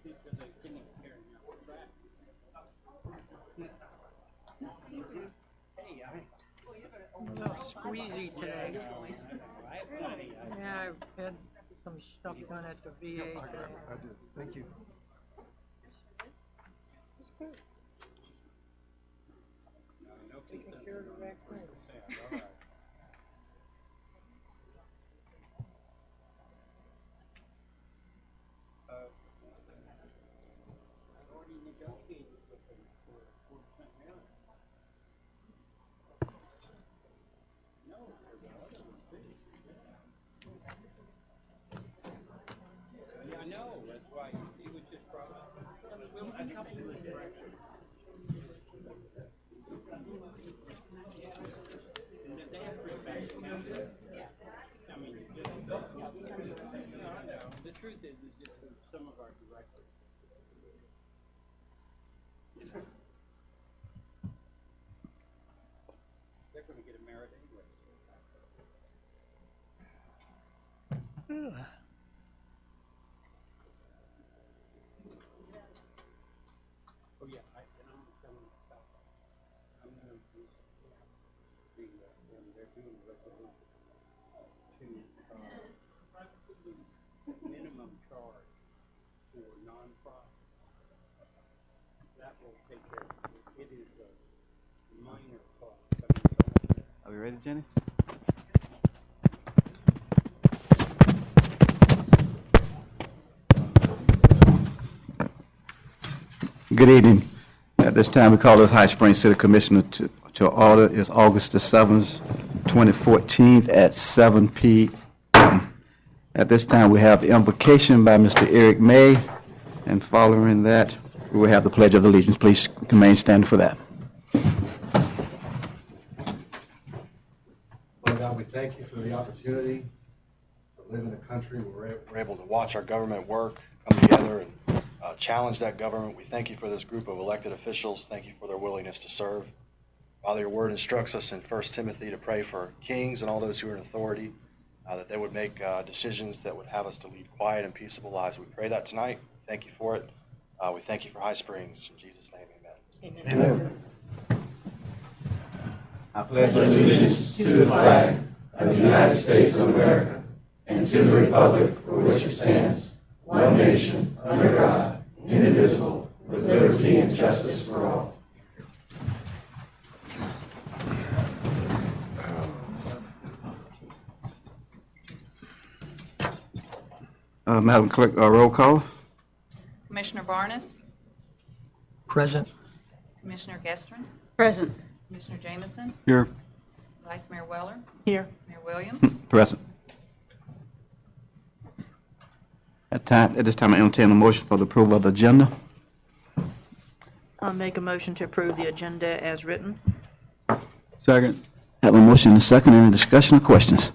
A little squeezy today. Yeah, I've had some stuff done at the VA today. I do. Thank you. It's good. Taking care of the back room. I've already negotiated with them for a 4% merit. No, there's the other one too. Yeah, I know. That's why he was just brought up. A couple of directions. And they have to back county. I mean, just, no, I know. The truth is just some of our directors. They're going to get a merit anyway. Oh yeah, and I'm telling you about that. I'm going to do when they're doing the resolution to minimum charge for nonprofit. That will take care of it. It is a minor cost. Are we ready, Jenny? Good evening. At this time, we call this High Springs City Commissioner to order. It's August the 7th, 2014 at 7 p.m. At this time, we have the invocation by Mr. Eric May, and following that, we will have the Pledge of Allegiance. Please remain standing for that. Lord God, we thank you for the opportunity to live in a country where we're able to watch our government work, come together, and challenge that government. We thank you for this group of elected officials. Thank you for their willingness to serve. Father, your word instructs us in 1 Timothy to pray for kings and all those who are in authority, that they would make decisions that would have us to lead quiet and peaceable lives. We pray that tonight. Thank you for it. We thank you for High Springs. In Jesus' name, amen. Amen. I pledge allegiance to the flag of the United States of America and to the republic for which it stands, one nation, under God, indivisible, with liberty and justice for all. Madam Clerk, roll call. Commissioner Barnes, Present. Commissioner Gestrin, Present. Commissioner Jameson, Here. Vice Mayor Weller, Here. Mayor Williams. Present. At this time, I entertain a motion for the approval of the agenda. I'll make a motion to approve the agenda as written. Second. Have a motion and a second. Any discussion or questions?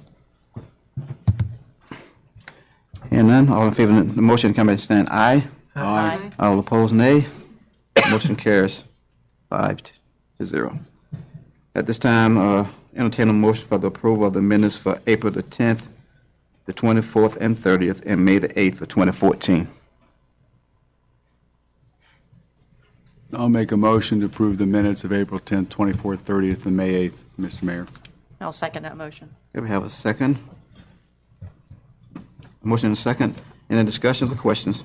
Hearing none, all in favor of the motion, come back and stand aye. Aye. All opposed, nay. Motion carries 5-0. At this time, entertain a motion for the approval of the minutes for April the 10th, the 24th, and 30th, and May the 8th of 2014. I'll make a motion to approve the minutes of April 10th, 24th, 30th, and May 8th, Mr. Mayor. I'll second that motion. Okay, we have a second. Motion and a second. Any discussions or questions?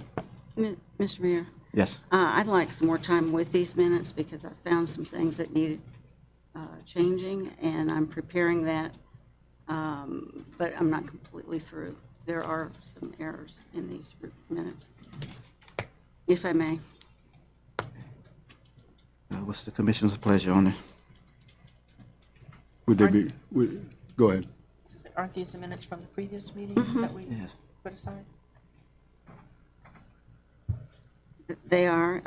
Mr. Mayor, Yes. I'd like some more time with these minutes because I found some things that needed changing, and I'm preparing that, but I'm not completely through. There are some errors in these minutes, if I may. What's the commission's pleasure on it? Would they be, go ahead. Aren't these the minutes from the previous meeting that we Yes. put aside? They are.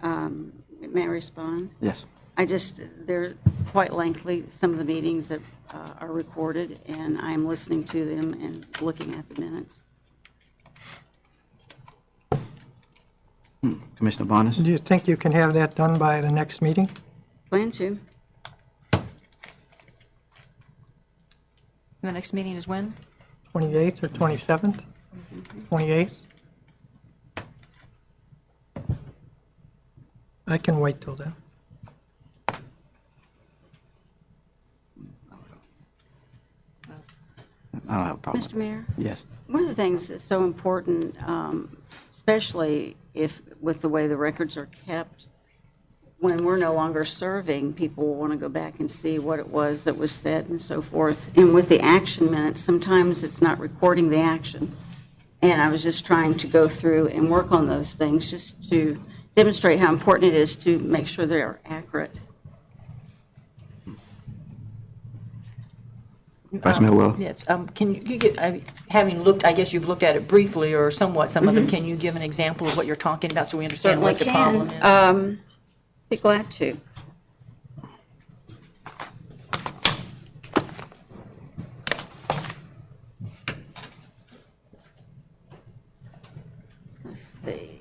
May I respond? Yes. They're quite lengthy, some of the meetings that are recorded, and I'm listening to them and looking at the minutes. Commissioner Barnes? Do you think you can have that done by the next meeting? Plan to. And the next meeting is when? 28th or 27th? 28th? I can wait till then. I don't have a problem. Mr. Mayor, Yes. one of the things that's so important, especially if, with the way the records are kept, when we're no longer serving, people will want to go back and see what it was that was said and so forth. And with the action minutes, sometimes it's not recording the action. And I was just trying to go through and work on those things just to demonstrate how important it is to make sure they are accurate. Vice Mayor Weller? Yes, can you get, having looked, I guess you've looked at it briefly or somewhat, some of them, can you give an example of what you're talking about so we understand what the problem is? Be glad to. Let's see.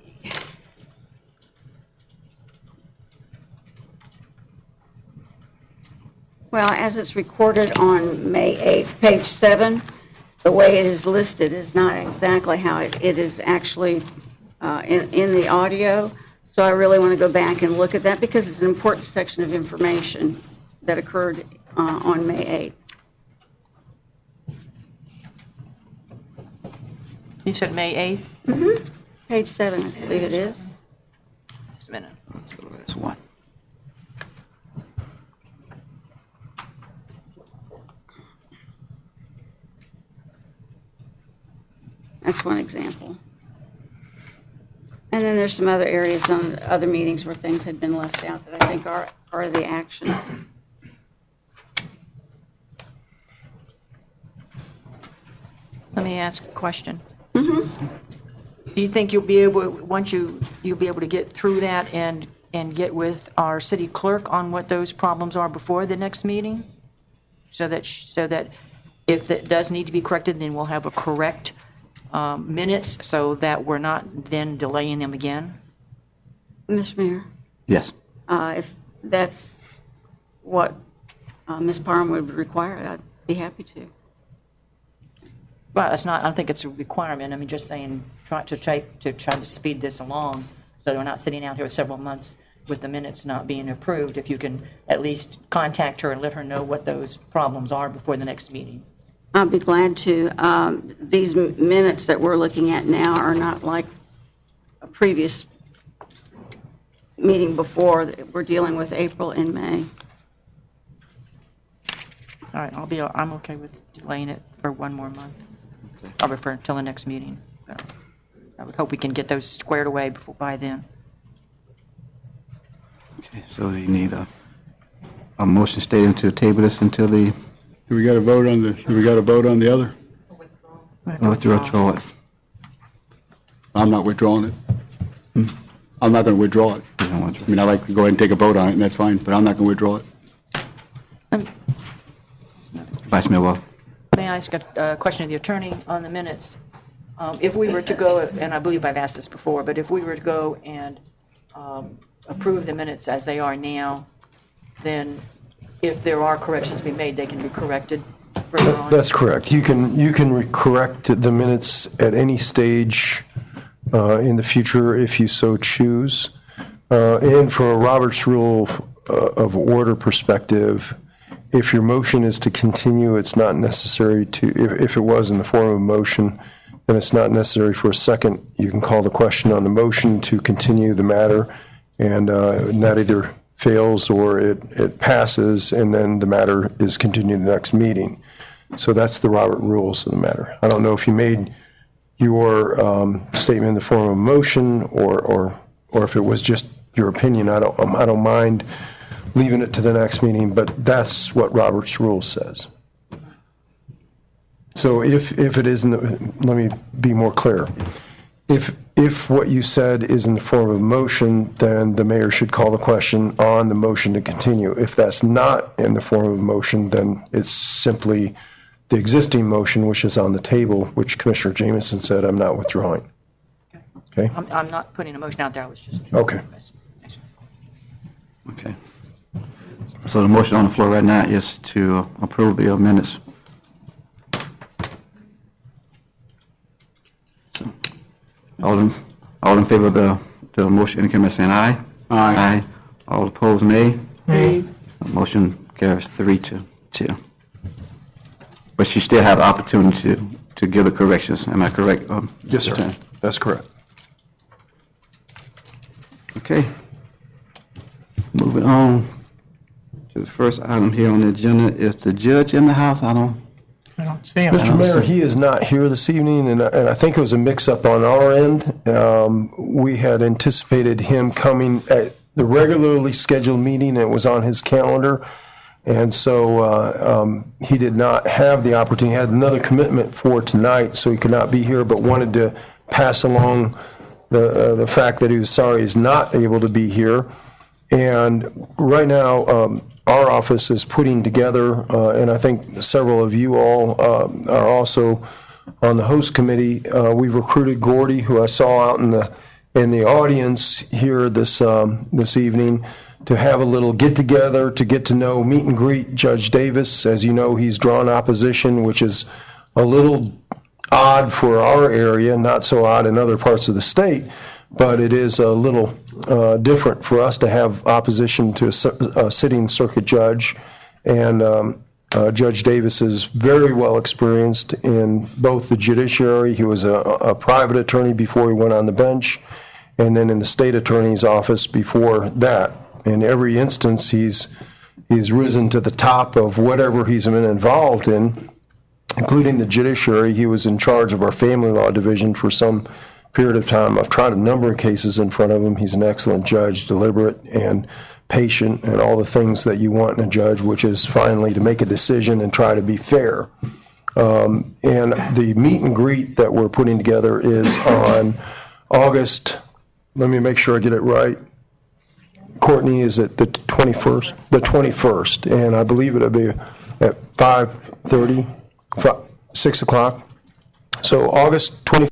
Well, as it's recorded on May 8th, page 7, the way it is listed is not exactly how it is actually in the audio. So I really want to go back and look at that because it's an important section of information that occurred on May 8th. You said May 8th? Mm-hmm. Page 7, I believe it is. Just a minute. That's one. That's one example. And then there's some other areas on other meetings where things had been left out that I think are the action. Let me ask a question. Mm-hmm. Do you think you'll be able, once you'll be able to get through that and get with our city clerk on what those problems are before the next meeting? So that if that does need to be corrected, then we'll have a correct minutes so that we're not then delaying them again? Mr. Mayor, Yes. if that's what Ms. Parham would require, I'd be happy to. Well, it's not, I don't think it's a requirement. I mean, just saying, try to speed this along so we're not sitting out here several months with the minutes not being approved. If you can at least contact her and let her know what those problems are before the next meeting. I'll be glad to. These minutes that we're looking at now are not like a previous meeting before. We're dealing with April and May. All right, I'm okay with delaying it for one more month. I'll refer until the next meeting. I would hope we can get those squared away by then. Okay, so you need a motion stating to table this until the, Do we got to vote on the other? withdraw it. I'm not withdrawing it. I'm not going to withdraw it. You don't want I mean, I'd like to go ahead and take a vote on it, and that's fine, but I'm not going to withdraw it. Vice Mayor Weller? May I ask a question of the attorney on the minutes? If we were to go, and I believe I've asked this before, but if we were to go and approve the minutes as they are now, then if there are corrections to be made, they can be corrected further on? That's correct. You can correct the minutes at any stage in the future if you so choose. And from a Robert's Rule of Order perspective, if your motion is to continue, it's not necessary to, if it was in the form of a motion, then it's not necessary for a second. You can call the question on the motion to continue the matter, and that either fails or it passes, and then the matter is continued the next meeting. So that's the Robert rules of the matter. I don't know if you made your statement in the form of a motion or if it was just your opinion. I don't mind leaving it to the next meeting, but that's what Robert's rule says. So if it isn't, let me be more clear. If what you said is in the form of a motion, then the mayor should call the question on the motion to continue. If that's not in the form of a motion, then it's simply the existing motion, which is on the table, which Commissioner Jamison said I'm not withdrawing. Okay? I'm not putting a motion out there. I was just... Okay. Okay. So the motion on the floor right now is to approve the minutes. So, all in favor of the motion, indicate by saying aye. Aye. Aye. All opposed, nay. Nay. Motion carries 3-2. But you still have the opportunity to give the corrections. Am I correct? Yes, sir. Attorney? That's correct. Okay. Moving on to the first item here on the agenda is the judge in the house. I don't see him. Mr. Mayor, he is not here this evening, and I think it was a mix-up on our end. We had anticipated him coming at the regularly scheduled meeting, it was on his calendar, and so he did not have the opportunity. He had another commitment for tonight, so he could not be here, but wanted to pass along the fact that he was sorry he's not able to be here. And right now, our office is putting together, and I think several of you all are also on the host committee. We've recruited Gordy, who I saw out in the audience here this evening, to have a little get-together, to get to know, meet and greet Judge Davis. As you know, he's drawn opposition, which is a little odd for our area, not so odd in other parts of the state, but it is a little different for us to have opposition to a sitting circuit judge. And Judge Davis is very well experienced in both the judiciary. He was a private attorney before he went on the bench, and then in the state attorney's office before that. In every instance, he's risen to the top of whatever he's been involved in, including the judiciary. He was in charge of our family law division for some period of time. I've tried a number of cases in front of him. He's an excellent judge, deliberate and patient, and all the things that you want in a judge, which is finally to make a decision and try to be fair. And the meet and greet that we're putting together is on August, let me make sure I get it right. Courtney, is it the 21st? The 21st, and I believe it'll be at 5:30, 6 o'clock. So August 21st.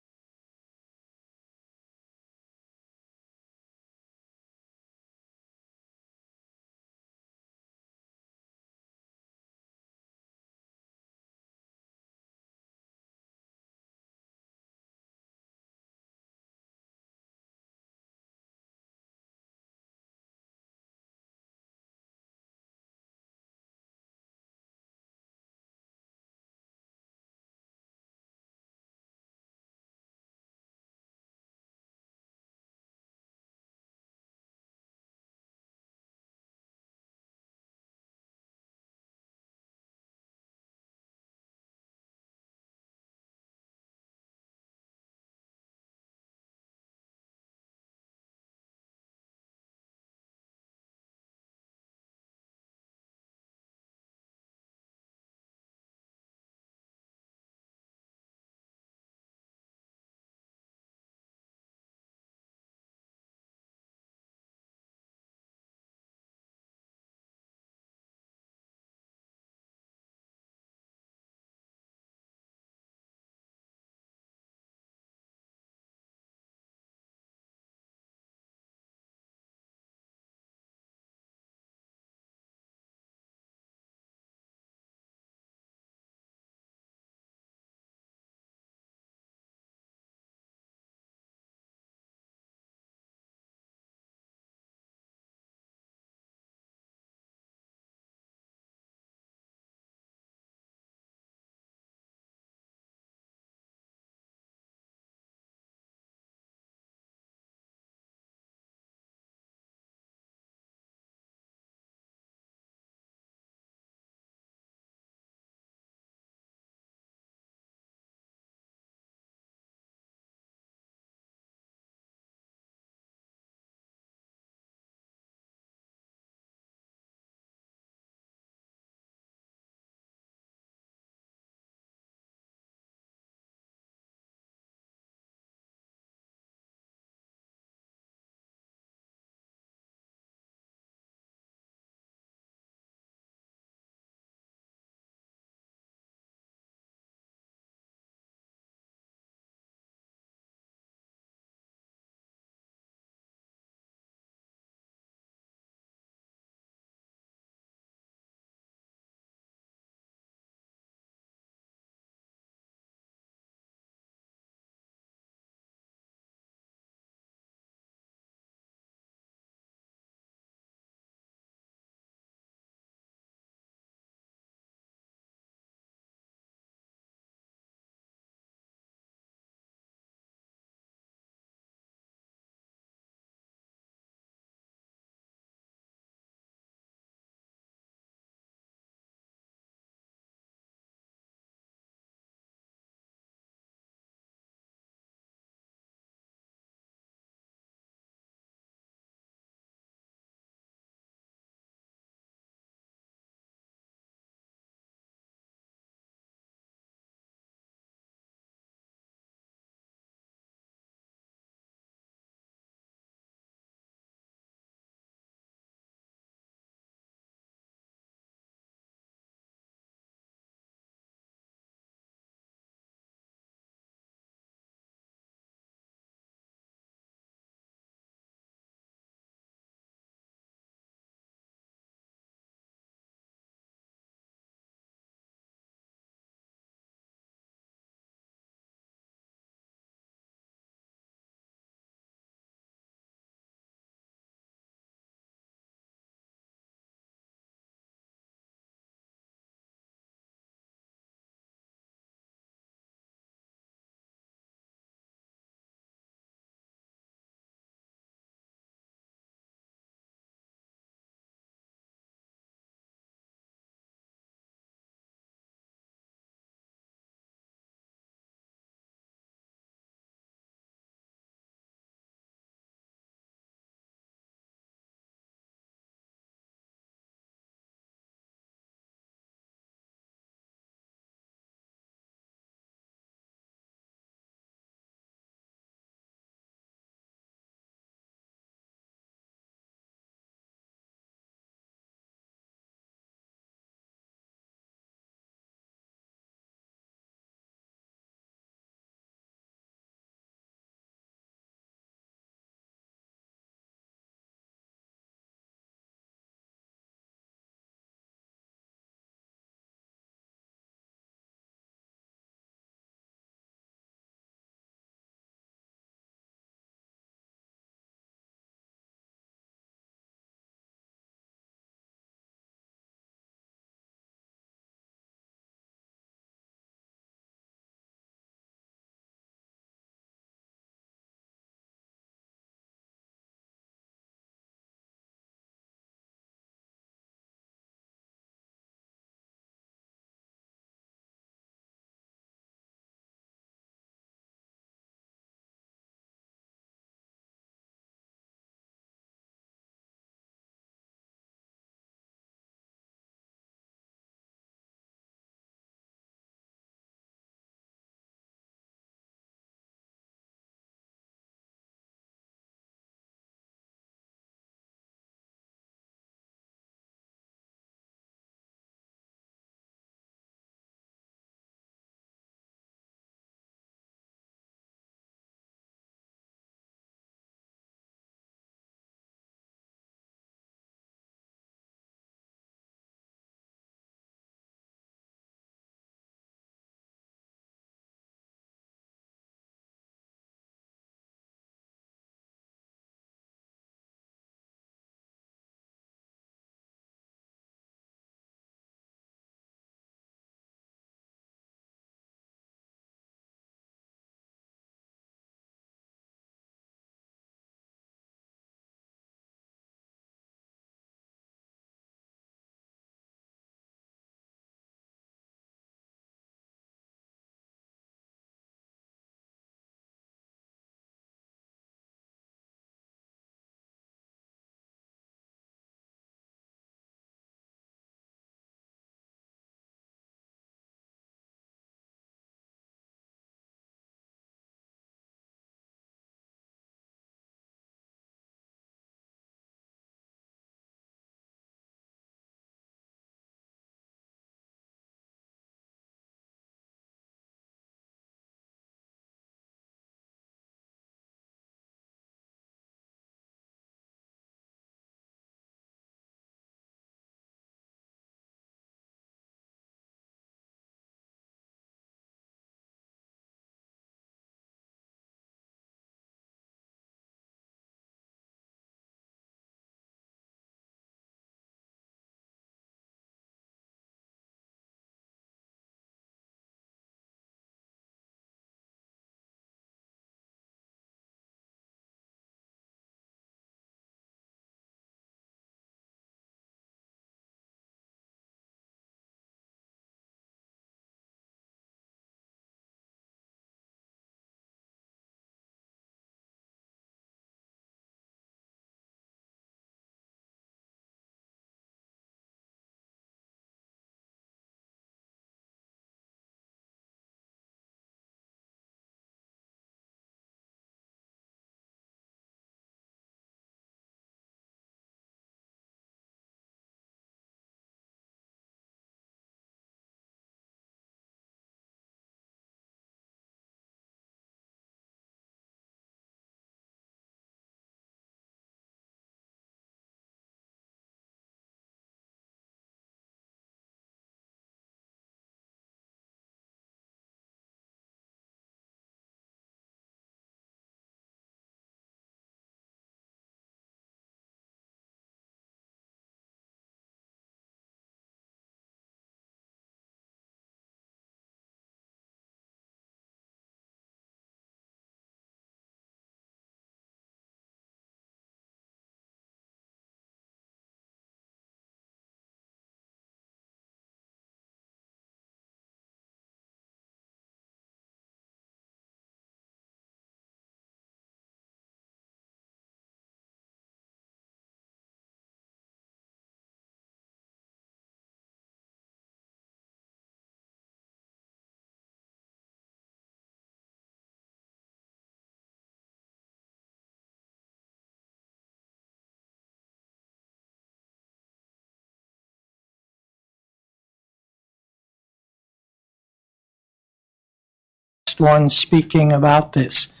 last one speaking about this.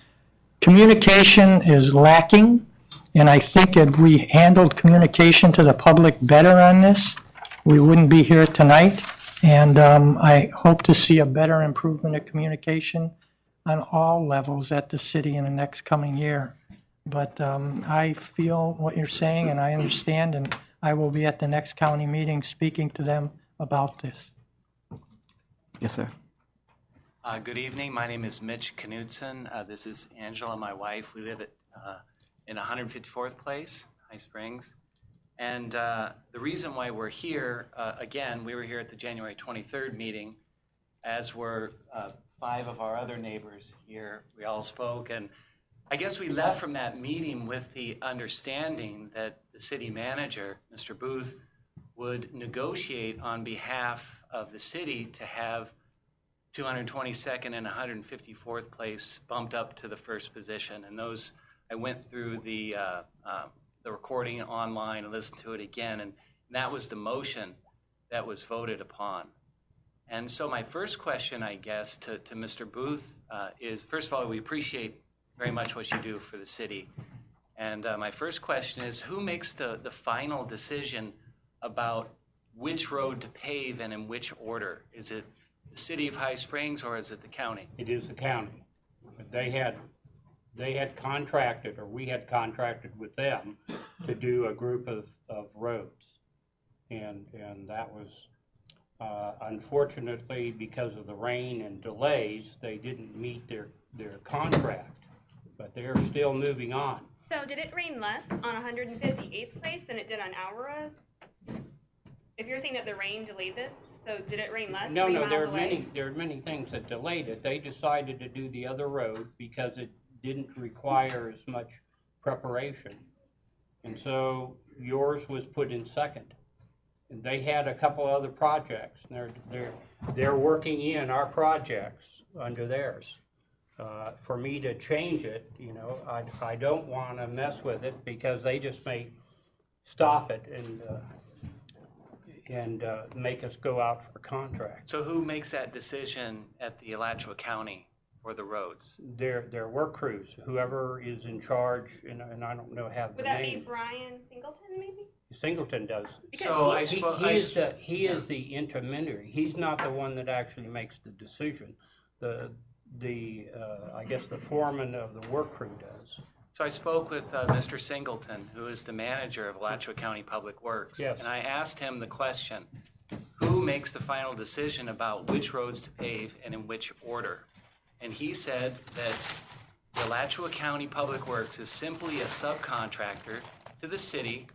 Communication is lacking, and I think if we handled communication to the public better on this, we wouldn't be here tonight. And I hope to see a better improvement of communication on all levels at the city in the next coming year. But I feel what you're saying, and I understand, and I will be at the next county meeting speaking to them about this. Yes, sir. Good evening. My name is Mitch Knudsen. This is Angela, my wife. We live at in 154th Place, High Springs. And the reason why we're here, again, we were here at the January 23rd meeting, as were 5 of our other neighbors here. We all spoke, and I guess we left from that meeting with the understanding that the city manager, Mr. Booth, would negotiate on behalf of the city to have 222nd and 154th Place bumped up to the first position. And those, I went through the recording online and listened to it again, and that was the motion that was voted upon. And so my first question, I guess, to Mr. Booth is, first of all, we appreciate very much what you do for the city. And my first question is, who makes the final decision about which road to pave and in which order? Is it the city of High Springs or is it the county? It is the county. But they had contracted, or we had contracted with them to do a group of roads. And that was, unfortunately, because of the rain and delays, they didn't meet their contract. But they're still moving on. So did it rain less on 158th Place than it did on our road? If you're saying that the rain delayed this, so did it rain less? No, there are many things that delayed it. They decided to do the other road because it didn't require as much preparation. And so yours was put in second. And they had a couple other projects. They're working in our projects under theirs. For me to change it, I don't want to mess with it because they just may stop it and make us go out for a contract. So who makes that decision at the Alachua County for the roads? Their work crews, whoever is in charge, and I don't know have the name. Would that be Brian Singleton, maybe? Singleton does. Because he is the intermediary. He's not the one that actually makes the decision. I guess the foreman of the work crew does. So I spoke with Mr. Singleton, who is the manager of Alachua County Public Works. Yes. And I asked him the question, who makes the final decision about which roads to pave and in which order? And he said that the Alachua County Public Works is simply a subcontractor to the city,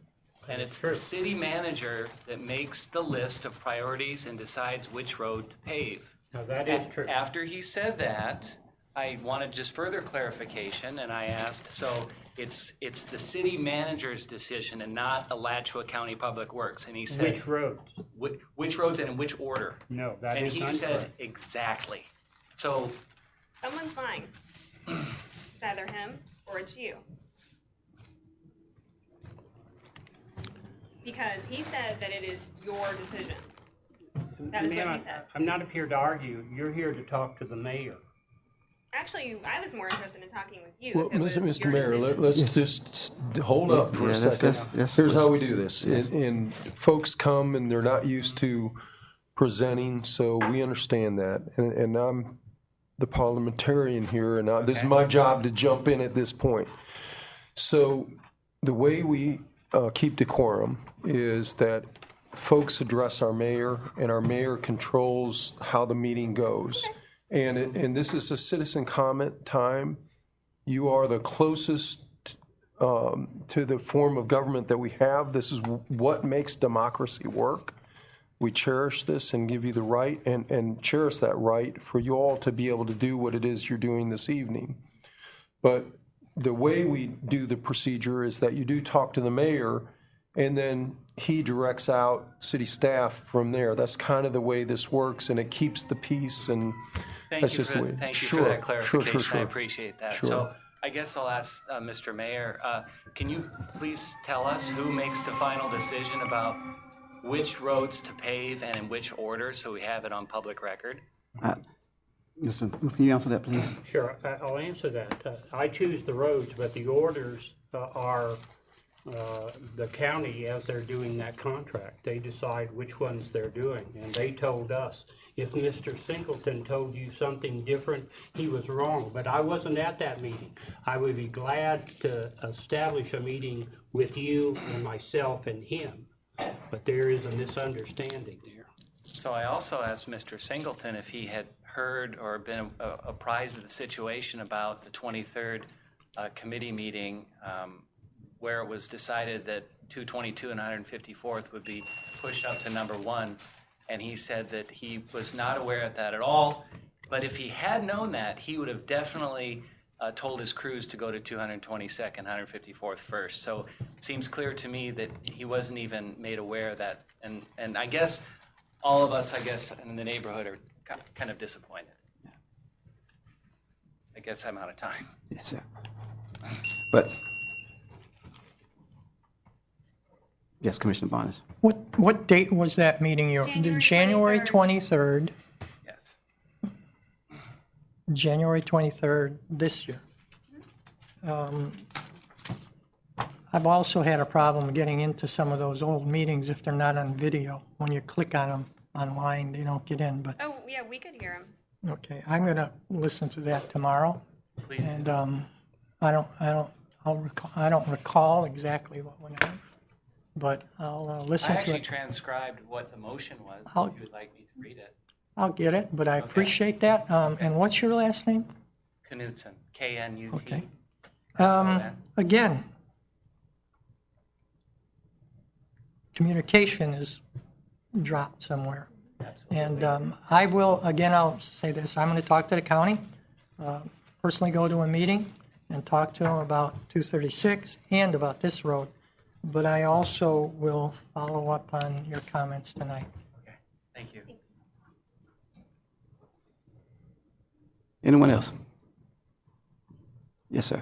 and it's the city manager that makes the list of priorities and decides which road to pave. Now, that is true. After he said that, I wanted just further clarification, and I asked, so it's the city manager's decision and not Alachua County Public Works? And he said, which roads? Which roads and in which order? No, that and is he not said correct. exactly. So someone's lying. It's either him or it's you. Because he said that it is your decision. That is what he said. I'm not up here to argue. You're here to talk to the mayor. Actually, I was more interested in talking with you. Well, if it was Mr. your Mayor, decision. let's just hold up for a second. Here's how we do this. And folks come and they're not used to presenting, so we understand that. And I'm the parliamentarian here, and this is my job to jump in at this point. So the way we keep decorum is that folks address our mayor, and our mayor controls how the meeting goes. And this is a citizen comment time. You are the closest to the form of government that we have. This is what makes democracy work. We cherish this and give you the right and cherish that right for you all to be able to do what it is you're doing this evening. But the way we do the procedure is that you do talk to the mayor, and then he directs out city staff from there. That's kind of the way this works, and it keeps the peace. And that's just the way. Thank you for that clarification. Sure. I appreciate that. Sure. So I guess I'll ask Mr. Mayor, can you please tell us who makes the final decision about which roads to pave and in which order, so we have it on public record? Mr. Booth, can you answer that, please? Sure, I'll answer that. I choose the roads, but the orders are the county as they're doing that contract. They decide which ones they're doing, and they told us. If Mr. Singleton told you something different, he was wrong, but I wasn't at that meeting. I would be glad to establish a meeting with you and myself and him, but there is a misunderstanding there. So I also asked Mr. Singleton if he had heard or been apprised of the situation about the 23rd committee meeting where it was decided that 222 and 154th would be pushed up to number 1. And he said that he was not aware of that at all. But if he had known that, he would have definitely told his crews to go to 222nd, 154th first. So it seems clear to me that he wasn't even made aware of that. And I guess all of us, in the neighborhood are kind of disappointed. I guess I'm out of time. Yes, sir. But, yes, Commissioner Barnes. What date was that meeting? January 23rd, Yes. January 23rd this year. I've also had a problem getting into some of those old meetings if they're not on video. When you click on them online, they don't get in, but, Oh, yeah, we could hear him. okay, I'm going to listen to that tomorrow. Please. And I don't recall exactly what went on, but I'll listen I to actually it. transcribed what the motion was, I'll- if you would like me to read it. I'll get it, but I appreciate that. And what's your last name? Knutson, K-N-U-T. Okay. I saw that. Again, communication is dropped somewhere. Absolutely. And I'll say this, I'm going to talk to the county, personally go to a meeting and talk to them about 236 and about this road. But I also will follow up on your comments tonight. Okay, thank you. Anyone else? Yes, sir.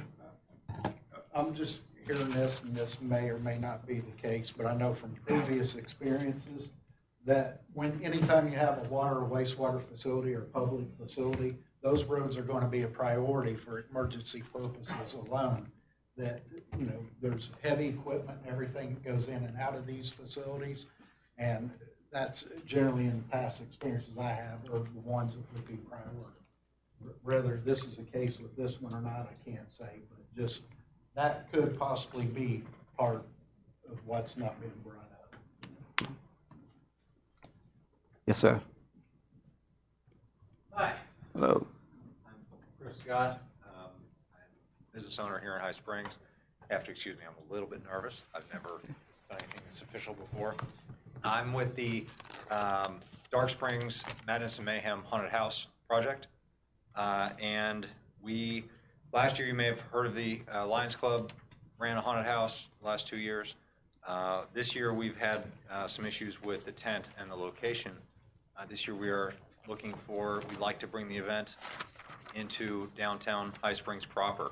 I'm just hearing this, and this may or may not be the case, but I know from previous experiences that anytime you have a water or wastewater facility or public facility, those roads are going to be a priority for emergency purposes alone. That, there's heavy equipment and everything that goes in and out of these facilities, and that's generally in past experiences I have are the ones that would be priority. Whether this is the case with this one or not, I can't say, but just that could possibly be part of what's not being brought up. Yes, sir. Hi, Hello. I'm Chris Scott. I'm a business owner here in High Springs. You have to excuse me, I'm a little bit nervous. I've never done anything that's official before. I'm with the Dark Springs Madness and Mayhem Haunted House project. And last year you may have heard of the Lions Club ran a haunted house the last 2 years. This year we've had some issues with the tent and the location. This year we'd like to bring the event into downtown High Springs proper.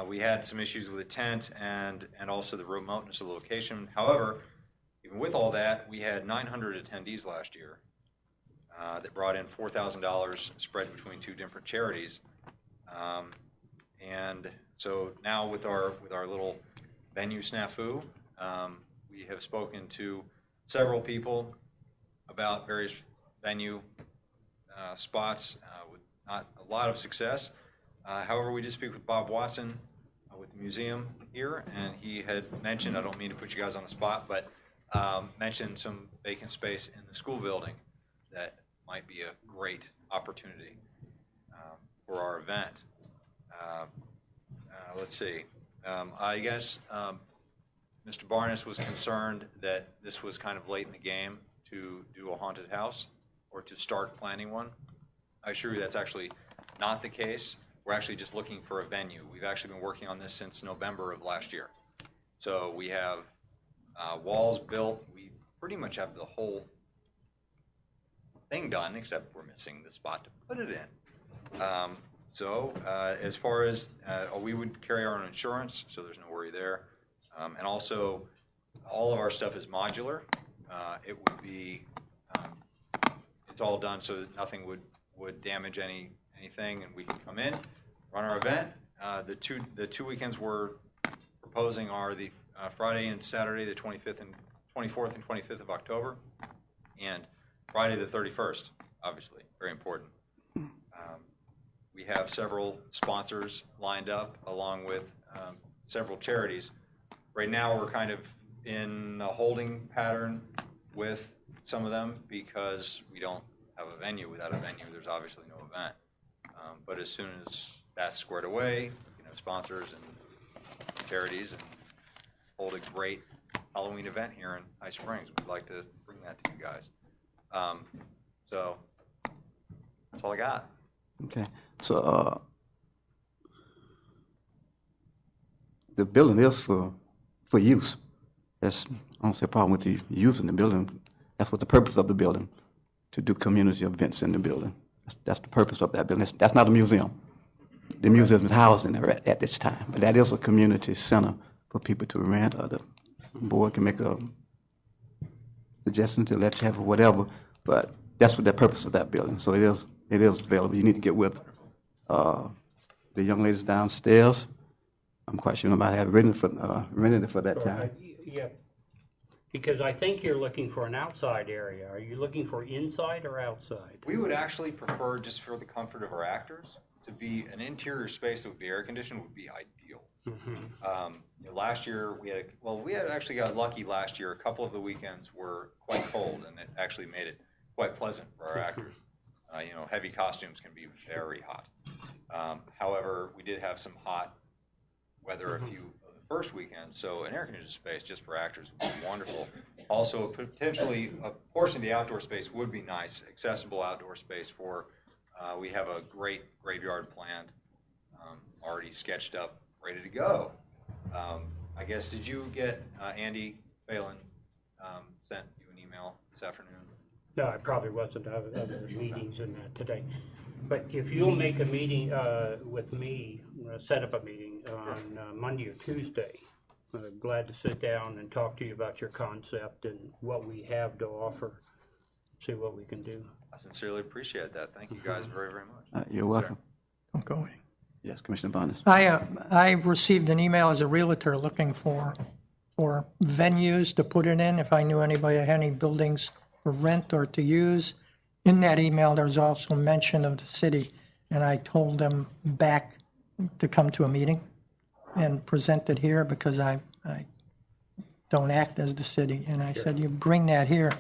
We had some issues with the tent and also the remoteness of the location. However, even with all that, we had 900 attendees last year that brought in $4,000 spread between 2 different charities. And so now with our little venue snafu, we have spoken to several people about various venue spots with not a lot of success. However, we did speak with Bob Watson with the museum here, and he had mentioned, I don't mean to put you guys on the spot, but mentioned some vacant space in the school building that might be a great opportunity for our event. Let's see. I guess Mr. Barnes was concerned that this was kind of late in the game to do a haunted house or to start planning one. I assure you that's actually not the case. We're actually just looking for a venue. We've actually been working on this since November of last year. So we have walls built. We pretty much have the whole thing done, except we're missing the spot to put it in. As far as we would carry our own insurance, so there's no worry there. And also, all of our stuff is modular. It would be, it's all done so that nothing would would damage anything, and we can come in, run our event. The two weekends we're proposing are the Friday and Saturday, the 24th and 25th of October, and Friday the 31st, obviously, very important. We have several sponsors lined up along with several charities. Right now, we're kind of in a holding pattern with some of them because we don't have a venue. Without a venue, there's obviously no event. But as soon as that's squared away, we can have sponsors and charities and hold a great Halloween event here in High Springs. We'd like to bring that to you guys. So that's all I got. Okay, so the building is for use. I don't see a problem with you using the building. That's what the purpose of the building, to do community events in the building. That's the purpose of that building. That's not a museum. The museum is housed in there at this time, but that is a community center for people to rent, or the board can make a suggestion to let you have or whatever, but that's what the purpose of that building. So it is available. You need to get with the young ladies downstairs. I'm quite sure nobody had rented it for that time. Yeah, because I think you're looking for an outside area. Are you looking for inside or outside? We would actually prefer, just for the comfort of our actors, to be an interior space that would be air conditioned would be ideal. Last year we had actually got lucky last year. A couple of the weekends were quite cold, and it actually made it quite pleasant for our actors. Heavy costumes can be very hot. However, we did have some hot weather a few of the first weekend, so an air conditioned space just for actors would be wonderful. Also, potentially a portion of the outdoor space would be nice, accessible outdoor space for. We have a great graveyard planned, already sketched up, ready to go. I guess, did you get Andy Phelan sent you an email this afternoon? No, I probably wasn't. I have other meetings and that today. But if you'll make a meeting with me, set up a meeting on Monday or Tuesday, glad to sit down and talk to you about your concept and what we have to offer, see what we can do. I sincerely appreciate that. Thank you guys very, very much. You're welcome. Don't go away. Yes, Commissioner Bonus. I received an email as a realtor looking for venues to put it in, if I knew anybody had any buildings for rent or to use. In that email, there's also mention of the city, and I told them back to come to a meeting and present it here because I don't act as the city. And I said, you bring that here.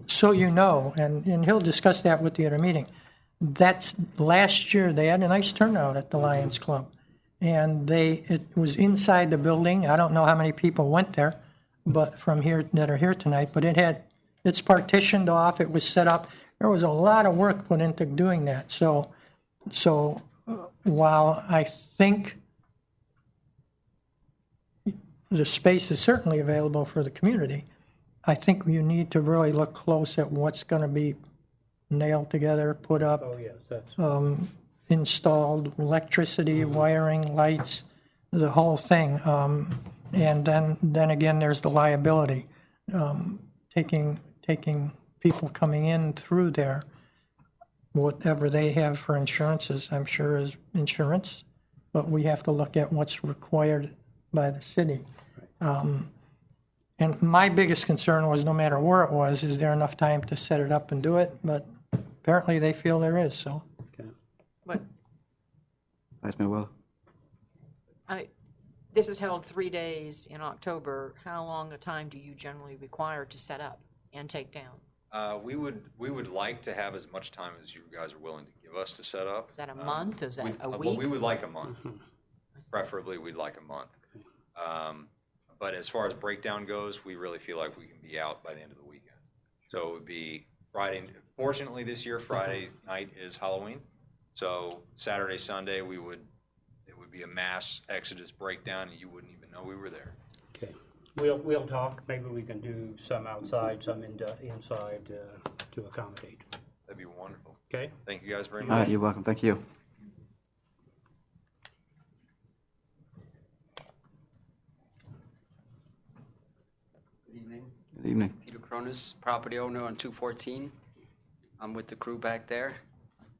So you know, and he'll discuss that with you at a meeting. That's last year, they had a nice turnout at the Lions Club. And it was inside the building. I don't know how many people went there, but from here that are here tonight, but it's partitioned off, it was set up. There was a lot of work put into doing that. So while I think the space is certainly available for the community, I think you need to really look close at what's going to be nailed together, put up, installed, electricity, wiring, lights, the whole thing. And then again, there's the liability. Taking people coming in through there, whatever they have for insurances, I'm sure is insurance, but we have to look at what's required by the city. And my biggest concern was, no matter where it was, is there enough time to set it up and do it? But apparently they feel there is, so. What? Vice Mayor Weller. This is held 3 days in October. How long a time do you generally require to set up and take down? We would like to have as much time as you guys are willing to give us to set up. Is that a month? Is that a week? Well, we would like a month. Preferably, we'd like a month. But as far as breakdown goes, we really feel like we can be out by the end of the weekend. So it would be Friday. Fortunately, this year, Friday night is Halloween. So Saturday, Sunday, it would be a mass exodus breakdown, and you wouldn't even know we were there. Okay. We'll talk. Maybe we can do some outside, some inside to accommodate. That'd be wonderful. Okay. Thank you guys very All much. right, you're welcome. Thank you. Good evening. Good evening. Peter Cronus, property owner on 214. I'm with the crew back there,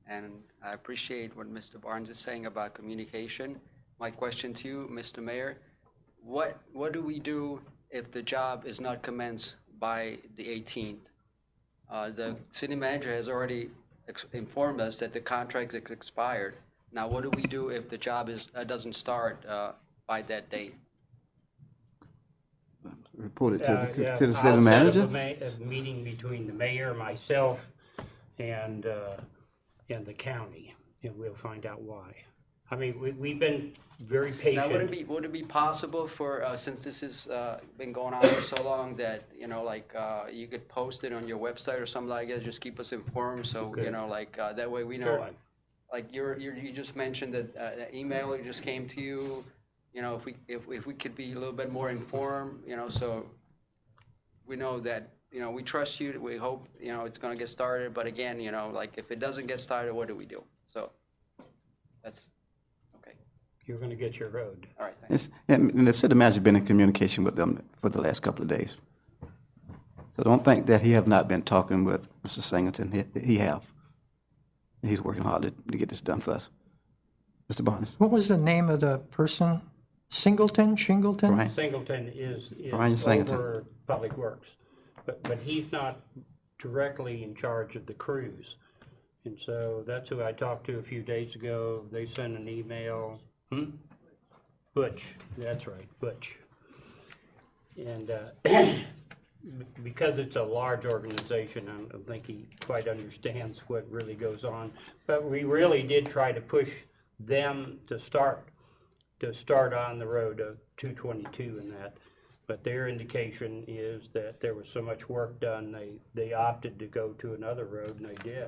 and I appreciate what Mr. Barnes is saying about communication. My question to you, Mr. Mayor, what do we do if the job is not commenced by the 18th? The city manager has already informed us that the contract is expired. Now, what do we do if the job doesn't start by that date? Report it to Yeah, the city I'll manager? set up a meeting between the mayor, myself, and the county, and we'll find out why. I mean, we've been very patient. Now, would it be possible for, since this has been going on for so long, that, like, you could post it on your website or something like that, just keep us informed, so, Okay. like, that way we Go know. on. Like, you just mentioned that email just came to you, if we could be a little bit more informed, so we know that, we trust you, we hope, it's gonna get started, but again, like, if it doesn't get started, what do we do? So, that's, okay. You're gonna get your road. All right, thanks. And the city manager been in communication with them for the last couple of days. So don't think that he have not been talking with Mr. Singleton. He have. He's working hard to get this done for us. Mr. Barnes? What was the name of the person? Shingleton? Brian. Singleton is Brian Singleton. over Public Works, but he's not directly in charge of the crews. And so that's who I talked to a few days ago. They sent an email. Butch, that's right, Butch. And because it's a large organization, I don't think he quite understands what really goes on. But we really did try to push them to start on the road of 222 and that. But their indication is that there was so much work done, they opted to go to another road, and they did.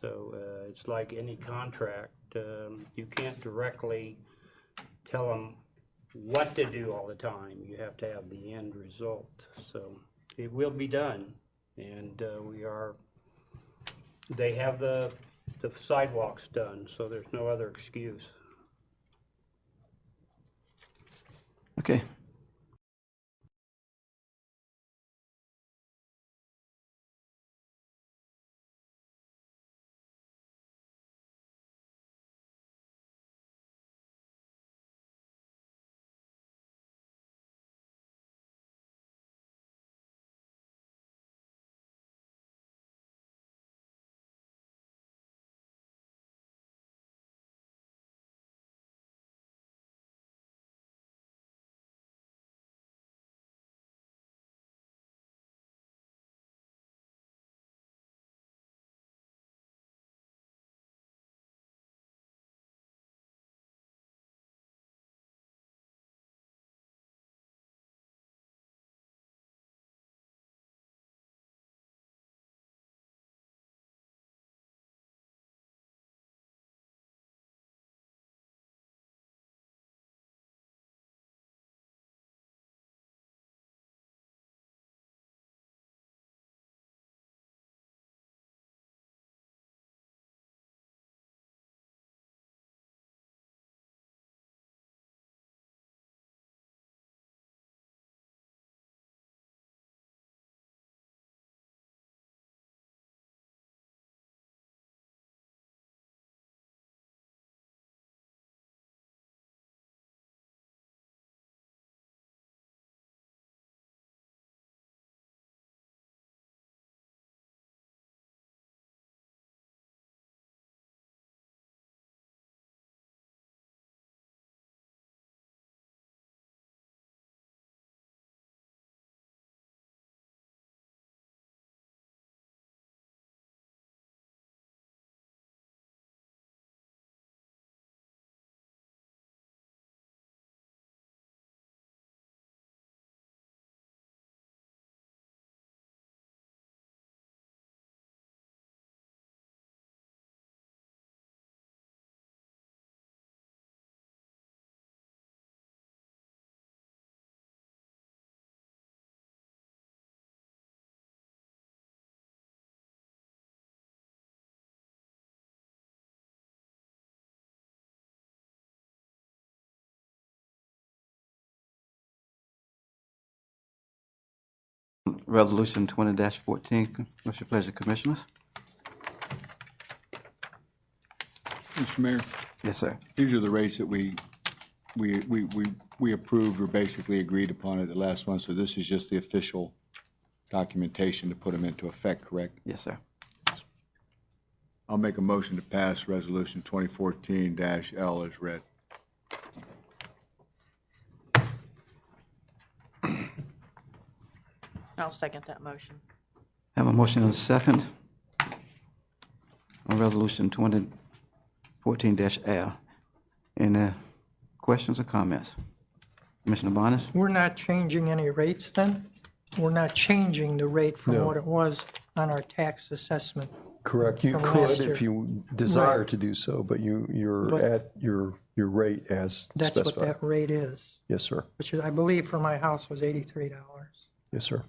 So it's like any contract. You can't directly tell them what to do all the time. You have to have the end result. So it will be done, and they have the sidewalks done, so there's no other excuse. Okay. Resolution 20-14. What's your pleasure, Commissioners? Mr. Mayor, Yes, sir. these are the rates that we approved or basically agreed upon at the last one, so this is just the official documentation to put them into effect, correct? Yes, sir. I'll make a motion to pass Resolution 2014-L as read. I'll second that motion. Have a motion and a second on Resolution 2014-L. Any questions or comments? Commissioner Barnes? We're not changing any rates then? We're not changing the rate from No. what it was on our tax assessment? Correct. You From could last if year. you desire Right. to do so, but you're But- at your rate as That's what specified. that rate is, Yes, sir. which is, I believe for my house was $83. Yes, sir.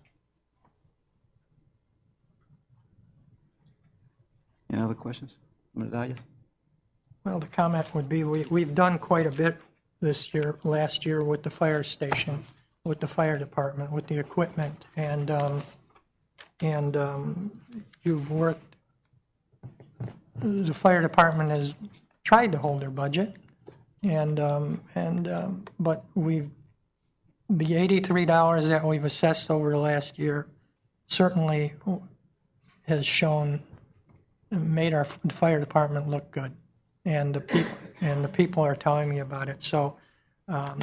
Any other questions? Mr. Dahlia? Well, the comment would be, we've done quite a bit this year, last year with the fire station, with the fire department, with the equipment, and you've worked, the fire department has tried to hold their budget, but the $83 that we've assessed over the last year certainly has made our fire department look good. And the people are telling me about it. So I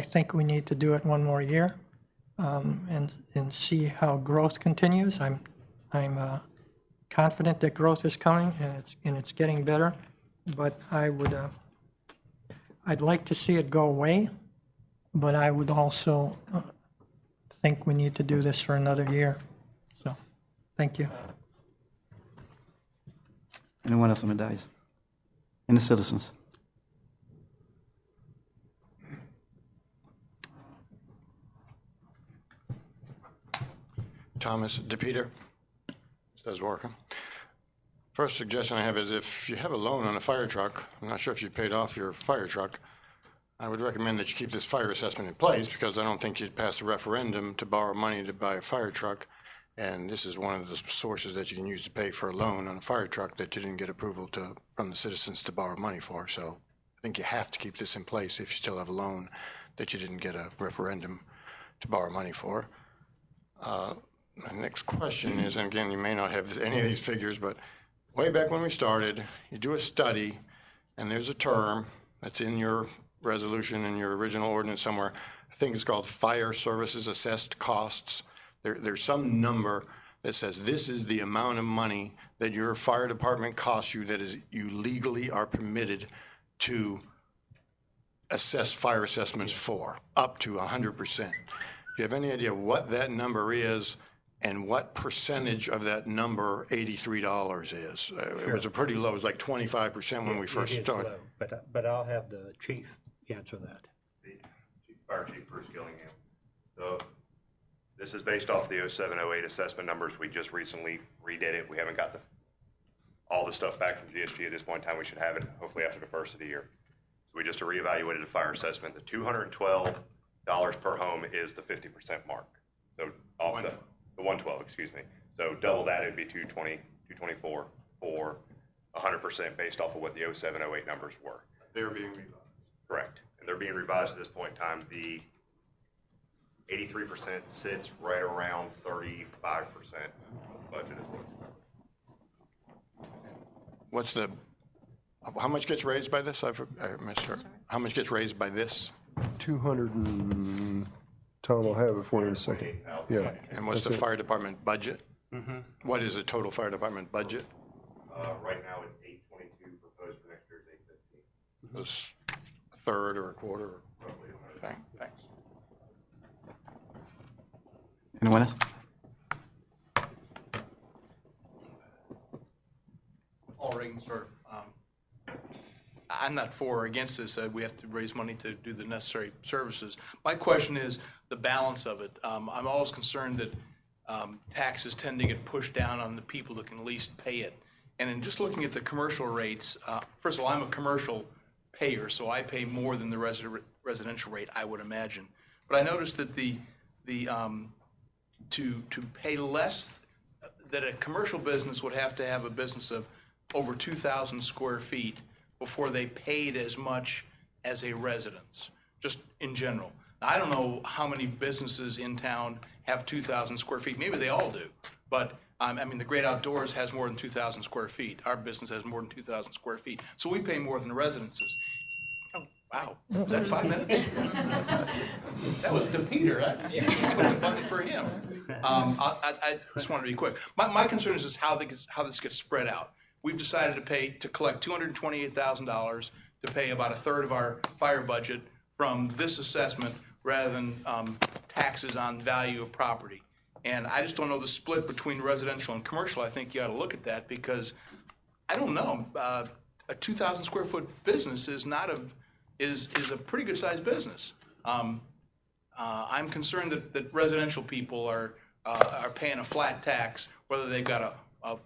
think we need to do it one more year and see how growth continues. I'm confident that growth is coming and it's getting better. But I'd like to see it go away. But I would also think we need to do this for another year. So, thank you. Anyone else on the dais? Any citizens? Thomas DePeter. Says working. First suggestion I have is if you have a loan on a fire truck, I'm not sure if you paid off your fire truck, I would recommend that you keep this fire assessment in place because I don't think you'd pass a referendum to borrow money to buy a fire truck. And this is one of the sources that you can use to pay for a loan on a fire truck that you didn't get approval from the citizens to borrow money for. So I think you have to keep this in place if you still have a loan that you didn't get a referendum to borrow money for. My next question is, and again, you may not have any of these figures, but way back when we started, you do a study, and there's a term that's in your resolution in your original ordinance somewhere. I think it's called fire services assessed costs. There's some number that says this is the amount of money that your fire department costs you that is you legally are permitted to assess fire assessments for, up to 100%. Do you have any idea what that number is and what percentage of that number $83 is? It was a pretty low, it was like 25% when we first started. But I'll have the chief answer that. Fire Chief Bruce Gillingham. So this is based off the 07-08 assessment numbers. We just recently redid it. We haven't got all the stuff back from GSG at this point in time. We should have it hopefully after the first of the year. So we just reevaluated the fire assessment. The $212 per home is the 50% mark. So off the 112, excuse me. So double that, it'd be 220, 224 for 100% based off of what the 07-08 numbers were. They're being revised. Correct. And they're being revised at this point in time. The 83% sits right around 35% budget as well. How much gets raised by this? I missed her. How much gets raised by this? 200 and, Tom will have it for you in a second. Yeah. And what's the That's it. fire department budget? What is the total fire department budget? Right now it's 822, proposed for next year is 815. Was a third or a quarter? Thanks. Anyone else? Paul Regensdorf. I'm not for or against this. We have to raise money to do the necessary services. My question is the balance of it. I'm always concerned that taxes tend to get pushed down on the people that can least pay it. And in just looking at the commercial rates, first of all, I'm a commercial payer, so I pay more than the residential rate, I would imagine. But I noticed that to pay less, that a commercial business would have to have a business of over 2,000 square feet before they paid as much as a residence, just in general. Now, I don't know how many businesses in town have 2,000 square feet. Maybe they all do. But, I mean, the Great Outdoors has more than 2,000 square feet. Our business has more than 2,000 square feet. So we pay more than the residences. Oh, wow. Is that 5 minutes? That was to Peter. Nothing for him. I just want to be quick. My concern is just how this gets spread out. We've decided to collect $228,000 to pay about a third of our fire budget from this assessment rather than taxes on value of property. And I just don't know the split between residential and commercial. I think you ought to look at that because I don't know. A 2,000 square foot business is a pretty good sized business. I'm concerned that residential people are paying a flat tax whether they've got a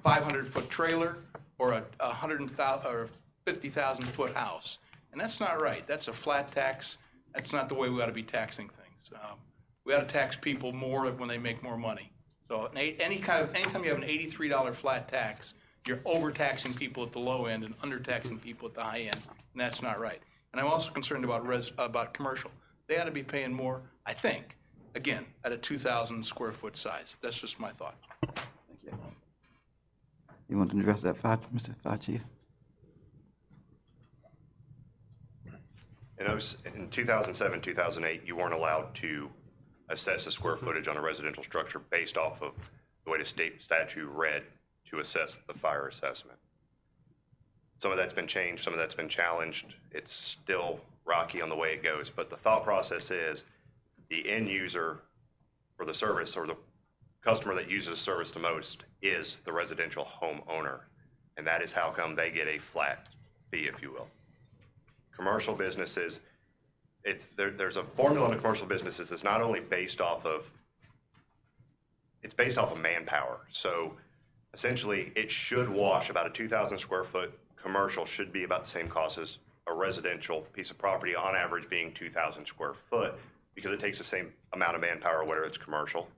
500-foot trailer or a 100,000 or 50,000-foot house, and that's not right. That's a flat tax. That's not the way we ought to be taxing things. We ought to tax people more when they make more money. So anytime you have an $83 flat tax, you're overtaxing people at the low end and undertaxing people at the high end, and that's not right. And I'm also concerned about commercial. They ought to be paying more, I think, again, at a 2,000 square foot size. That's just my thought. Thank you. You want to address that, Mr. Fire Chief? In 2007, 2008, you weren't allowed to assess the square footage on a residential structure based off of the way the state statute read to assess the fire assessment. Some of that's been changed, some of that's been challenged. It's still rocky on the way it goes, but the thought process is the end user for the service or the customer that uses the service the most is the residential homeowner, and that is how come they get a flat fee, if you will. Commercial businesses, there's a formula in the commercial businesses that's not only based off of manpower. So essentially it should wash about a 2,000 square foot commercial should be about the same cost as a residential piece of property, on average being 2,000 square foot, because it takes the same amount of manpower whether it's commercial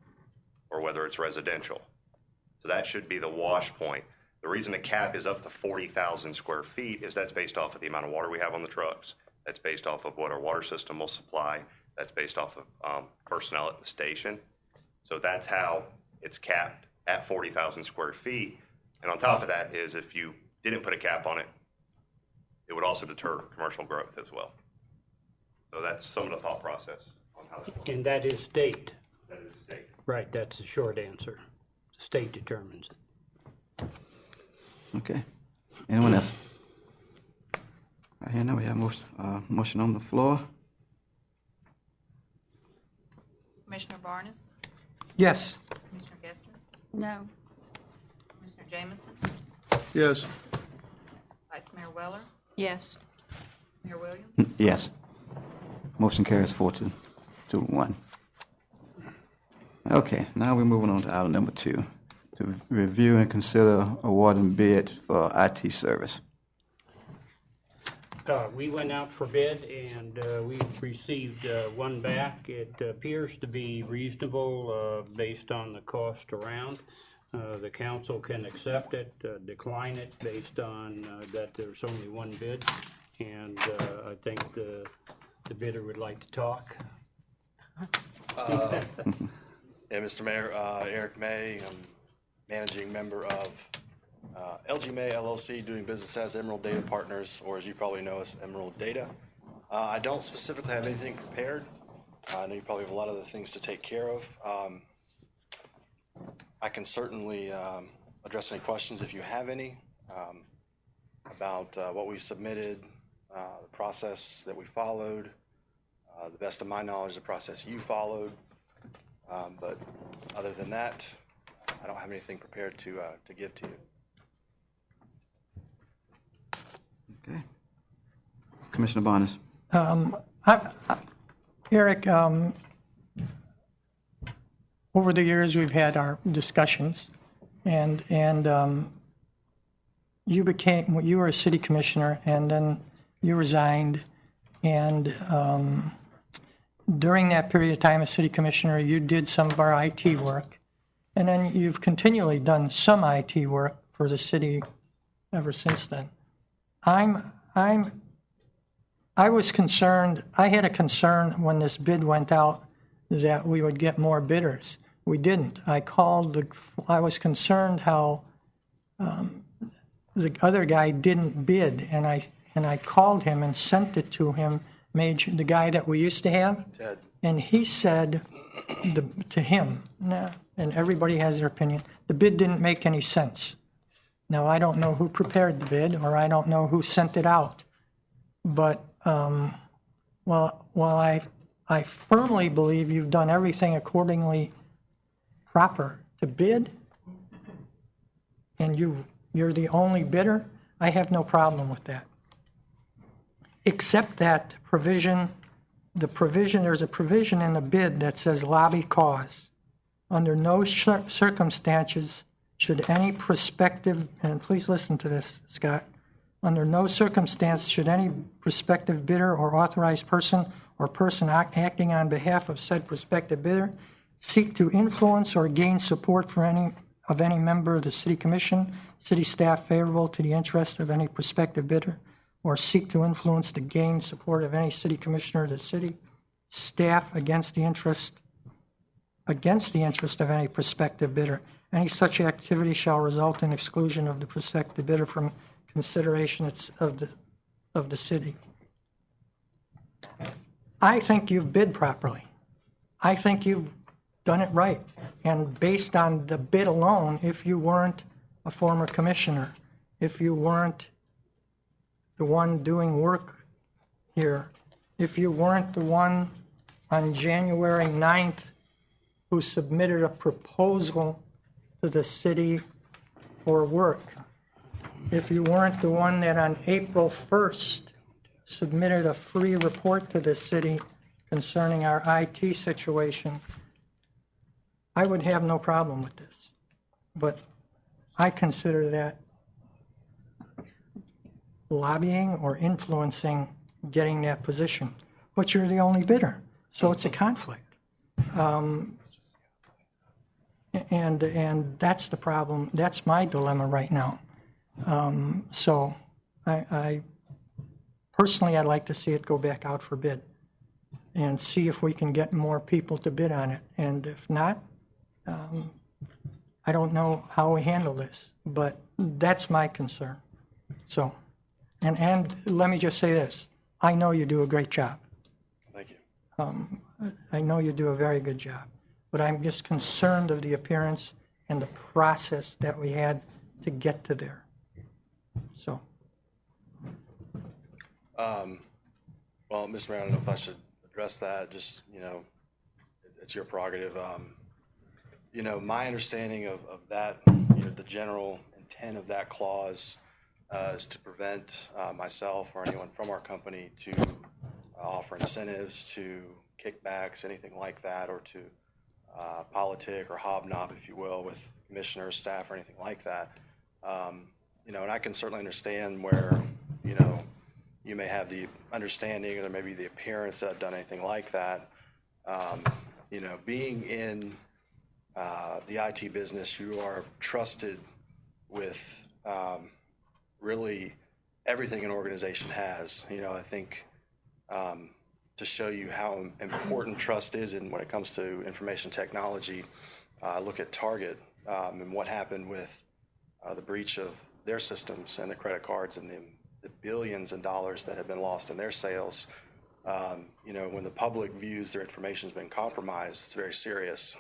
or whether it's residential. So that should be the wash point. The reason the cap is up to 40,000 square feet is that's based off of the amount of water we have on the trucks. That's based off of what our water system will supply. That's based off of personnel at the station. So that's how it's capped at 40,000 square feet. And on top of that is if you didn't put a cap on it, it would also deter commercial growth as well. So that's some of the thought process on how that works. And that is state. That is state. Right, that's the short answer. The state determines it. Okay. Anyone else? Right here now we have motion on the floor. Commissioner Barnes? Yes. Commissioner Gestern? No. Commissioner Jamison? Yes. Vice Mayor Weller? Yes. Mayor Williams? Yes. Motion carries 4-1. Okay, now we're moving on to item number 2, to review and consider awarding bid for IT service. We went out for bid and we received one back. It appears to be reasonable based on the cost around. The council can accept it, decline it based on that there's only one bid. And I think the bidder would like to talk. Yeah, Mr. Mayor, Eric May, I'm managing member of LG May LLC, doing business as Emerald Data Partners, or as you probably know as Emerald Data. I don't specifically have anything prepared. I know you probably have a lot of other things to take care of. I can certainly address any questions if you have any about what we submitted, the process that we followed, the best of my knowledge, the process you followed. But other than that, I don't have anything prepared to give to you. Okay. Commissioner Barnes. Eric, over the years we've had our discussions, and you were a city commissioner, and then you resigned, and during that period of time as city commissioner, you did some of our IT work, and then you've continually done some IT work for the city ever since then. I was concerned, I had a concern when this bid went out that we would get more bidders. We didn't. I was concerned how the other guy didn't bid, and I called him and sent it to him, the guy that we used to have. Ted. And he said to him, and everybody has their opinion, the bid didn't make any sense. Now, I don't know who prepared the bid, or I don't know who sent it out. But while I firmly believe you've done everything accordingly proper to bid, and you're the only bidder, I have no problem with that. Except that there's a provision in the bid that says lobby cause. Under no circumstances should any prospective, and please listen to this, Scott, under no circumstance should any prospective bidder or authorized person or person acting on behalf of said prospective bidder seek to influence or gain support for any member of the city commission, city staff favorable to the interest of any prospective bidder, or seek to influence to gain support of any city commissioner of the city staff against the interest of any prospective bidder. Any such activity shall result in exclusion of the prospective bidder from consideration of the city. I think you've bid properly. I think you've done it right. And based on the bid alone, if you weren't a former commissioner, if you weren't the one doing work here, if you weren't the one on January 9th who submitted a proposal to the city for work, if you weren't the one that on April 1st submitted a free report to the city concerning our IT situation, I would have no problem with this. But I consider that lobbying or influencing getting that position. But you're the only bidder, so it's a conflict. And that's the problem. That's my dilemma right now. So I personally, I'd like to see it go back out for bid and see if we can get more people to bid on it. And if not, I don't know how we handle this, but that's my concern. So, and let me just say this. I know you do a great job. Thank you. I know you do a very good job, but I'm just concerned of the appearance and the process that we had to get to there. So. Well, Mr. Mayor, I don't know if I should address that. Just, it's your prerogative. My understanding of that, the general intent of that clause is to prevent myself or anyone from our company to offer incentives, to kickbacks, anything like that, or to politic or hobnob, if you will, with commissioners, staff, or anything like that. And I can certainly understand where, you may have the understanding or maybe the appearance that I've done anything like that. Being in the IT business, you are trusted with really everything an organization has. I think to show you how important trust is when it comes to information technology, look at Target and what happened with the breach of their systems and the credit cards and the billions of dollars that have been lost in their sales. When the public views their information has been compromised, it's very serious.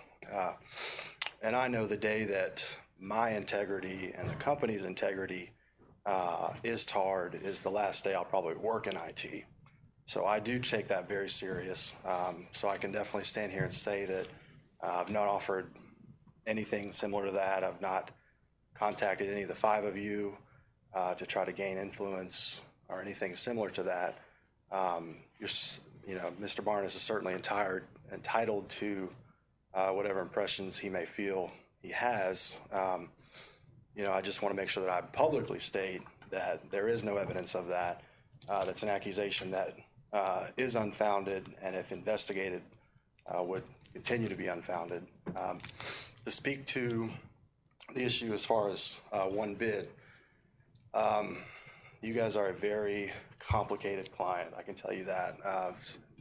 And I know the day that my integrity and the company's integrity is tarred is the last day I'll probably work in IT. So I do take that very serious. So I can definitely stand here and say that I've not offered anything similar to that. I've not contacted any of the five of you to try to gain influence or anything similar to that. Mr. Barnes is certainly entitled to whatever impressions he may feel he has. I just want to make sure that I publicly state that there is no evidence of that. That's an accusation that is unfounded, and if investigated, would continue to be unfounded. To speak to the issue as far as one bid, You guys are a very complicated client, I can tell you that.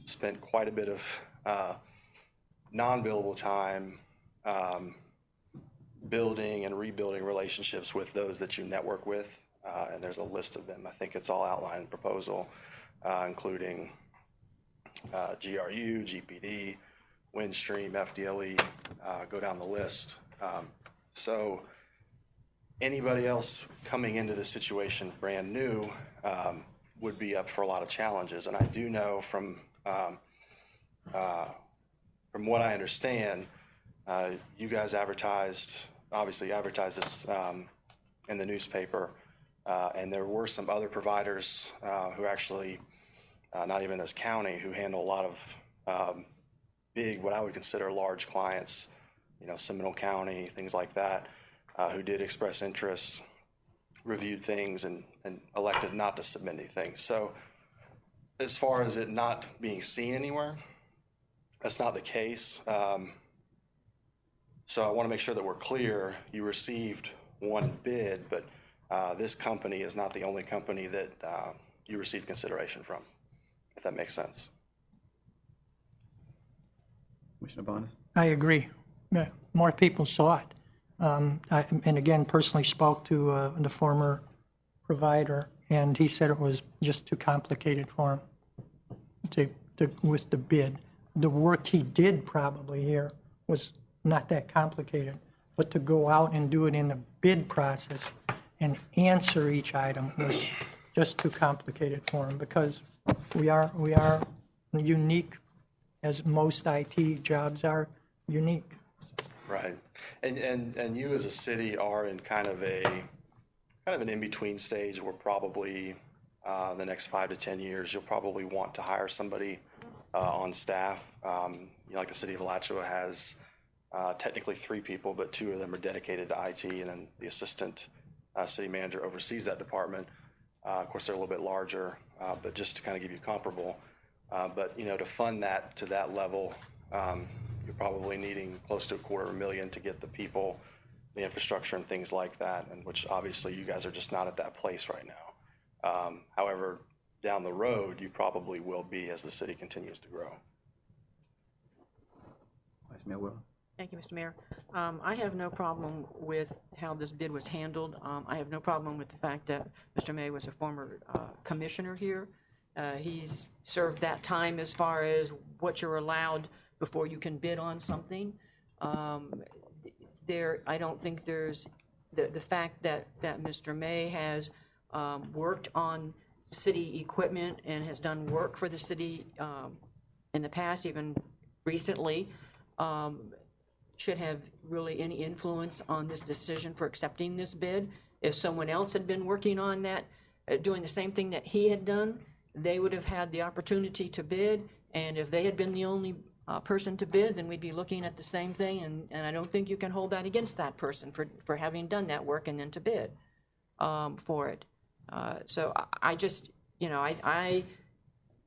Spent quite a bit of non-billable time building and rebuilding relationships with those that you network with, and there's a list of them. I think it's all outlined in the proposal, including GRU, GPD, Windstream, FDLE, go down the list. So anybody else coming into this situation brand new would be up for a lot of challenges. And I do know from what I understand, you guys obviously advertised this in the newspaper, and there were some other providers who actually, not even this county, who handle a lot of big, what I would consider large clients, Seminole County, things like that, who did express interest, reviewed things, and elected not to submit anything. So as far as it not being seen anywhere, that's not the case. So I want to make sure that we're clear. You received one bid, but this company is not the only company that you received consideration from, if that makes sense. Commissioner Barnes? I agree. More people saw it. And again, personally spoke to the former provider, and he said it was just too complicated for him with the bid. The work he did probably here was not that complicated, but to go out and do it in the bid process and answer each item was just too complicated for him, because we are unique, as most IT jobs are unique. Right. And you as a city are in kind of an in-between stage where probably the next 5 to 10 years you'll probably want to hire somebody on staff. Like the city of Alachua has technically 3 people, but 2 of them are dedicated to IT, and then the assistant city manager oversees that department. Of course, they're a little bit larger, but just to kind of give you comparable. But to fund that to that level, you're probably needing close to $250,000 to get the people, the infrastructure, and things like that, and which obviously you guys are just not at that place right now. However, down the road, you probably will be as the city continues to grow. Vice Mayor Wheeler? Thank you, Mr. Mayor. I have no problem with how this bid was handled. I have no problem with the fact that Mr. May was a former commissioner here. He's served that time as far as what you're allowed before you can bid on something. I don't think there's the fact that Mr. May has worked on city equipment and has done work for the city in the past, even recently, should have really any influence on this decision for accepting this bid. If someone else had been working on that, doing the same thing that he had done, they would have had the opportunity to bid, and if they had been the only person to bid, then we'd be looking at the same thing, and I don't think you can hold that against that person for having done that work and then to bid for it. So I just, I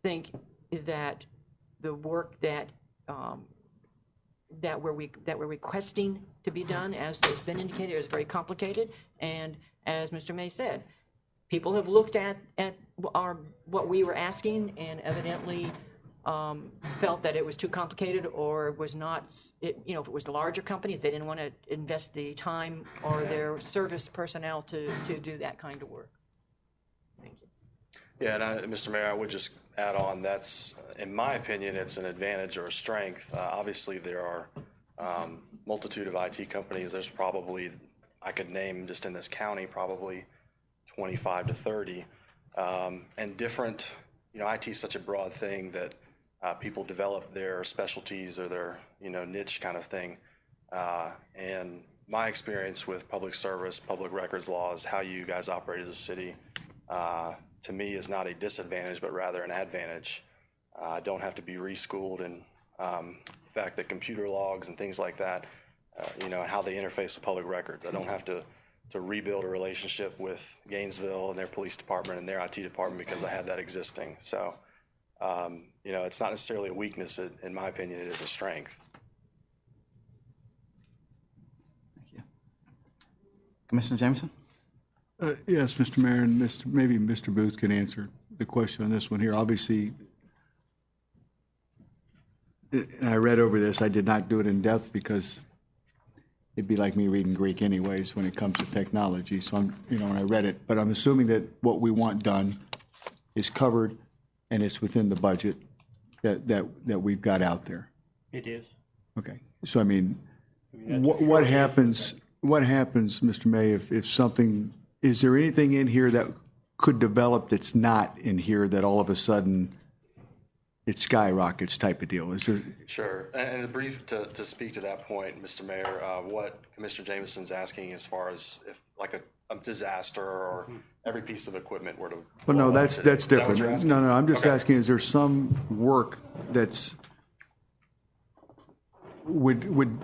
think that the work that we're requesting to be done, as has been indicated, is very complicated, and as Mr. May said, people have looked at what we were asking and evidently felt that it was too complicated or was not, if it was the larger companies, they didn't want to invest the time or their service personnel to do that kind of work. Thank you. Yeah, and Mr. Mayor, I would just add on, that's, in my opinion, it's an advantage or a strength. Obviously, there are multitude of IT companies. There's probably, I could name just in this county, probably 25 to 30. And different, IT is such a broad thing that people develop their specialties or their, niche kind of thing. And my experience with public service, public records laws, how you guys operate as a city, to me is not a disadvantage, but rather an advantage. I don't have to be reschooled in the fact that computer logs and things like that, and how they interface with public records. I don't have to rebuild a relationship with Gainesville and their police department and their IT department because I have that existing. So, it's not necessarily a weakness. In my opinion, it is a strength. Thank you. Commissioner Jameson? Yes, Mr. Mayor, and maybe Mr. Booth can answer the question on this one here. Obviously, and I read over this, I did not do it in depth because it'd be like me reading Greek anyways when it comes to technology. So when I read it, but I'm assuming that what we want done is covered and it's within the budget that we've got out there. It is. Okay. So, that's what happens, Mr. May, if something, is there anything in here that could develop that's not in here that all of a sudden it skyrockets type of deal? Is there? Sure. And to speak to that point, Mr. Mayor, what Commissioner Jameson's asking as far as if like a disaster or every piece of equipment were to. Well, no, that's different. No, I'm just Okay. asking, is there some work that's would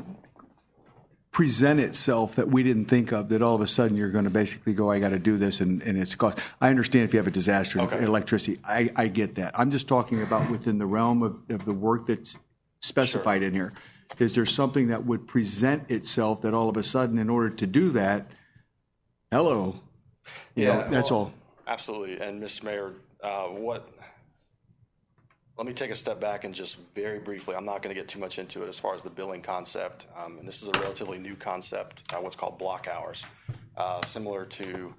present itself that we didn't think of, that all of a sudden you're going to basically go, I got to do this, and it's cost. I understand if you have a disaster in electricity, I get that. I'm just talking about within the realm of the work that's specified in here. Is there something that would present itself that all of a sudden, in order to do that, that's all. Absolutely. And Mr. Mayor, let me take a step back and just very briefly, I'm not going to get too much into it as far as the billing concept. And this is a relatively new concept, what's called block hours. It's similar to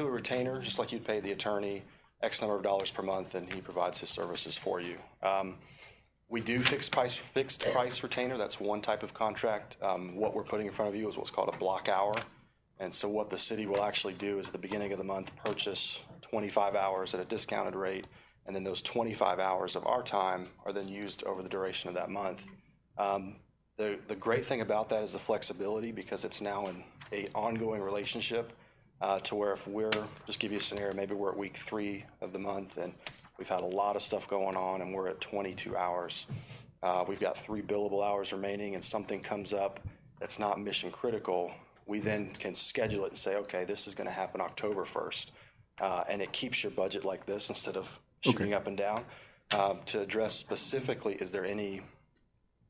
a retainer, just like you'd pay the attorney X number of dollars per month and he provides his services for you. We do fixed price retainer. That's one type of contract. What we're putting in front of you is what's called a block hour. And so what the city will actually do is at the beginning of the month purchase 25 hours at a discounted rate, and then those 25 hours of our time are then used over the duration of that month. The great thing about that is the flexibility, because it's now an ongoing relationship to where if just give you a scenario, maybe we're at week 3 of the month and we've had a lot of stuff going on and we're at 22 hours. We've got 3 billable hours remaining and something comes up that's not mission critical. We then can schedule it and say, okay, this is going to happen October 1st. And it keeps your budget like this instead of shooting up and down. To address specifically, is there any,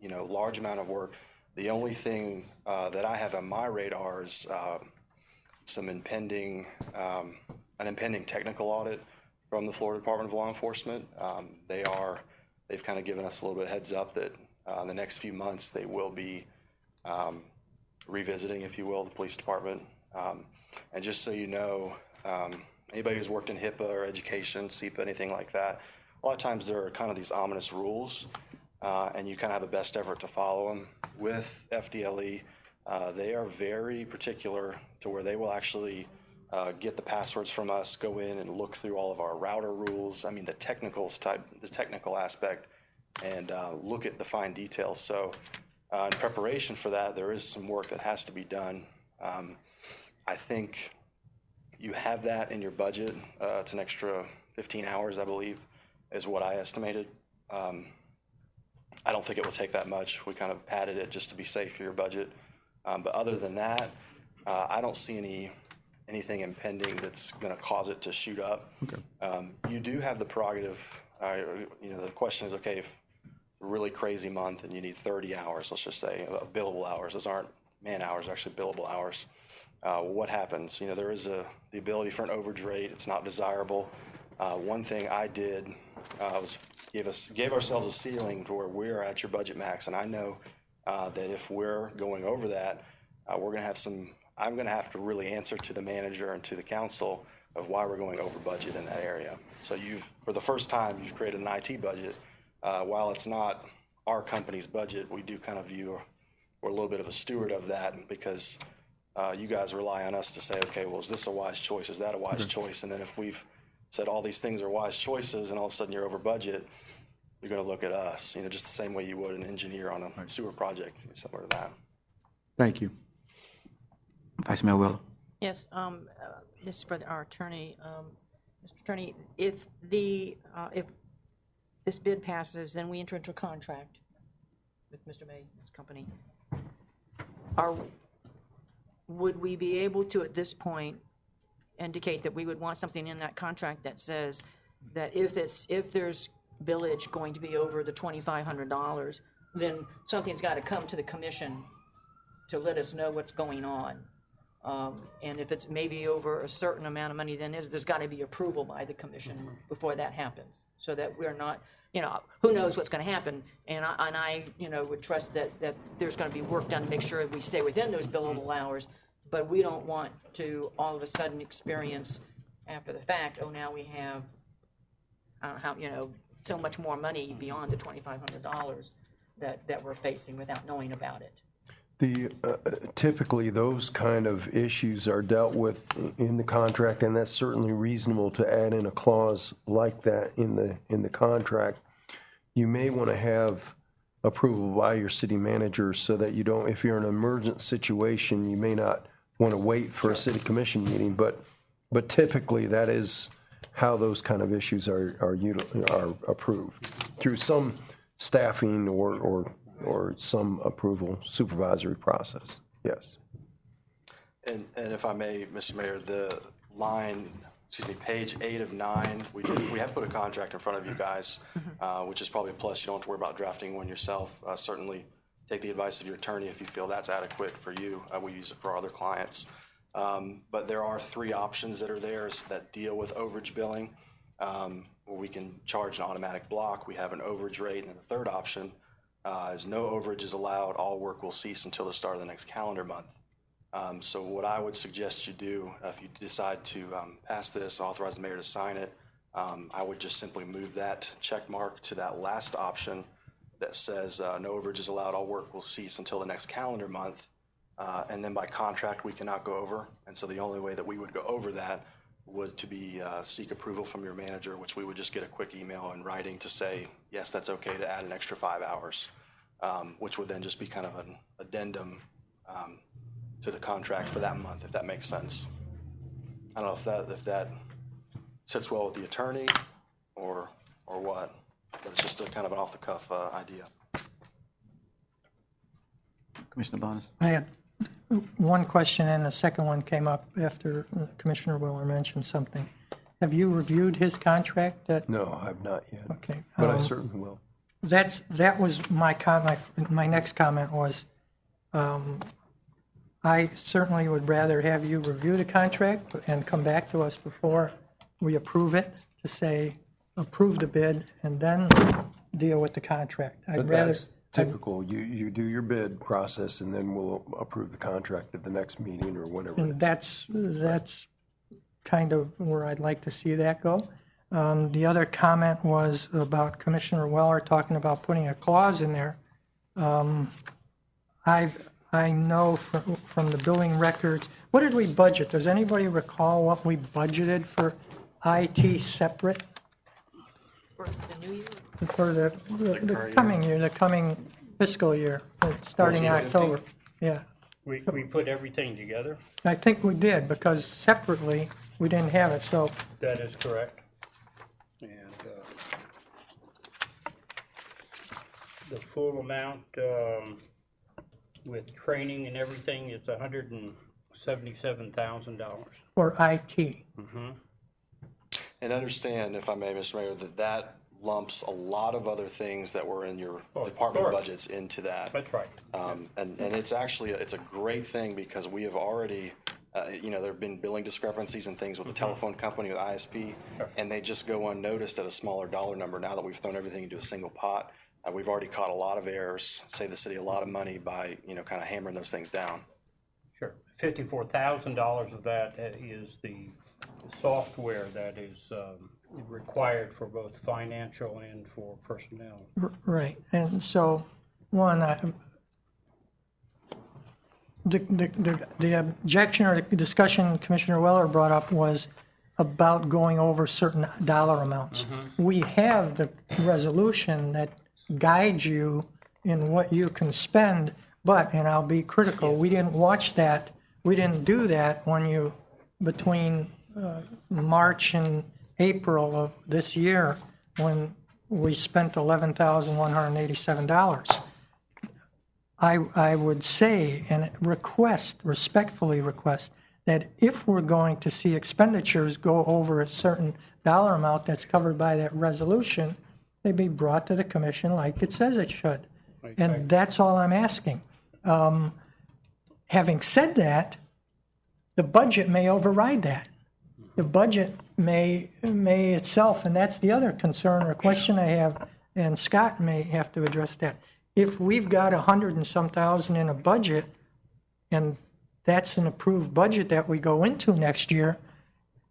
large amount of work? The only thing that I have on my radar is an impending technical audit from the Florida Department of Law Enforcement. They've kind of given us a little bit of heads up that in the next few months they will be revisiting, if you will, the police department. And just so you know, anybody who's worked in HIPAA or education, SEPA, anything like that, a lot of times there are kind of these ominous rules, and you kind of have a best effort to follow them. With FDLE, they are very particular to where they will actually get the passwords from us, go in and look through all of our router rules, the technical aspect, and look at the fine details. So in preparation for that, there is some work that has to be done. I think you have that in your budget. It's an extra 15 hours, I believe, is what I estimated. I don't think it will take that much. We kind of padded it just to be safe for your budget. But other than that, I don't see anything impending that's going to cause it to shoot up. Okay. You do have the prerogative. The question is, okay, if a really crazy month and you need 30 hours, let's just say, billable hours. Those aren't man hours, they're actually billable hours. What happens? There is the ability for an overage rate. It's not desirable. One thing I did was gave ourselves a ceiling to where we're at your budget max, and I know that if we're going over that, I'm going to have to really answer to the manager and to the council of why we're going over budget in that area. So for the first time, you've created an IT budget. While it's not our company's budget, we do kind of view we're a little bit of a steward of that, because you guys rely on us to say, okay, well, is this a wise choice? Is that a wise choice? And then if we've said all these things are wise choices and all of a sudden you're over budget, you're going to look at us, just the same way you would an engineer on a sewer project, similar to that. Thank you. Vice Mayor Wheeler. Yes, this is for our attorney. Mr. Attorney, if this bid passes, then we enter into a contract with Mr. May's company. Would we be able to, at this point, indicate that we would want something in that contract that says that if there's billage going to be over the $2,500, then something's got to come to the commission to let us know what's going on? And if it's maybe over a certain amount of money, then there's got to be approval by the commission before that happens, so that we're not, who knows what's going to happen. And I would trust that there's going to be work done to make sure we stay within those billable hours, but we don't want to all of a sudden experience after the fact, now we have, I don't know how, so much more money beyond the $2,500 that we're facing without knowing about it. Typically, those kind of issues are dealt with in the contract, and that's certainly reasonable to add in a clause like that in the contract. You may want to have approval by your city manager so that you don't, if you're in an emergent situation, you may not want to wait for a city commission meeting, but typically that is how those kind of issues are approved, through some staffing or some approval supervisory process. Yes. And if I may, Mr. Mayor, the page 8 of 9, we have put a contract in front of you guys, which is probably a plus. You don't have to worry about drafting one yourself. Certainly take the advice of your attorney if you feel that's adequate for you. We use it for our other clients. But there are 3 options that are there that deal with overage billing, where we can charge an automatic block. We have an overage rate, and the third option is no overage is allowed. All work will cease until the start of the next calendar month. So what I would suggest you do, if you decide to pass this, authorize the mayor to sign it, I would just simply move that check mark to that last option that says no overage is allowed. All work will cease until the next calendar month. And then by contract, we cannot go over. And so the only way that we would go over that would to be seek approval from your manager, which we would just get a quick email in writing to say, yes, that's okay to add an extra 5 hours, which would then just be kind of an addendum to the contract for that month, if that makes sense. I don't know if that sits well with the attorney or what, but it's just a kind of an off-the-cuff idea. Commissioner Bonas? I had one question, and the second one came up after Commissioner Willer mentioned something. Have you reviewed his contract? No, I've not yet. Okay. But I certainly will. That was my comment. My next comment was, I certainly would rather have you review the contract and come back to us before we approve it, to say approve the bid and then deal with the contract. That's typical. You do your bid process, and then we'll approve the contract at the next meeting or whatever. And that's kind of where I'd like to see that go. The other comment was about Commissioner Weller talking about putting a clause in there. I know from the billing records, what did we budget? Does anybody recall what we budgeted for IT separate? For the new year? For the coming year, the coming fiscal year, starting in October. Yeah. We put everything together? I think we did, because separately, we didn't have it, so. That is correct. And the full amount with training and everything is $177,000. For IT. Mm-hmm. And understand, if I may, Mr. Mayor, that lumps a lot of other things that were in your department budgets into that. That's right. And it's actually, it's a great thing, because we have already, there have been billing discrepancies and things with the telephone company, with ISP, and they just go unnoticed at a smaller dollar number. Now that we've thrown everything into a single pot, we've already caught a lot of errors, save the city a lot of money by, kind of hammering those things down. Sure. $54,000 of that is the software that is required for both financial and for personnel. Right. And so, one, the objection or the discussion Commissioner Weller brought up was about going over certain dollar amounts. Mm-hmm. We have the resolution that guides you in what you can spend, but, and I'll be critical, we didn't watch that, we didn't do that when between March and April of this year, when we spent $11,187. I would say and respectfully request, that if we're going to see expenditures go over a certain dollar amount that's covered by that resolution, they be brought to the commission like it says it should. Okay. And that's all I'm asking. Having said that, the budget may override that. The budget may itself, and that's the other concern or question I have, and Scott may have to address that. If we've got 100 and some thousand in a budget, and that's an approved budget that we go into next year,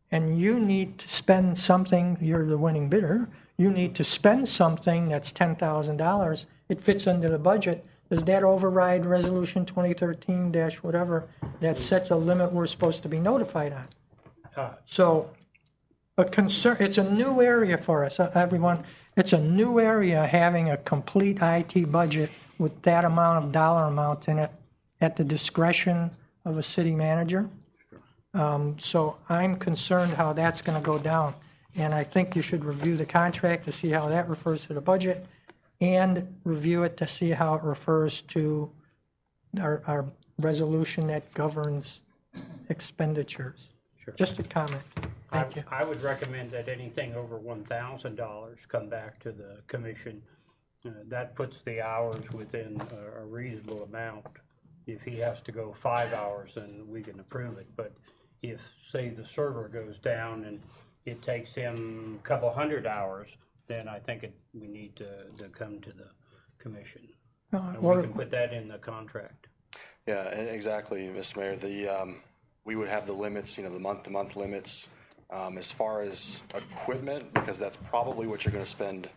and you need to spend something, you're the winning bidder, you need to spend something that's $10,000, it fits under the budget, does that override Resolution 2013 dash whatever that sets a limit we're supposed to be notified on? So a concern, it's a new area for us, everyone. It's a new area having a complete IT budget with that amount of dollar amount in it at the discretion of a city manager. So I'm concerned how that's going to go down. And I think you should review the contract to see how that refers to the budget and review it to see how it refers to our resolution that governs expenditures. Sure. Just a comment. Thank you. I would recommend that anything over $1,000 come back to the commission. That puts the hours within a reasonable amount. If he has to go 5 hours, then we can approve it. But if, say, the server goes down and it takes him a couple hundred hours, then I think we need to come to the commission. And we can put that in the contract. Yeah, exactly, Mr. Mayor. We would have the limits, the month-to-month limits. As far as equipment, because that's probably what you're going to spend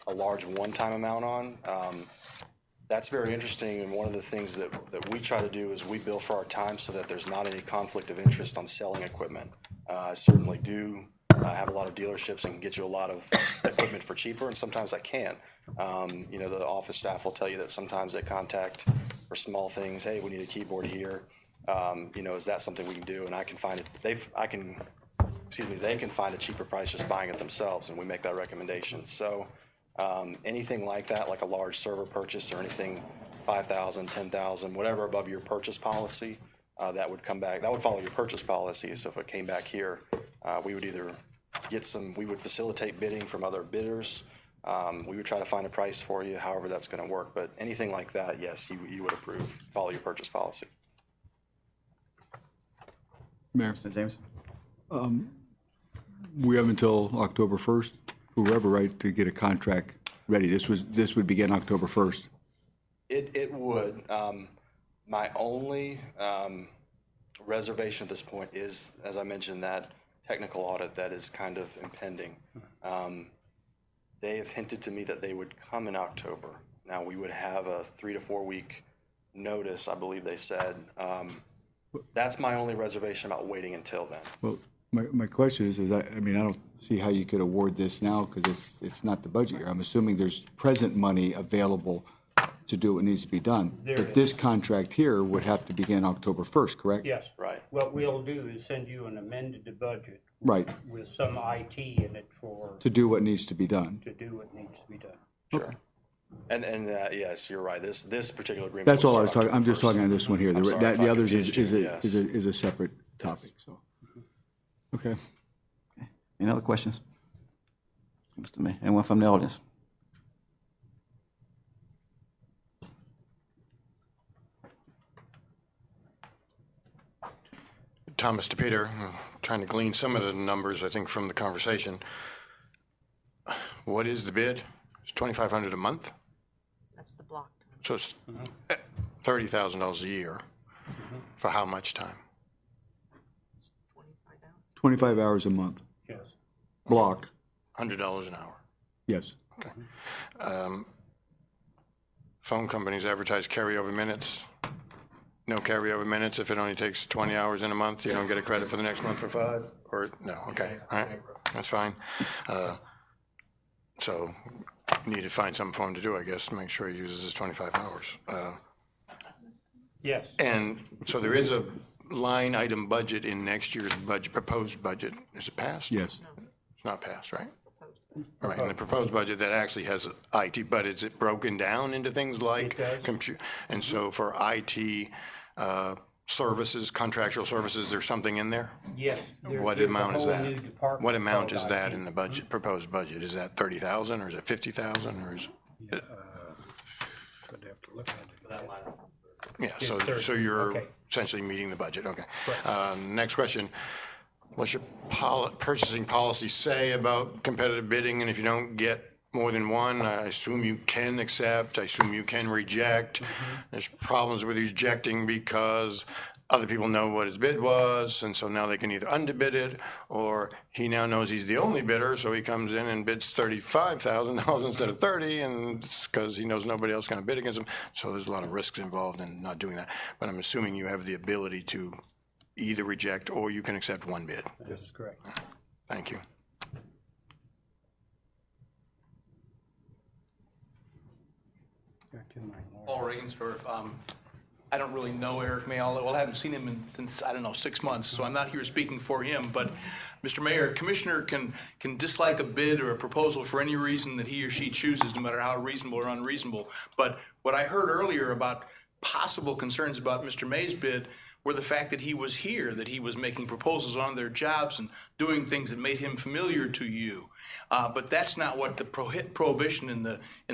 a large one-time amount on. That's very interesting, and one of the things that we try to do is we bill for our time so that there's not any conflict of interest on selling equipment. I certainly do have a lot of dealerships and can get you a lot of equipment for cheaper, and sometimes I can't. The office staff will tell you that sometimes they contact for small things. Hey, we need a keyboard here. Is that something we can do? And I can find it. They can find a cheaper price just buying it themselves, and we make that recommendation. So anything like that, like a large server purchase or anything, 5,000, 10,000, whatever above your purchase policy, that would come back. That would follow your purchase policy. So if it came back here, we would either we would facilitate bidding from other bidders. We would try to find a price for you, however that's going to work. But anything like that, yes, you would approve, follow your purchase policy. Mayor. Mr. James? We have until October 1st, whoever, right, to get a contract ready. This would begin October 1st. It would. My only reservation at this point is, as I mentioned, that technical audit that is kind of impending. They have hinted to me that they would come in October. Now, we would have a 3 to 4 week notice, I believe they said. That's my only reservation about waiting until then. Well, my question is I don't see how you could award this now because it's not the budget year. I'm assuming there's present money available to do what needs to be done. But this contract here would have to begin October 1st, correct? Yes. Right. What we'll do is send you an amended budget. Right. With some IT in it to do what needs to be done. To do what needs to be done. Sure. And yes, you're right. This particular agreement. That's all I was talking. I'm just talking on this one here. The others is a separate topic. So. Okay. Any other questions? Mr. Mayor, anyone from the audience? Thomas DePeter, trying to glean some of the numbers, I think, from the conversation. What is the bid? It's $2,500 a month? That's the block. So it's $30,000 a year. For how much time? 25 hours a month. Yes. Block. $100 an hour? Yes. Okay. Phone companies advertise carryover minutes. No carryover minutes if it only takes 20 hours in a month. You don't get a credit for the next month for 5? Or no? Okay. All right. That's fine. So you need to find something for him to do, I guess, to make sure he uses his 25 hours. Yes. And so there is a line item budget in next year's budget, proposed budget. Is it passed? Yes. It's not passed, right? All right, and the proposed budget that actually has IT, but is it broken down into things like compute? And so for IT services, contractual services, there's something in there? Yes. What amount is that? What amount is that in the budget, proposed budget? Is that 30,000 or is it 50,000 or is it? I'd have to look at it. Yeah, Yes, so, sir. so you're Okay. essentially meeting the budget, okay. Correct. Next question. What's your purchasing policy say about competitive bidding? And if you don't get more than one, I assume you can accept, I assume you can reject. There's problems with rejecting because other people know what his bid was, and so now they can either underbid it, or he now knows he's the only bidder, so he comes in and bids $35,000 instead of 30, and it's because he knows nobody else is going to bid against him. So there's a lot of risks involved in not doing that. But I'm assuming you have the ability to either reject or you can accept one bid. Yes, correct. Thank you. Paul Regensdorf. I don't really know Eric Mayall. Well, I haven't seen him since, I don't know, 6 months, so I'm not here speaking for him. But, Mr. Mayor, a commissioner can dislike a bid or a proposal for any reason that he or she chooses, no matter how reasonable or unreasonable. But what I heard earlier about possible concerns about Mr. May's bid were the fact that he was here, that he was making proposals on their jobs and doing things that made him familiar to you. But that's not what the prohibition in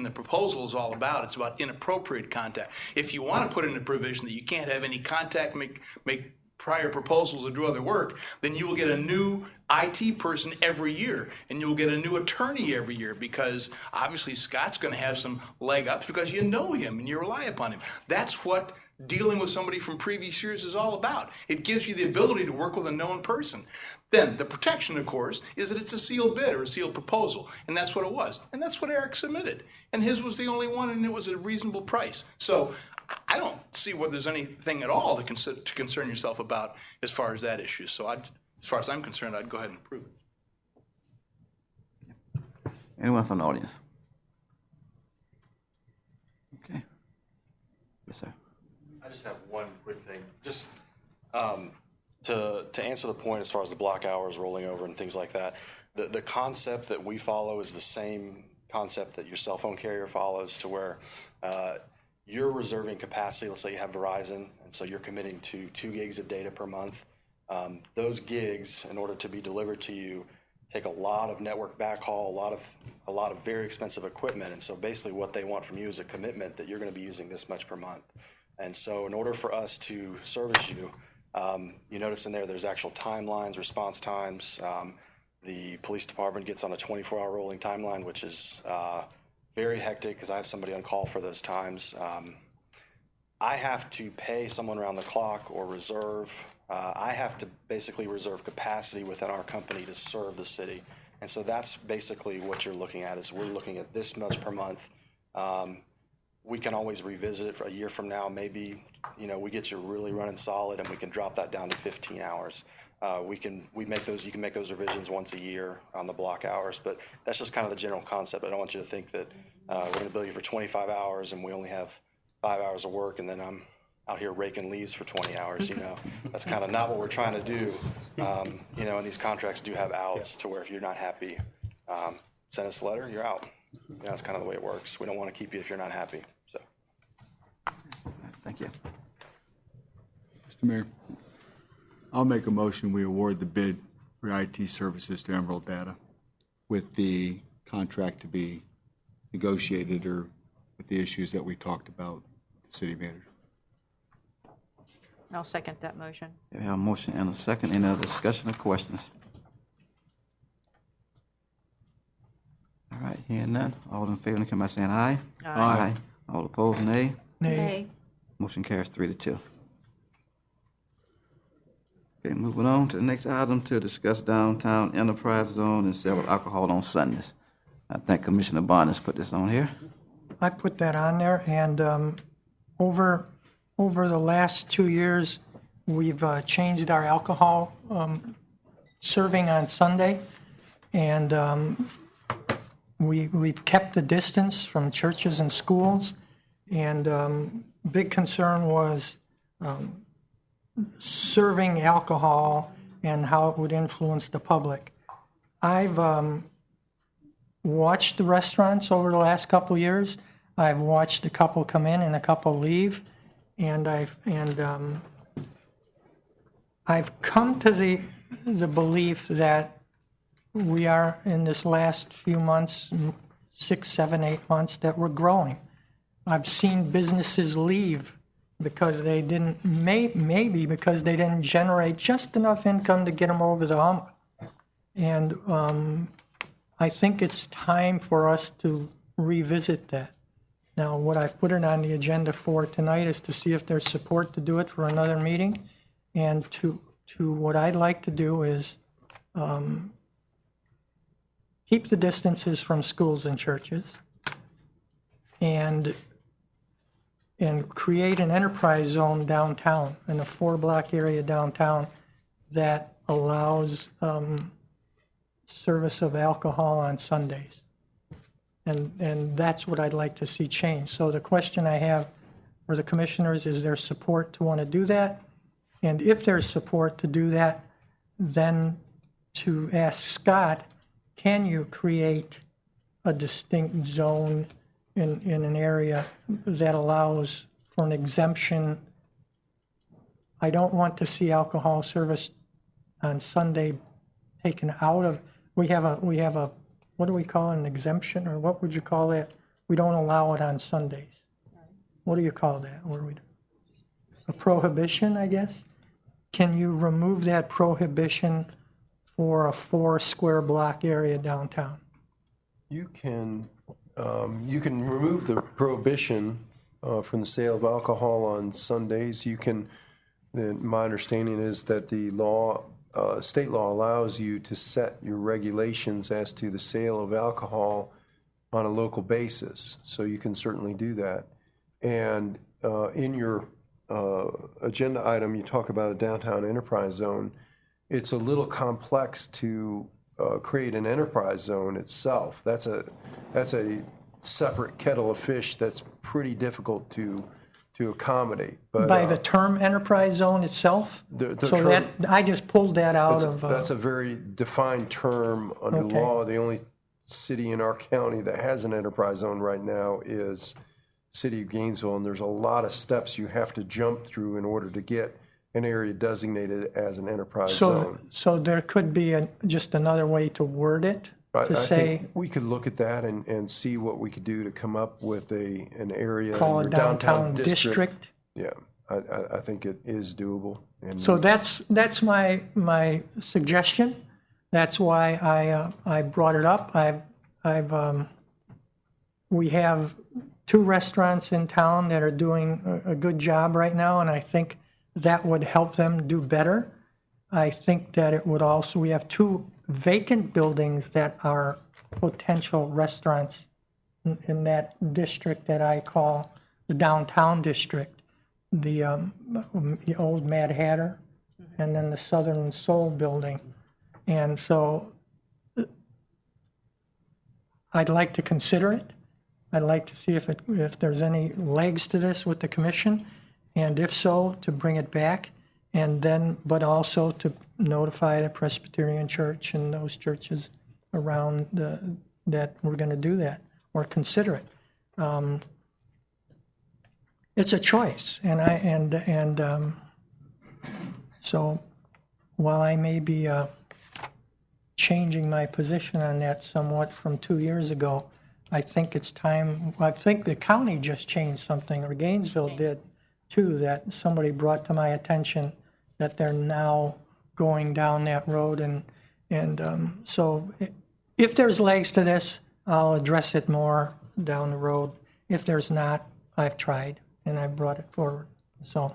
the proposal is all about. It's about inappropriate contact. If you want to put in a provision that you can't have any contact, make prior proposals or do other work, then you will get a new IT person every year, and you'll get a new attorney every year, because obviously Scott's going to have some leg ups because you know him and you rely upon him. That's what dealing with somebody from previous years is all about. It gives you the ability to work with a known person. Then the protection, of course, is that it's a sealed bid or a sealed proposal, and that's what it was. And that's what Eric submitted. And his was the only one, and it was a reasonable price. So I don't see where there's anything at all to concern yourself about as far as that issue. So as far as I'm concerned, I'd go ahead and approve it. Anyone from the audience? Okay. Yes, sir. I just have one quick thing. Just to answer the point as far as the block hours rolling over and things like that, the concept that we follow is the same concept that your cell phone carrier follows, to where you're reserving capacity. Let's say you have Verizon, and so you're committing to 2 gigs of data per month. Those gigs, in order to be delivered to you, take a lot of network backhaul, a lot of very expensive equipment. And so basically what they want from you is a commitment that you're going to be using this much per month. And so in order for us to service you, you notice in there's actual timelines, response times. The police department gets on a 24-hour rolling timeline, which is very hectic because I have somebody on call for those times. I have to pay someone around the clock or reserve. I have to basically reserve capacity within our company to serve the city. And so that's basically what you're looking at, is we're looking at this much per month. We can always revisit it for a year from now. Maybe, we get you really running solid and we can drop that down to 15 hours. You can make those revisions once a year on the block hours, but that's just kind of the general concept. I don't want you to think that we're going to bill you for 25 hours and we only have 5 hours of work, and then I'm out here raking leaves for 20 hours. That's kind of not what we're trying to do. And these contracts do have outs to where if you're not happy, send us a letter, you're out. That's kind of the way it works. We don't want to keep you if you're not happy. So, Thank you. Mr. Mayor, I'll make a motion, we award the bid for IT services to Emerald Data with the contract to be negotiated, or with the issues that we talked about with the city manager. I'll second that motion. We have a motion and a second. Any other discussion or questions? All right, hearing none. All in favor, indicate by saying aye. Aye. All opposed, nay. Nay. Motion carries 3-2. Okay, moving on to the next item, to discuss downtown enterprise zone and sale of alcohol on Sundays. I think Commissioner Barnes put this on here. I put that on there, and over the last 2 years, we've changed our alcohol serving on Sunday, and we've kept the distance from churches and schools, and big concern was serving alcohol and how it would influence the public. I've watched the restaurants over the last couple of years. I've watched a couple come in and a couple leave, and I've come to the belief that we are, in this last few months, 6, 7, 8 months, that we're growing. I've seen businesses leave because they didn't, maybe because they didn't generate just enough income to get them over the hump. And I think it's time for us to revisit that. Now, what I've put it on the agenda for tonight is to see if there's support to do it for another meeting. And to what I'd like to do is keep the distances from schools and churches and create an enterprise zone downtown, in a 4-block area downtown that allows service of alcohol on Sundays. And that's what I'd like to see change. So the question I have for the commissioners, is there support to want to do that? And if there's support to do that, then to ask Scott, can you create a distinct zone in an area that allows for an exemption? I don't want to see alcohol service on Sunday taken out of, we have a, what do we call it, an exemption, or what would you call that? We don't allow it on Sundays. What do you call that? A prohibition, I guess? Can you remove that prohibition for a 4-square-block area downtown? You can remove the prohibition from the sale of alcohol on Sundays. You can, my understanding is that the law, state law allows you to set your regulations as to the sale of alcohol on a local basis. So you can certainly do that. And in your agenda item, you talk about a downtown enterprise zone. It's a little complex to create an enterprise zone itself. That's a separate kettle of fish that's pretty difficult to accommodate. But, by the term enterprise zone itself? I just pulled that out of... That's a very defined term under law. The only city in our county that has an enterprise zone right now is City of Gainesville, and there's a lot of steps you have to jump through in order to get an area designated as an enterprise zone. So there could be just another way to word it? I think we could look at that and see what we could do to come up with an area. Call a downtown district? Yeah, I think it is doable. And so that's my suggestion. That's why I brought it up. We have 2 restaurants in town that are doing a good job right now, and I think that would help them do better. I think that it would also, we have 2 vacant buildings that are potential restaurants in that district that I call the downtown district, the old Mad Hatter, and then the Southern Soul building. And so I'd like to consider it. I'd like to see if there's any legs to this with the commission, and if so, to bring it back, and then, but also to notify the Presbyterian Church and those churches around that we're going to do that or consider it. It's a choice, so while I may be changing my position on that somewhat from 2 years ago, I think it's time. I think the county just changed something, or Gainesville did too, that somebody brought to my attention that they're now going down that road. And so if there's legs to this, I'll address it more down the road. If there's not, I've tried and I brought it forward. So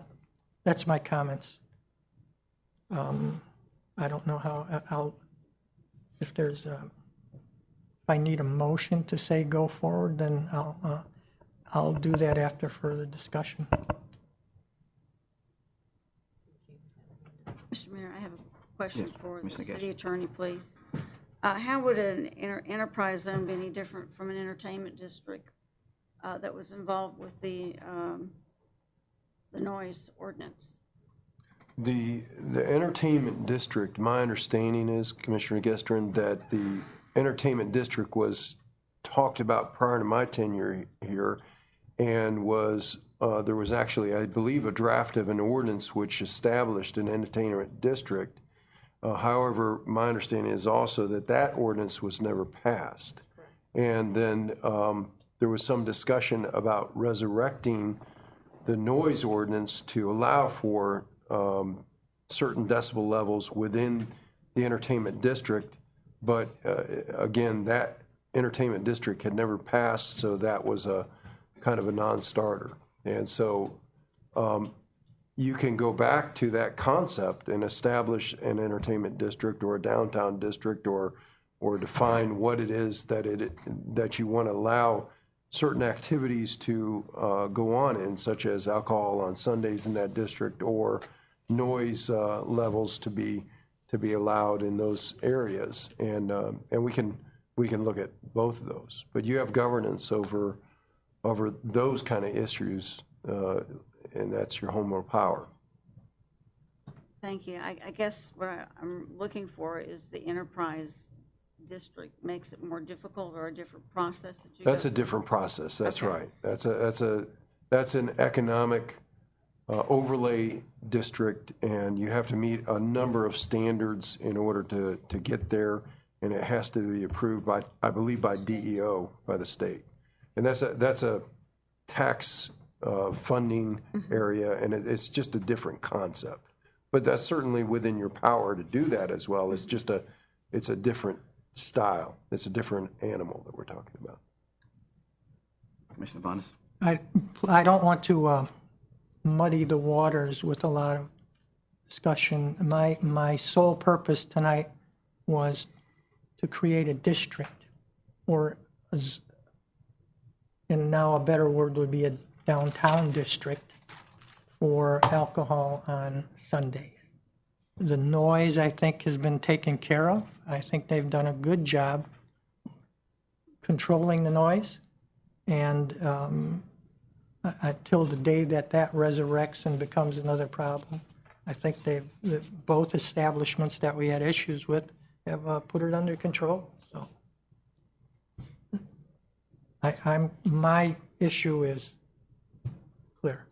that's my comments. I don't know how if there's if I need a motion to say go forward, then I'll do that after further discussion. Mr. Mayor, I have a question for the city attorney, please. How would an enterprise zone be any different from an entertainment district that was involved with the noise ordinance? The entertainment district, my understanding is, Commissioner Gestrin, that the entertainment district was talked about prior to my tenure here, and there was actually, I believe, a draft of an ordinance which established an entertainment district. However, my understanding is also that ordinance was never passed. And then there was some discussion about resurrecting the noise ordinance to allow for certain decibel levels within the entertainment district, but again, that entertainment district had never passed, so that was a kind of a non-starter. And so you can go back to that concept and establish an entertainment district or a downtown district, or define what it is that you want to allow certain activities to go on in, such as alcohol on Sundays in that district, or noise levels to be allowed in those areas. And we can look at both of those. But you have governance over those kind of issues, and that's your home rule power. Thank you. I guess what I'm looking for is the enterprise district makes it more difficult, or a different process that you That's go a different process. That's Okay. right. That's an economic overlay district, and you have to meet a number of standards in order to get there, and it has to be approved by, I believe, by DEO, by the state. And that's a tax funding area, and it's just a different concept. But that's certainly within your power to do that as well. It's just it's a different style. It's a different animal that we're talking about. Commissioner Bonas? I don't want to muddy the waters with a lot of discussion. My sole purpose tonight was to create a district, and now a better word would be a downtown district for alcohol on Sundays. The noise, I think, has been taken care of. I think they've done a good job controlling the noise. And until the day that resurrects and becomes another problem, I think both establishments that we had issues with have put it under control. So my issue is clear.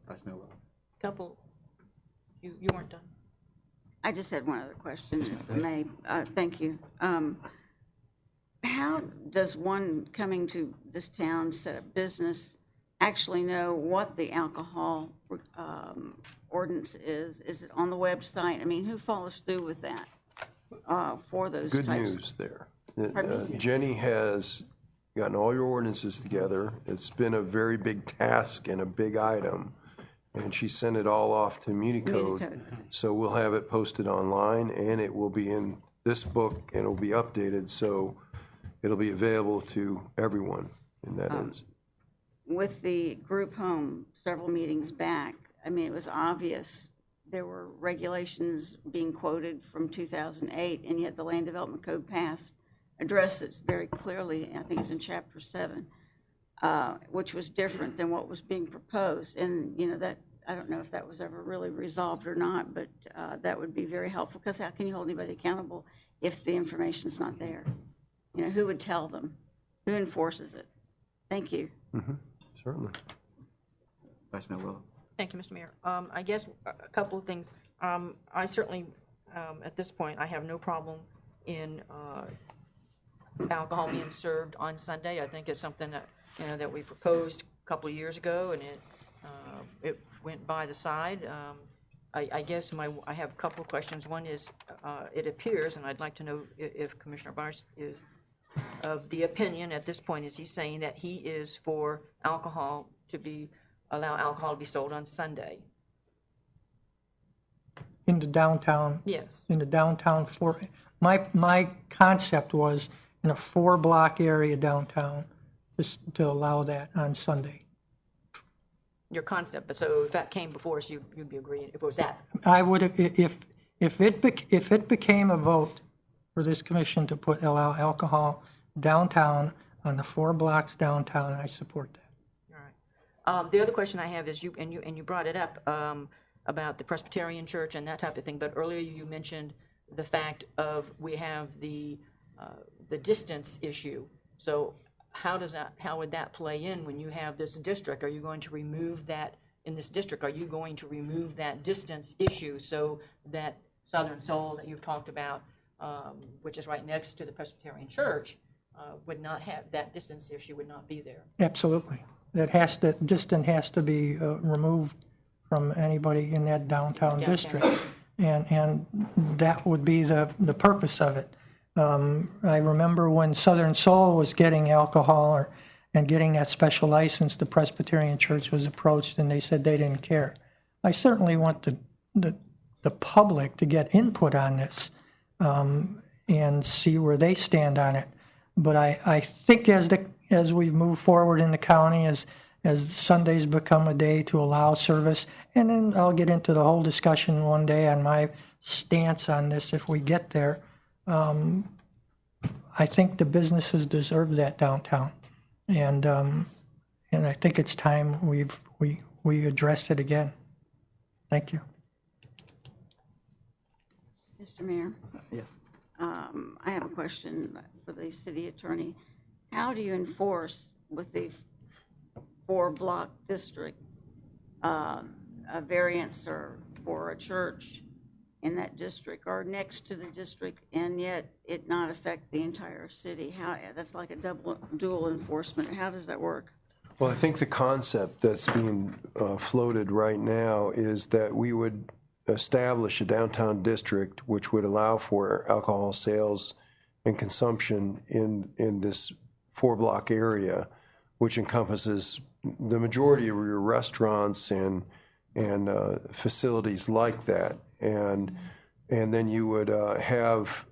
Vice Mayor Wells? Couple, you weren't done. I just had one other question, if I may. Thank you. How does one coming to this town, set up business, actually know what the alcohol ordinance is? Is it on the website? I mean, who follows through with that for those Good types? news there. Pardon me? Jenny has gotten all your ordinances together. It's been a very big task and a big item, and she sent it all off to Municode. So we'll have it posted online, and it will be in this book, and it'll be updated, so it'll be available to everyone in that instance. With the group home several meetings back, I mean, it was obvious there were regulations being quoted from 2008, and yet the Land Development Code passed, addresses very clearly, I think it's in Chapter 7, which was different than what was being proposed. And, you know, that I don't know if that was ever really resolved or not, but that would be very helpful, because how can you hold anybody accountable if the information's not there? You know, who would tell them? Who enforces it? Thank you. Mm-hmm. Certainly. Vice Mayor Wells? Thank you, Mr. Mayor. I guess a couple of things. I certainly, at this point, I have no problem in alcohol being served on Sunday. I think it's something that, you know, that we proposed a couple of years ago, and it went by the side. I guess I have a couple of questions. One is, it appears, and I'd like to know if Commissioner Barnes is of the opinion at this point, is he saying that he is for allow alcohol to be sold on Sunday? In the downtown? Yes. In the downtown my concept was in a 4-block area downtown to allow that on Sunday. Your concept, but so if that came before us, you'd be agreeing, if it was that? I would, if it became a vote for this commission to allow alcohol downtown on the 4 blocks downtown, I support that. All right. The other question I have is you brought it up about the Presbyterian Church and that type of thing, but earlier you mentioned the fact of we have the distance issue. So how would that play in when you have this district? Are you going to remove that in this district? Are you going to remove that distance issue so that Southern Soul that you've talked about, which is right next to the Presbyterian Church, would not have that distance issue, would not be there? Absolutely. distance has to be removed from anybody in that downtown district. And that would be the purpose of it. I remember when Southern Soul was getting alcohol and getting that special license, the Presbyterian Church was approached and they said they didn't care. I certainly want the public to get input on this and see where they stand on it. But I think as we move forward in the county, as Sundays become a day to allow service, and then I'll get into the whole discussion one day on my stance on this if we get there. I think the businesses deserve that downtown, and I think it's time we address it again. Thank you. Mr. Mayor, Yes. I have a question for the city attorney. How do you enforce with the 4-block district a variance or for a church in that district or next to the district, and yet it not affect the entire city? That's like a dual enforcement. How does that work? Well, I think the concept that's being floated right now is that we would establish a downtown district which would allow for alcohol sales and consumption in this 4-block area, which encompasses the majority of your restaurants and facilities like that, and then you would have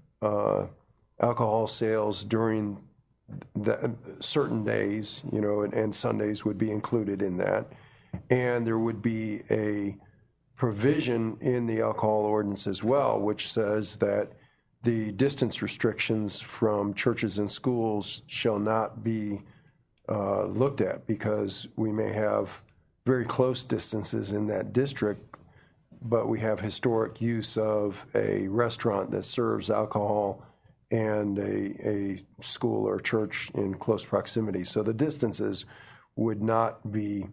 alcohol sales during certain days, and Sundays would be included in that, and there would be a provision in the alcohol ordinance as well, which says that the distance restrictions from churches and schools shall not be looked at, because we may have very close distances in that district, but we have historic use of a restaurant that serves alcohol and a school or church in close proximity. So the distances would not be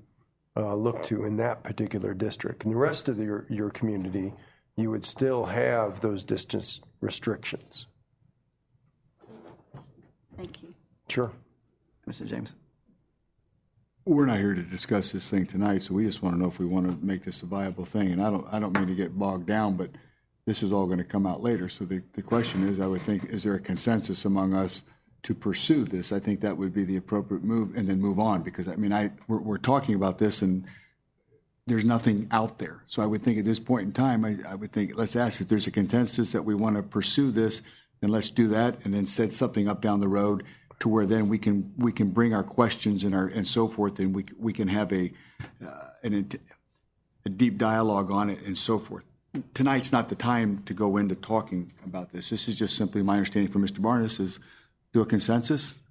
looked to in that particular district. In the rest of your community, you would still have those distance restrictions. Thank you. Sure. Mr. James. We're not here to discuss this thing tonight, so we just want to know if we want to make this a viable thing. And I don't mean to get bogged down, but this is all going to come out later. So the question is, I would think, is there a consensus among us to pursue this? I think that would be the appropriate move, and then move on, because we're talking about this and there's nothing out there. So I would think at this point in time, I would think, let's ask if there's a consensus that we want to pursue this, then let's do that, and then set something up down the road to where then we can bring our questions and so forth, and we can have a deep dialogue on it and so forth. Tonight's not the time to go into talking about this. This is just simply my understanding from Mr. Barnes is do a consensus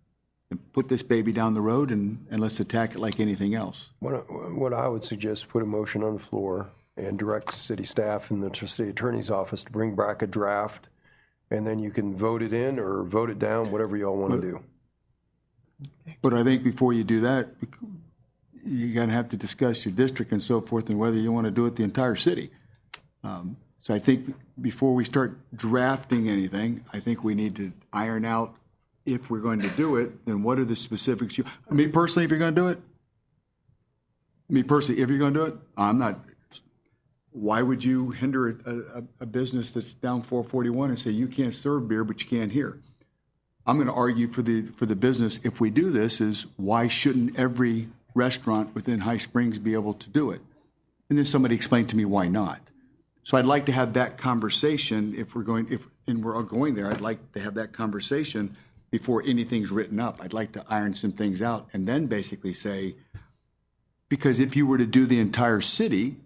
and put this baby down the road, and let's attack it like anything else. What I would suggest, put a motion on the floor and direct city staff and the city attorney's office to bring back a draft, and then you can vote it in or vote it down, whatever y'all want to do. But I think before you do that, you're going to have to discuss your district and so forth, and whether you want to do it the entire city. So I think before we start drafting anything, I think we need to iron out, if we're going to do it, then what are the specifics? Me personally, if you're going to do it, I'm not. Why would you hinder a business that's down 441 and say you can't serve beer, but you can here? I'm going to argue for the business, if we do this, is why shouldn't every restaurant within High Springs be able to do it? And then somebody explained to me why not. So I'd like to have that conversation we're all going there. I'd like to have that conversation before anything's written up. I'd like to iron some things out and then basically say, because if you were to do the entire city,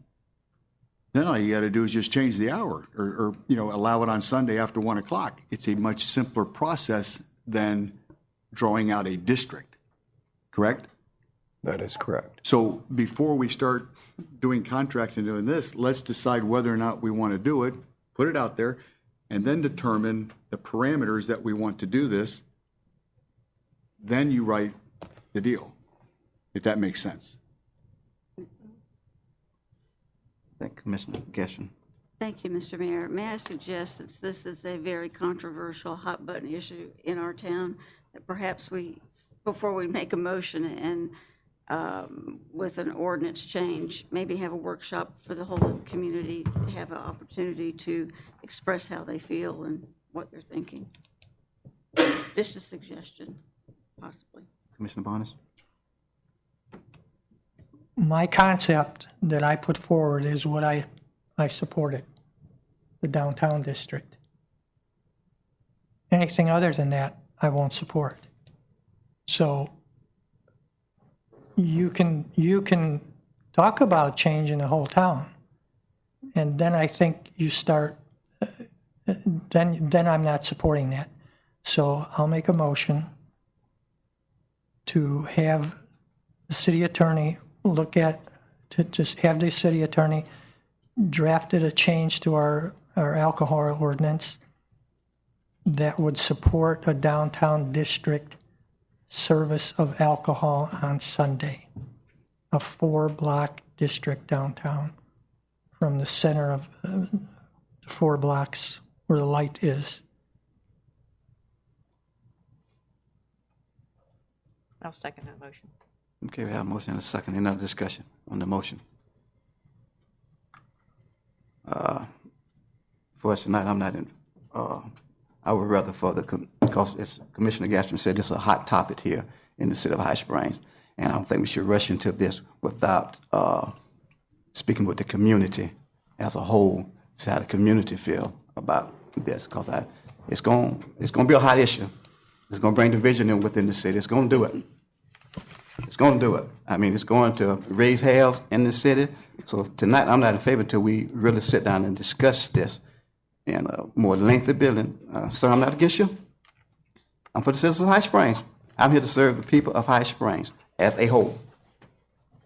then all you got to do is just change the hour or allow it on Sunday after 1 o'clock. It's a much simpler process than drawing out a district. Correct? That is correct. So before we start doing contracts and doing this, let's decide whether or not we want to do it, put it out there, and then determine the parameters that we want to do this. Then you write the deal, if that makes sense. Thank you, Commissioner Geshen. Thank you, Mr. Mayor. May I suggest, since this is a very controversial hot-button issue in our town, that perhaps before we make a motion and with an ordinance change, maybe have a workshop for the whole community to have an opportunity to express how they feel and what they're thinking. Just a suggestion, possibly. Commissioner Barnes? My concept that I put forward is what I supported, the downtown district. Anything other than that, I won't support. So you can talk about changing the whole town, and then I think you start. Then I'm not supporting that. So I'll make a motion to have the city attorney to just have the city attorney drafted a change to our alcohol ordinance that would support a downtown district service of alcohol on Sunday, a 4-block district downtown from the center of the 4 blocks where the light is. I'll second that motion. Okay, we have a motion and a second. Any other discussion on the motion? For us tonight, I'm not in. I would rather because as Commissioner Gaston said, this is a hot topic here in the city of High Springs, and I don't think we should rush into this without speaking with the community as a whole, see how the community feel about this, because it's going to be a hot issue. It's going to bring division in within the city. It's going to do it. It's going to do it. I mean, it's going to raise hells in the city. So tonight, I'm not in favor until we really sit down and discuss this in a more lengthy building. Sir, I'm not against you. I'm for the citizens of High Springs. I'm here to serve the people of High Springs as a whole.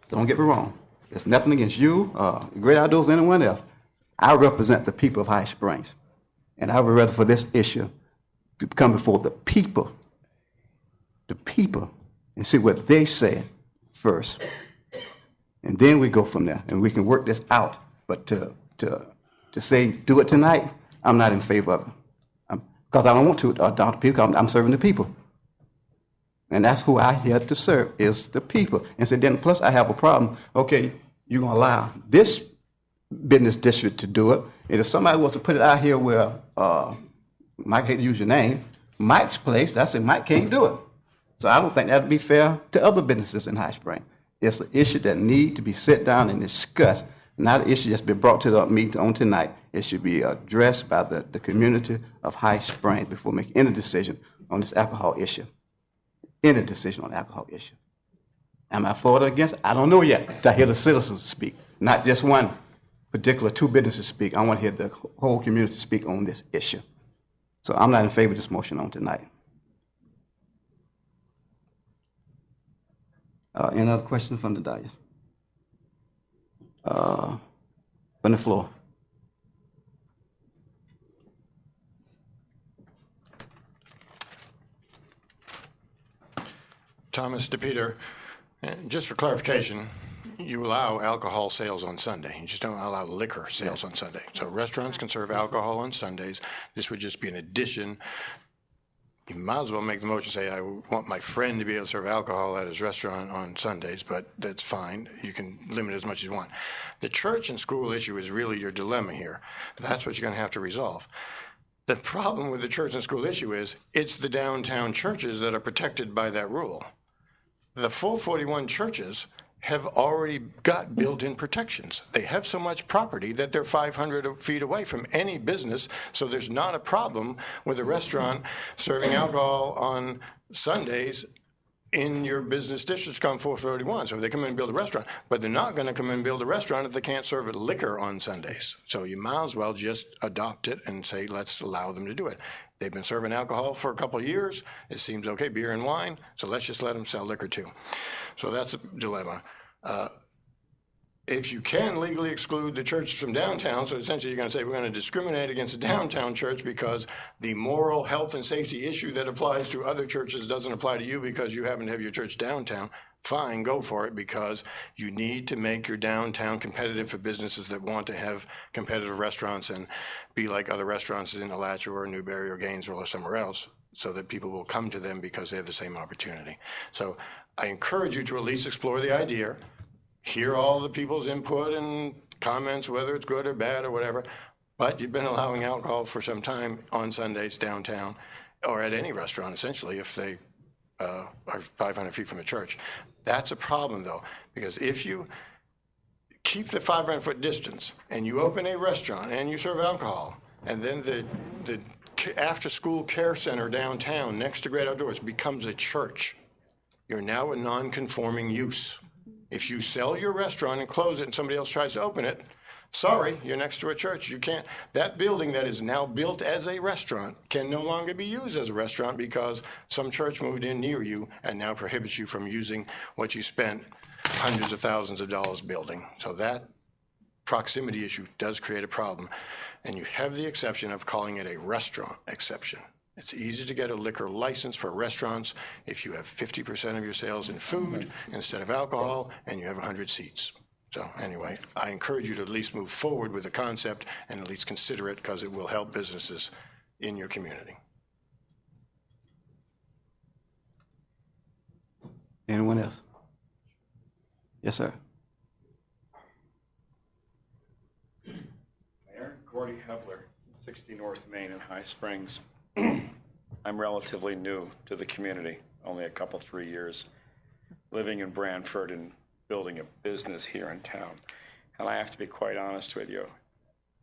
Don't get me wrong. There's nothing against you, Great Outdoors, or anyone else. I represent the people of High Springs. And I would rather for this issue to come before the people, and see what they say first. And then we go from there, and we can work this out. But to say, do it tonight, I'm not in favor of it. Because I don't want to adopt people, I'm serving the people. And that's who I here to serve, is the people. And so then, plus I have a problem. Okay, you're going to allow this business district to do it. And if somebody was to put it out here where, Mike, I hate to use your name, Mike's place, that's it, Mike can't do it. So I don't think that would be fair to other businesses in High Springs. It's an issue that needs to be sit down and discussed, not an issue that's been brought to the meeting on tonight. It should be addressed by the community of High Springs before making any decision on this alcohol issue. Any decision on the alcohol issue. Am I for it or against it? I don't know yet. I hear the citizens speak, not just one particular 2 businesses speak. I want to hear the whole community speak on this issue. So I'm not in favor of this motion on tonight. Any other questions from the dais? From the floor. Thomas DePeter, just for clarification, you allow alcohol sales on Sunday. You just don't allow liquor sales on Sunday. So restaurants can serve alcohol on Sundays. This would just be an addition. You might as well make the motion say, I want my friend to be able to serve alcohol at his restaurant on Sundays, but that's fine. You can limit as much as you want. The church and school issue is really your dilemma here. That's what you're going to have to resolve. The problem with the church and school issue is it's the downtown churches that are protected by that rule. The full 41 churches have already got built-in protections. They have so much property that they're 500 feet away from any business, so there's not a problem with a restaurant serving alcohol on Sundays in your business district on 441. So if they come in and build a restaurant, but they're not going to come in and build a restaurant if they can't serve liquor on Sundays. So you might as well just adopt it and say, let's allow them to do it. They've been serving alcohol for a couple of years. It seems okay, beer and wine, so let's just let them sell liquor too. So that's a dilemma. If you can legally exclude the church from downtown, so essentially you're going to say we're going to discriminate against a downtown church because the moral health and safety issue that applies to other churches doesn't apply to you because you happen to have your church downtown, fine, go for it, because you need to make your downtown competitive for businesses that want to have competitive restaurants and be like other restaurants in Alachua or Newberry or Gainesville or somewhere else, so that people will come to them because they have the same opportunity. So I encourage you to at least explore the idea, hear all the people's input and comments, whether it's good or bad or whatever. But you've been allowing alcohol for some time on Sundays downtown, or at any restaurant, essentially, if they are 500 feet from the church. That's a problem, though, because if you keep the 500-foot distance and you open a restaurant and you serve alcohol, and then the after-school care center downtown next to Great Outdoors becomes a church, you're now a non-conforming use. If you sell your restaurant and close it and somebody else tries to open it, sorry, you're next to a church. You can't. That building that is now built as a restaurant can no longer be used as a restaurant because some church moved in near you and now prohibits you from using what you spent hundreds of thousands of dollars building. So that proximity issue does create a problem. And you have the exception of calling it a restaurant exception. It's easy to get a liquor license for restaurants if you have 50% of your sales in food instead of alcohol and you have 100 seats. So anyway, I encourage you to at least move forward with the concept and at least consider it because it will help businesses in your community. Anyone else? Yes, sir. Mayor, Gordy Hebler, 60 North Main in High Springs. I'm relatively new to the community, only a couple, 3 years, living in Branford and building a business here in town. And I have to be quite honest with you,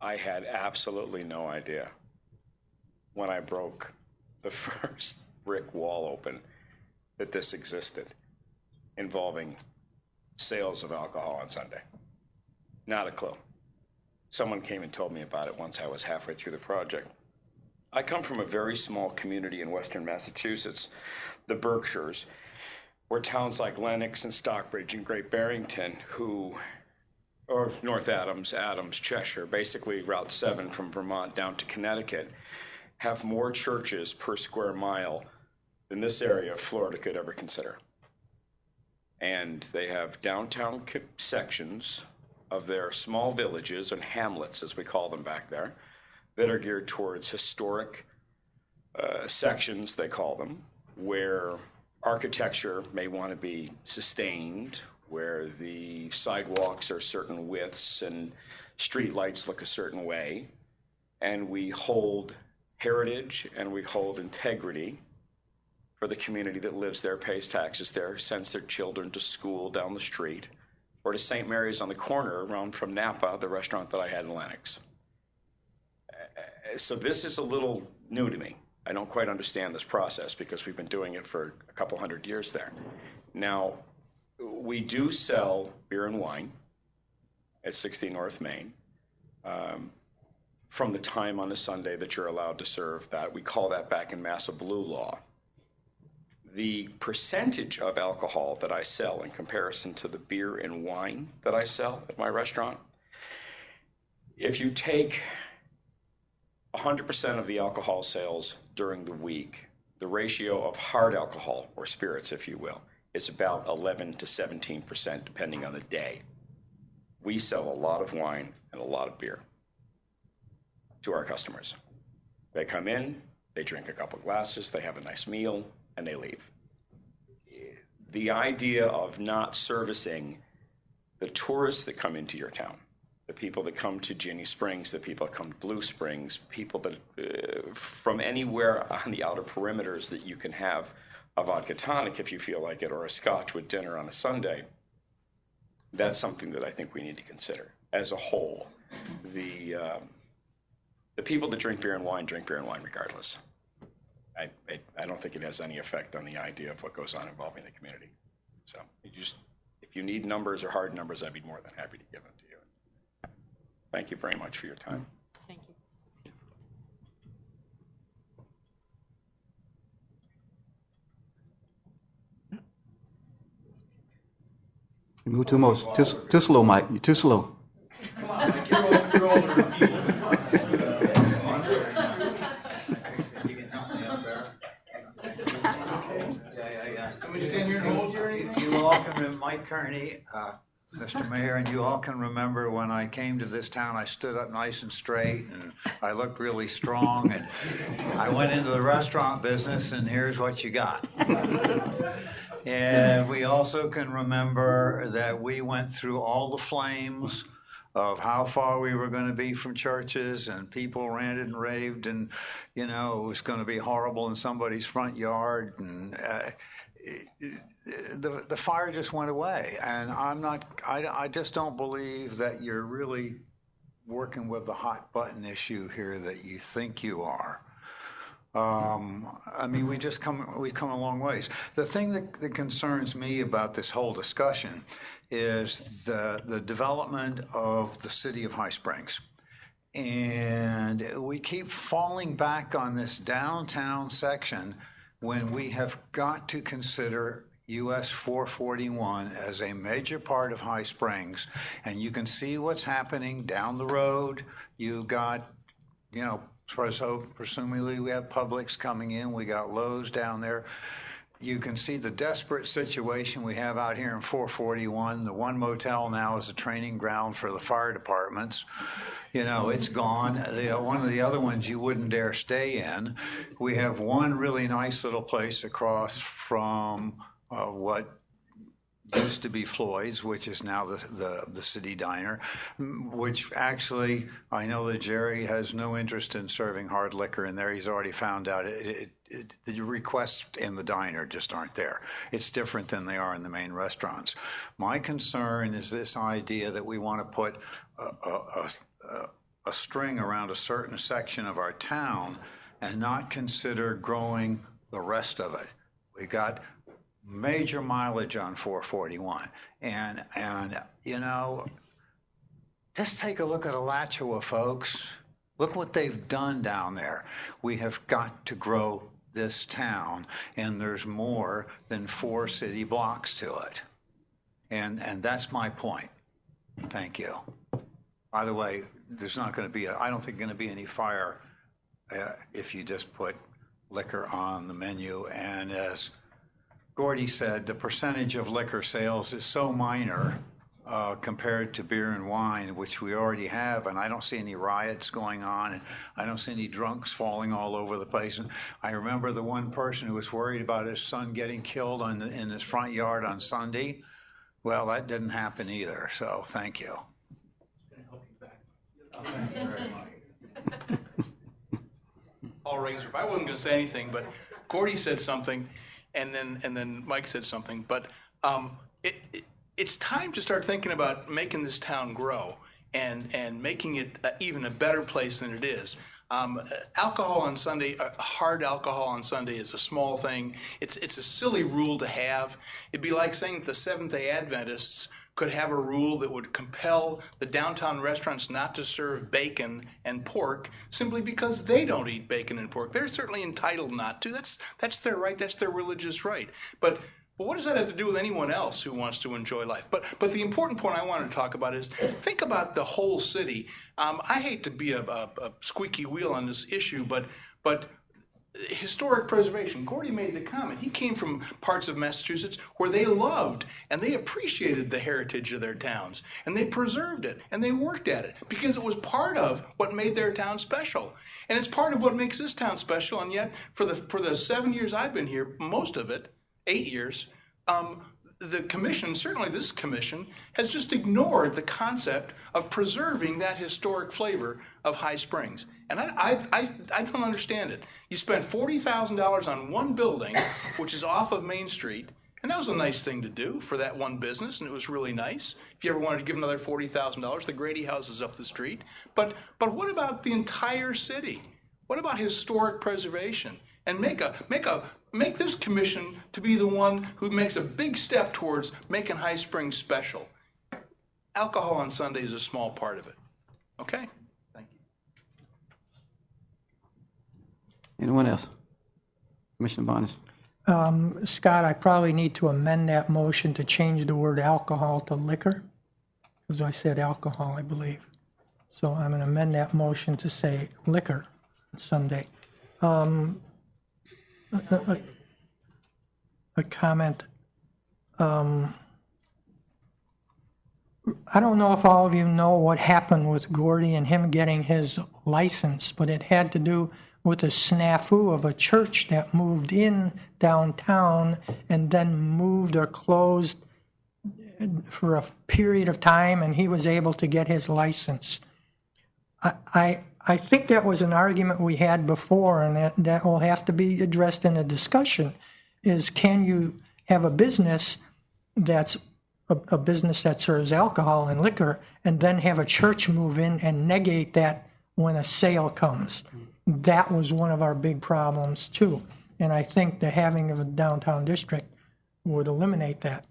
I had absolutely no idea when I broke the first brick wall open that this existed, involving sales of alcohol on Sunday. Not a clue. Someone came and told me about it once I was halfway through the project. I come from a very small community in western Massachusetts, the Berkshires, where towns like Lenox and Stockbridge and Great Barrington, or North Adams, Cheshire, basically Route 7 from Vermont down to Connecticut, have more churches per square mile than this area of Florida could ever consider. And they have downtown sections of their small villages and hamlets, as we call them back there, that are geared towards historic sections, they call them, where architecture may want to be sustained, where the sidewalks are certain widths and street lights look a certain way, and we hold heritage and we hold integrity for the community that lives there, pays taxes there, sends their children to school down the street, or to St. Mary's on the corner around from Napa, the restaurant that I had in Lenox. So this is a little new to me. I don't quite understand this process because we've been doing it for a couple hundred years there. Now, we do sell beer and wine at 60 North Main from the time on a Sunday that you're allowed to serve that. We call that back in Massa Blue law. The percentage of alcohol that I sell in comparison to the beer and wine that I sell at my restaurant, if you take 100% of the alcohol sales during the week, the ratio of hard alcohol, or spirits, if you will, is about 11 to 17%, depending on the day. We sell a lot of wine and a lot of beer to our customers. They come in, they drink a couple glasses, they have a nice meal, and they leave. The idea of not servicing the tourists that come into your town, the people that come to Ginny Springs, the people that come to Blue Springs, people that from anywhere on the outer perimeters that you can have a vodka tonic if you feel like it, or a scotch with dinner on a Sunday, that's something that I think we need to consider as a whole. The people that drink beer and wine regardless. I don't think it has any effect on the idea of what goes on involving the community. So if you need numbers or hard numbers, I'd be more than happy to give them to you. Thank you very much for your time. Thank you. Move too slow, Mike. You're too slow. Come on, Mike, you're older than people. Can we stand here and hold you or anything? You're welcome to Mike Kearney, Mr. Mayor, and you all can remember when I came to this town, I stood up nice and straight, and I looked really strong, and I went into the restaurant business, and here's what you got. And we also can remember that we went through all the flames of how far we were going to be from churches, and people ranted and raved, and, you know, it was going to be horrible in somebody's front yard, and the fire just went away. And I just don't believe that you're really working with the hot button issue here that you think you are. I mean, we've come a long ways. The thing that concerns me about this whole discussion is the development of the city of High Springs. And we keep falling back on this downtown section when we have got to consider US 441 as a major part of High Springs. And you can see what's happening down the road. You got, you know, so presumably we have Publix coming in. We got Lowe's down there. You can see the desperate situation we have out here in 441. The one motel now is a training ground for the fire departments. You know, it's gone. One of the other ones you wouldn't dare stay in. We have one really nice little place across from what used to be Floyd's, which is now the City Diner, which actually I know that Jerry has no interest in serving hard liquor in there. He's already found out the requests in the diner just aren't there. It's different than they are in the main restaurants. My concern is this idea that we want to put a string around a certain section of our town and not consider growing the rest of it. We got major mileage on 441. And you know, just take a look at Alachua, folks. Look what they've done down there. We have got to grow this town, and there's more than 4 city blocks to it. And that's my point. Thank you. By the way, there's not going to be, I don't think going to be any fire if you just put liquor on the menu. And as Gordy said, the percentage of liquor sales is so minor compared to beer and wine, which we already have, and I don't see any riots going on, and I don't see any drunks falling all over the place. And I remember the one person who was worried about his son getting killed in his front yard on Sunday. Well, that didn't happen either, so thank you. Thank you very much. Paul Regensdorf. I wasn't going to say anything, but Gordy said something, and then Mike said something. But it's time to start thinking about making this town grow and making it even a better place than it is. Alcohol on Sunday, hard alcohol on Sunday is a small thing. It's a silly rule to have. It'd be like saying that the Seventh-day Adventists could have a rule that would compel the downtown restaurants not to serve bacon and pork simply because they don't eat bacon and pork. They're certainly entitled not to. That's their right. That's their religious right. But what does that have to do with anyone else who wants to enjoy life? But the important point I wanted to talk about is think about the whole city. I hate to be a squeaky wheel on this issue, but historic preservation. Gordy made the comment. He came from parts of Massachusetts where they loved and they appreciated the heritage of their towns, and they preserved it and they worked at it because it was part of what made their town special, and it's part of what makes this town special. And yet, for the 7 years I've been here, most of it, 8 years, the commission, certainly this commission, has just ignored the concept of preserving that historic flavor of High Springs. And I don't understand it. You spent $40,000 on one building, which is off of Main Street, and that was a nice thing to do for that one business, and it was really nice. If you ever wanted to give another $40,000, the Grady House is up the street. But what about the entire city? What about historic preservation? And make this commission to be the one who makes a big step towards making High Springs special. Alcohol on Sunday is a small part of it. Okay? Thank you. Anyone else? Commissioner Barnes. Scott, I probably need to amend that motion to change the word alcohol to liquor, because I said alcohol, I believe. So I'm going to amend that motion to say liquor on Sunday. A comment. I don't know if all of you know what happened with Gordy and him getting his license, but it had to do with a snafu of a church that moved in downtown and then moved or closed for a period of time, and he was able to get his license. I think that was an argument we had before, and that will have to be addressed in a discussion, is can you have a business that's a business that serves alcohol and liquor, and then have a church move in and negate that when a sale comes. That was one of our big problems too. And I think the having of a downtown district would eliminate that.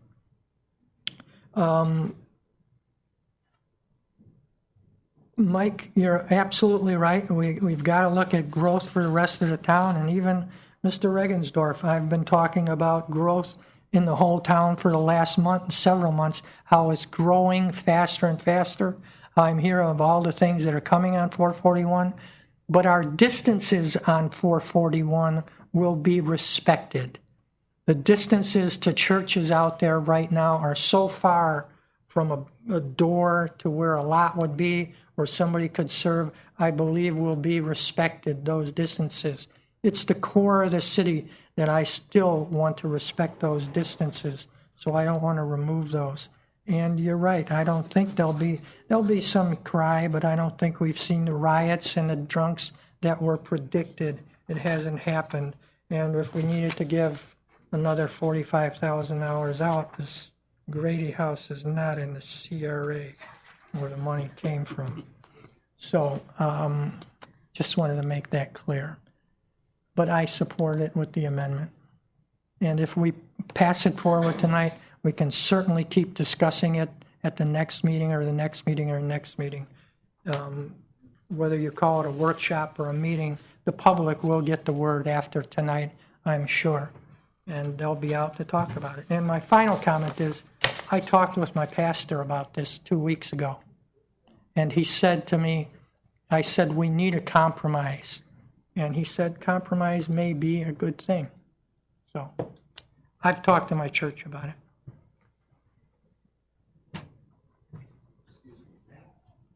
Mike, you're absolutely right. We've got to look at growth for the rest of the town, and even Mr. Regensdorf, I've been talking about growth in the whole town for the last month, several months, how it's growing faster and faster. I'm hearing of all the things that are coming on 441, but our distances on 441 will be respected. The distances to churches out there right now are so far from a door to where a lot would be, where somebody could serve, I believe will be respected, those distances. It's the core of the city that I still want to respect those distances, so I don't want to remove those. And you're right, I don't think there'll be some cry, but I don't think we've seen the riots and the drunks that were predicted. It hasn't happened. And if we needed to give another 45,000 hours out, this Grady House is not in the CRA where the money came from. So just wanted to make that clear. But I support it with the amendment. And if we pass it forward tonight, we can certainly keep discussing it at the next meeting or the next meeting or next meeting. Whether you call it a workshop or a meeting, the public will get the word after tonight, I'm sure. And they'll be out to talk about it. And my final comment is, I talked with my pastor about this 2 weeks ago. And he said to me, I said, we need a compromise. And he said, compromise may be a good thing. So I've talked to my church about it.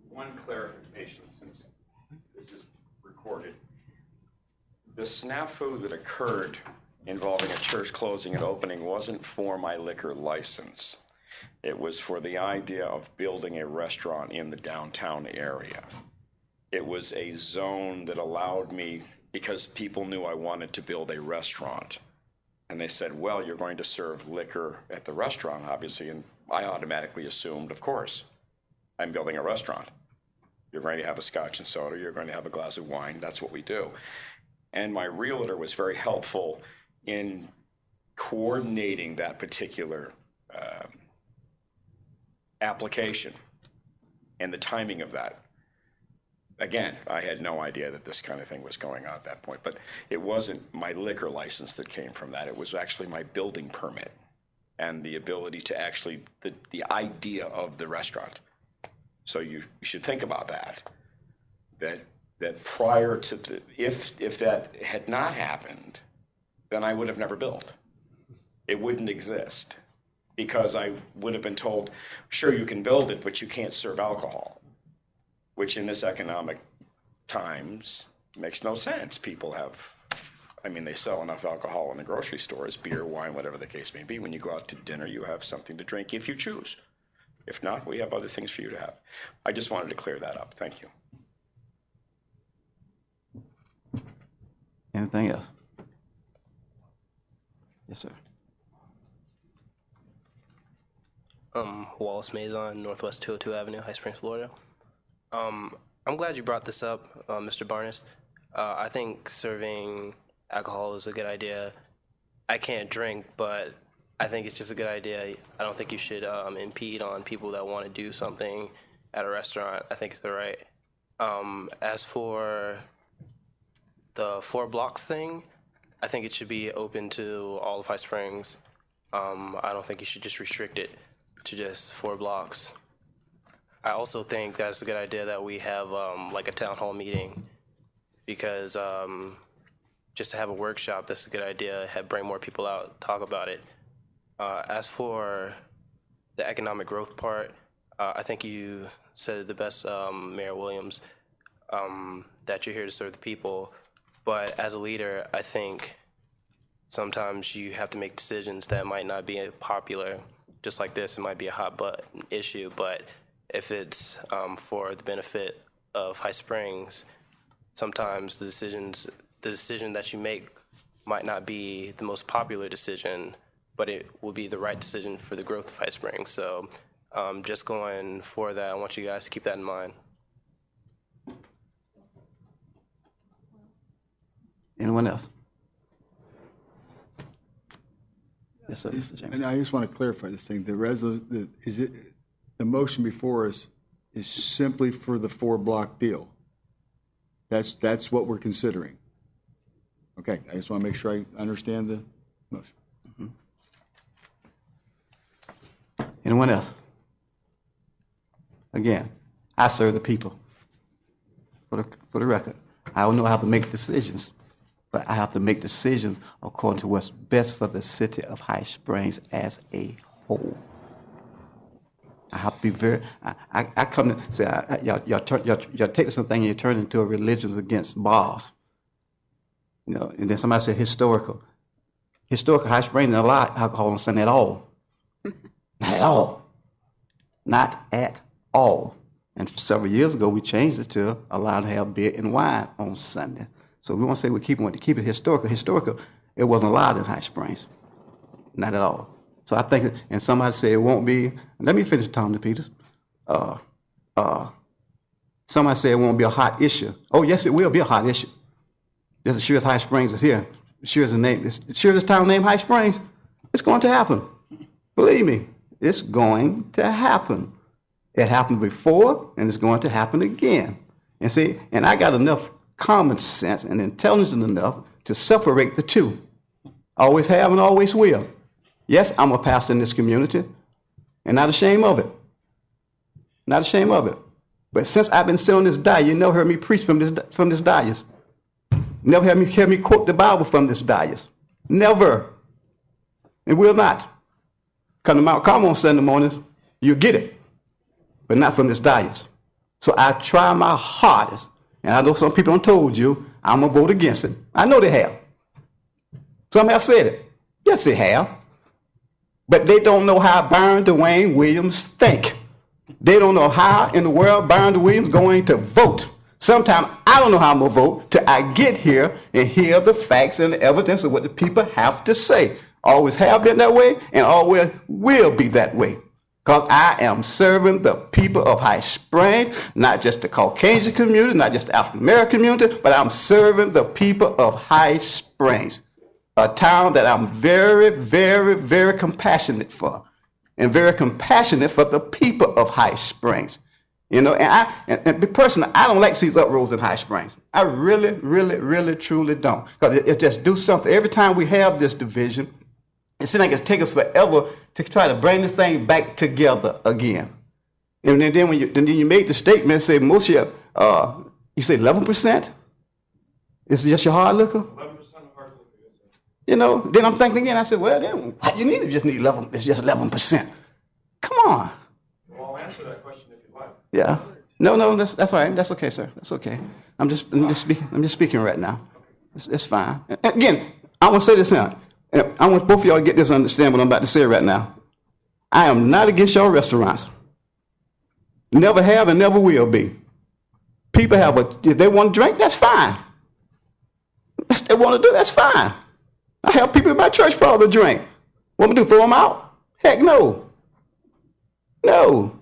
One clarification, since this is recorded. The snafu that occurred involving a church closing and opening wasn't for my liquor license. It was for the idea of building a restaurant in the downtown area. It was a zone that allowed me, because people knew I wanted to build a restaurant. And they said, well, you're going to serve liquor at the restaurant, obviously. And I automatically assumed, of course, I'm building a restaurant. You're going to have a scotch and soda. You're going to have a glass of wine. That's what we do. And my realtor was very helpful in coordinating that particular application and the timing of that. Again, I had no idea that this kind of thing was going on at that point, but it wasn't my liquor license that came from that. It was actually my building permit and the ability to actually, the idea of the restaurant. So you should think about that prior to if that had not happened, then I would have never built. It wouldn't exist because I would have been told, sure, you can build it, but you can't serve alcohol, which in this economic times makes no sense. People have, they sell enough alcohol in the grocery stores, beer, wine, whatever the case may be. When you go out to dinner, you have something to drink if you choose. If not, we have other things for you to have. I just wanted to clear that up. Thank you. Anything else? Yes, sir. Wallace Mazon, Northwest 202 Avenue, High Springs, Florida. I'm glad you brought this up, Mr. Barnes. I think serving alcohol is a good idea. I can't drink, but I think it's just a good idea. I don't think you should impede on people that want to do something at a restaurant. I think it's the right. As for the 4 blocks thing, I think it should be open to all of High Springs. I don't think you should just restrict it to just 4 blocks. I also think that's a good idea that we have like a town hall meeting, because just to have a workshop, that's a good idea. Bring more people out, talk about it. As for the economic growth part, I think you said it the best, Mayor Williams, that you're here to serve the people. But as a leader, I think sometimes you have to make decisions that might not be popular. Just like this, it might be a hot button issue, but if it's for the benefit of High Springs, sometimes the decision that you make might not be the most popular decision, but it will be the right decision for the growth of High Springs. So just going for that, I want you guys to keep that in mind. Anyone else? Yes, sir, Mr. James. And I just want to clarify this thing. The motion before us is simply for the 4-block deal. That's what we're considering. Okay, I just want to make sure I understand the motion. Anyone else? Again, I serve the people. For the record, I don't know how to make decisions, but I have to make decisions according to what's best for the city of High Springs as a whole. I have to be very. I come to say, y'all take something and you turn it into a religion against bars. You know, and then somebody said historical. Historical High Springs doesn't allow alcohol on Sunday at all. Not at all. Not at all. And several years ago, we changed it to allow to have beer and wine on Sunday. So we want to say we keep it historical. Historical, it wasn't allowed in High Springs. Not at all. So I think, and somebody said it won't be. Let me finish, Tom DePeters. Somebody said it won't be a hot issue. Oh, yes, it will be a hot issue. Just as sure as High Springs is here, as sure as this town named High Springs, it's going to happen. Believe me, it's going to happen. It happened before, and it's going to happen again. And see, and I got enough common sense and intelligence enough to separate the two. Always have and always will. Yes, I'm a pastor in this community, and not ashamed of it. Not ashamed of it. But since I've been sitting on this dais, you never heard me preach from this dais. Never heard me quote the Bible from this dais. Never. And will not. Come to Mount Carmel on Sunday mornings, you'll get it. But not from this dais. So I try my hardest. And I know some people have told you I'm going to vote against it. I know they have. Some have said it. Yes, they have. But they don't know how Byron Dwayne Williams think. They don't know how in the world Byron Williams going to vote. Sometimes I don't know how I'm going to vote till I get here and hear the facts and the evidence of what the people have to say. Always have been that way and always will be that way. Because I am serving the people of High Springs, not just the Caucasian community, not just the African American community, but I'm serving the people of High Springs, a town that I'm very, very, very compassionate for, and very compassionate for the people of High Springs. You know, and personally, I don't like to see these uproars in High Springs. I really, really, really, truly don't. Because it just do something. Every time we have this division, it seems like it's taken us forever to try to bring this thing back together again. And then when you make the statement, say most of you say 11%? Is it just your hard liquor? 11% of hard liquor, yes, sir. You know, then I'm thinking again, I said, well, then you need to just need 11, it's just 11%. Come on. Well, I'll answer that question if you like. Yeah. No, that's all right. That's okay, sir. That's okay. I'm just speaking right now. It's fine. And again, I want to say this now. I want both of y'all to get this and understand what I'm about to say right now. I am not against y'all restaurants. Never have and never will be. People if they want to drink, that's fine. If they want to do, that's fine. I have people in my church probably drink. What am I do, throw them out? Heck no. No.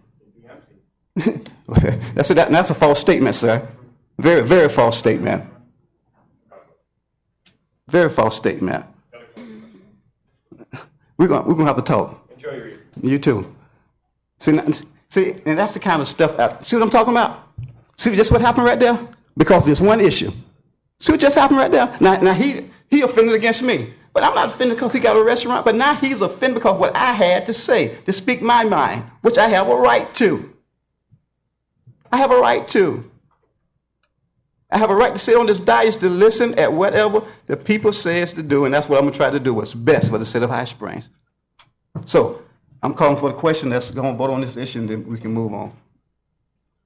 That's a false statement, sir. Very, very false statement. Very false statement. We're gonna have to talk. Enjoy your evening. You too. See, and that's the kind of stuff. See what I'm talking about? See just what happened right there? Because there's one issue. See what just happened right there? Now he offended against me, but I'm not offended because he got a restaurant. But now he's offended because what I had to say, to speak my mind, which I have a right to. I have a right to. I have a right to sit on this dais to listen at whatever the people says to do, and that's what I'm going to try to do, what's best for the city of High Springs. So I'm calling for the question. Let's go and vote on this issue, and then we can move on.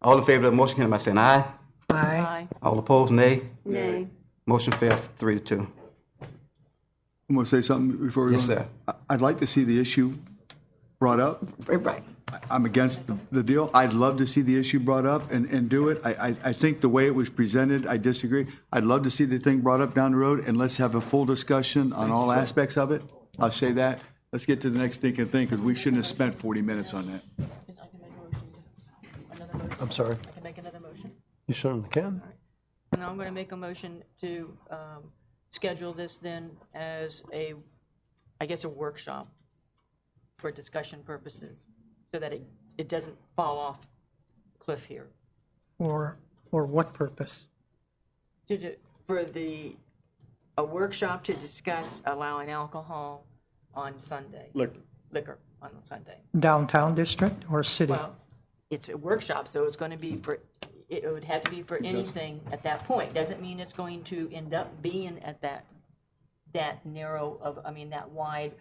All in favor of the motion, can I say aye? Aye. All opposed, nay? Nay. Motion failed 3-2. I'm going to say something before we go. Yes, sir. I'd like to see the issue brought up. Right. I'm against the deal. I'd love to see the issue brought up and do it. I think the way it was presented, I disagree. I'd love to see the thing brought up down the road, and let's have a full discussion on all aspects of it. I'll say that. Let's get to the next thinking thing, because we shouldn't have spent 40 minutes on that. I'm sorry. I can make another motion. You certainly can. And I'm going to make a motion to schedule this then as a workshop for discussion purposes, so that it doesn't fall off the cliff here. For what purpose? For a workshop to discuss allowing alcohol on Sunday. Liquor on Sunday. Downtown district or city? Well, it's a workshop, so it's going to be it would have to be for anything at that point. Doesn't mean it's going to end up being at that wide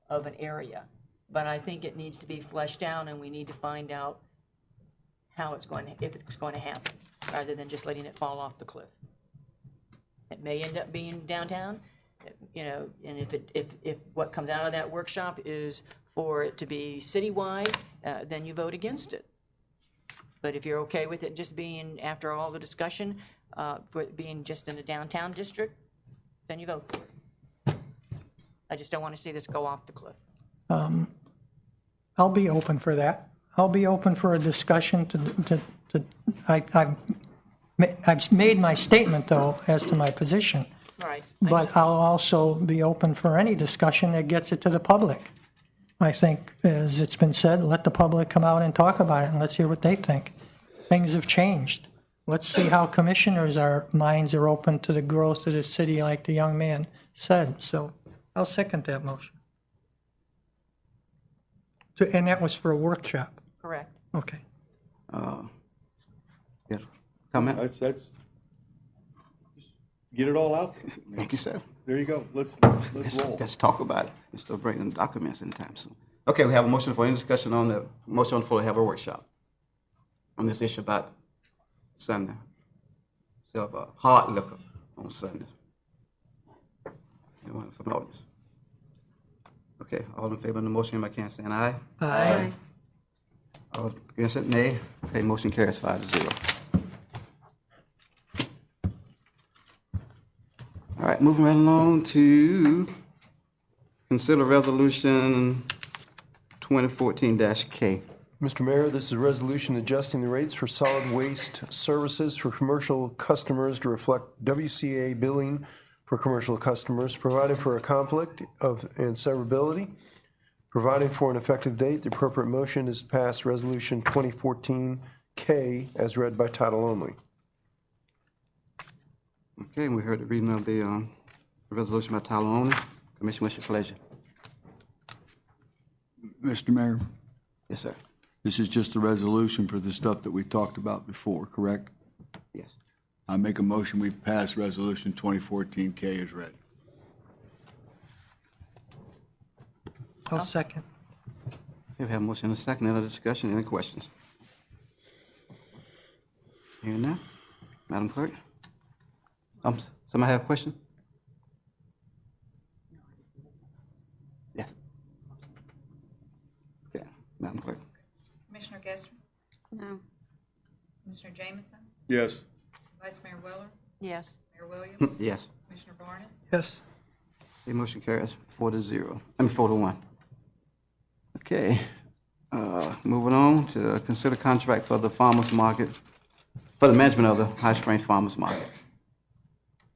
of an area. But I think it needs to be fleshed out, and we need to find out if it's going to happen, rather than just letting it fall off the cliff. It may end up being downtown, and if what comes out of that workshop is for it to be citywide, then you vote against it. But if you're okay with it just being, after all the discussion, for it being just in the downtown district, then you vote for it. I just don't want to see this go off the cliff. I'll be open for that. I'll be open for a discussion I've made my statement, though, as to my position. Right. But I'll also be open for any discussion that gets it to the public. I think, as it's been said, let the public come out and talk about it, and let's hear what they think. Things have changed. Let's see how commissioners' minds are open to the growth of the city, like the young man said. So I'll second that motion. And that was for a workshop? Correct. Okay. Yes. Comment? That's get it all out. Thank you, sir. There you go. Let's roll. Let's talk about it instead of bringing documents anytime soon. Okay, we have a motion for any discussion on the motion on the floor to have a workshop on this issue about Sunday. Sell of hard liquor on Sundays. Anyone from the audience? Okay, all in favor of the motion, I can't say an aye. Aye. All against it, nay. Okay, motion carries 5-0. All right, moving right along to consider resolution 2014-K. Mr. Mayor, this is a resolution adjusting the rates for solid waste services for commercial customers to reflect WCA billing for commercial customers, providing for a conflict and severability, providing for an effective date. The appropriate motion is to pass resolution 2014-K as read by title only. Okay, and we heard the reading of the resolution by title only. Commission, what's your pleasure? Mr. Mayor, Yes, sir. this is just a resolution for the stuff that we talked about before, correct? Yes. I make a motion, we pass resolution 2014-K as read. I'll second. Okay, we have a motion and a second. Any discussion? Any questions? Hearing none. Madam Clerk? Somebody have a question? Yes. Okay, Madam Clerk. Commissioner Gester? No. Commissioner Jameson? Yes. Vice Mayor Weller? Yes. Mayor Williams? Yes. Commissioner Barnes? Yes. The motion carries 4-1. Okay, moving on to consider contract for the farmers market, for the management of the High Springs Farmers Market.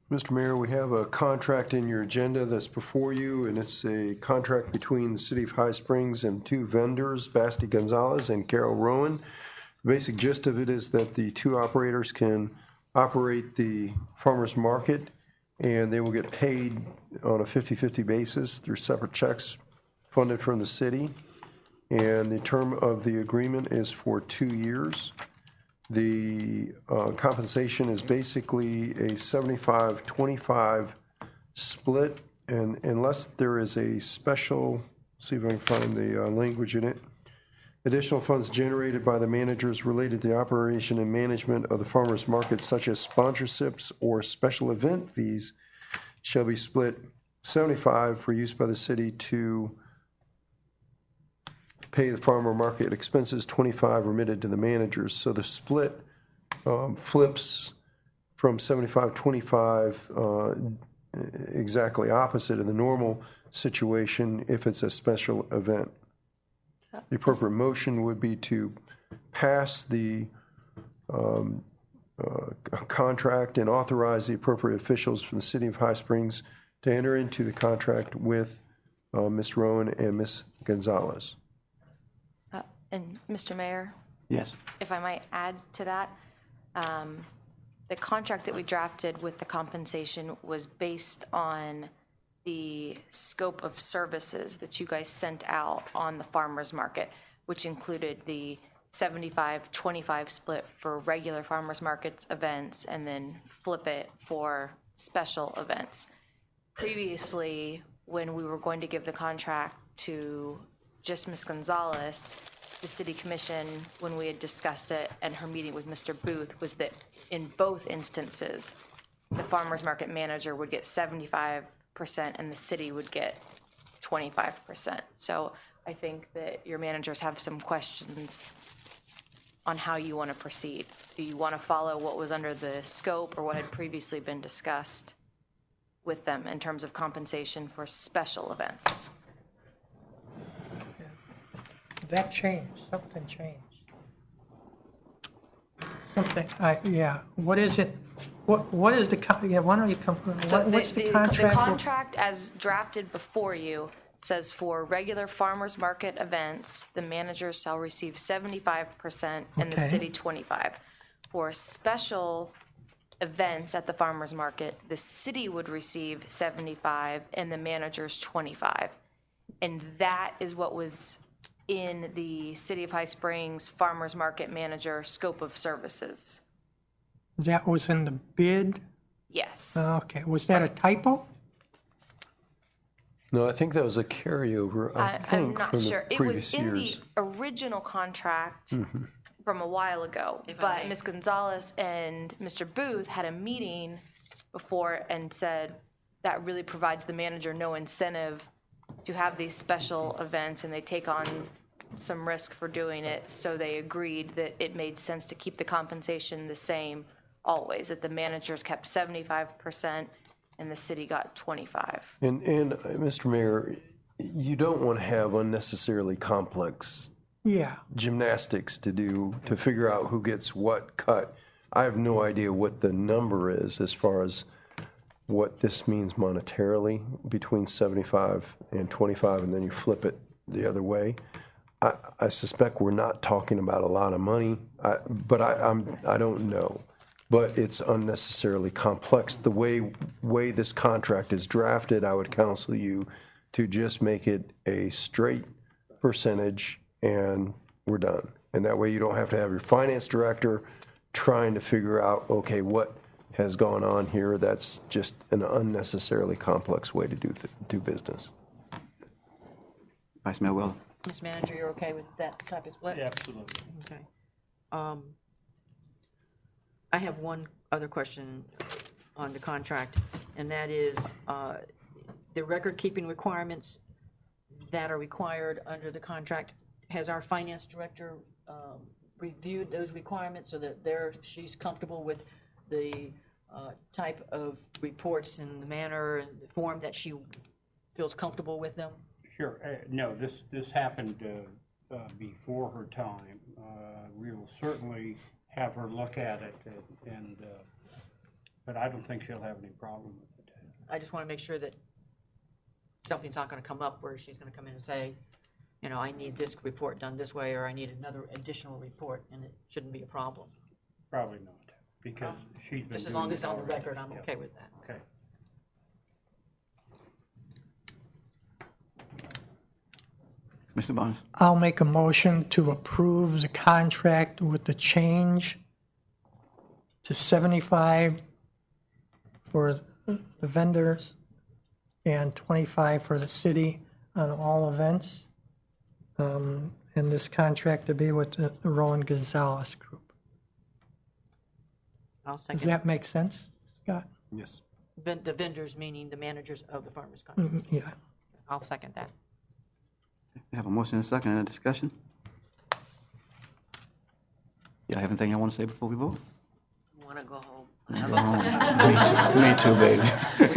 Mr. Mayor, we have a contract in your agenda that's before you, and it's a contract between the City of High Springs and two vendors, Basti Gonzalez and Carol Rowan. The basic gist of it is that the two operators can operate the farmers market, and they will get paid on a 50-50 basis through separate checks funded from the city. And the term of the agreement is for 2 years. The compensation is basically a 75-25 split, and unless there is a special see if I can find the language in it. Additional funds generated by the managers related to the operation and management of the farmers market, such as sponsorships or special event fees, shall be split 75 for use by the city to pay the farmer market expenses, 25 remitted to the managers. So the split flips from 75-25, exactly opposite of the normal situation if it's a special event. The appropriate motion would be to pass the contract and authorize the appropriate officials from the city of High Springs to enter into the contract with Ms. Rowan and Ms. Gonzalez. And Mr. Mayor, Yes. if I might add to that, the contract that we drafted with the compensation was based on the scope of services that you guys sent out on the farmers market, which included the 75-25 split for regular farmers markets events and then flip it for special events. Previously, when we were going to give the contract to just Ms. Gonzalez, the city commission, when we had discussed it and her meeting with Mr. Booth, was that in both instances, the farmers market manager would get 75% and the city would get 25%. So I think that your managers have some questions on how you want to proceed. Do you want to follow what was under the scope or what had previously been discussed with them in terms of compensation for special events? That changed, something changed. Something, yeah, what is it? What is the, yeah, why don't you come, what's the contract? The contract as drafted before you says for regular farmers market events, the managers shall receive 75% and the Okay. city 25%. For special events at the farmers market, the city would receive 75% and the managers 25%. And that is what was in the City of High Springs farmers market manager scope of services. That was in the bid? Yes. Okay, was that a typo? No, I think that was a carryover, I I'm think, not from sure. the It was previous in years. the original contract Mhm. from a while ago, but Ms. Gonzalez and Mr. Booth had a meeting before and said that really provides the manager no incentive to have these special events, and they take on some risk for doing it, so they agreed that it made sense to keep the compensation the same always, that the managers kept 75% and the city got 25%. And Mr. Mayor, you don't want to have unnecessarily complex Yeah. gymnastics to do to figure out who gets what cut. I have no idea what the number is as far as what this means monetarily between 75 and 25, and then you flip it the other way. I suspect we're not talking about a lot of money, but I don't know. But it's unnecessarily complex. The way this contract is drafted, I would counsel you to just make it a straight percentage and we're done. And that way you don't have to have your finance director trying to figure out, okay, what has gone on here. That's just an unnecessarily complex way to do business. Vice Mayor Wheeler. Mr. Manager, you're okay with that type of split? Yeah, absolutely. Okay. I have one other question on the contract, and that is the record-keeping requirements that are required under the contract. Has our finance director reviewed those requirements so that she's comfortable with the type of reports and the manner and the form that she feels comfortable with them? Sure. No, this happened before her time. We will certainly have her look at it, but I don't think she'll have any problem with it. I just want to make sure that something's not going to come up where she's going to come in and say, you know, I need this report done this way, or I need another additional report, and it shouldn't be a problem. Probably not, because she's been Just as doing long as it it's on the already. record, I'm Yeah. okay with that. Okay. Mr. Barnes. I'll make a motion to approve the contract with the change to 75 for the vendors and 25 for the city on all events. And this contract to be with the Rowan Gonzalez Group. I'll Does second. that make sense, Scott? Yes. The vendors, meaning the managers of the farmers' contract. Yeah. I'll second that. We have a motion and a second. Any discussion? Y'all have anything I want to say before we vote? Want to go home? Go home. Me too, baby.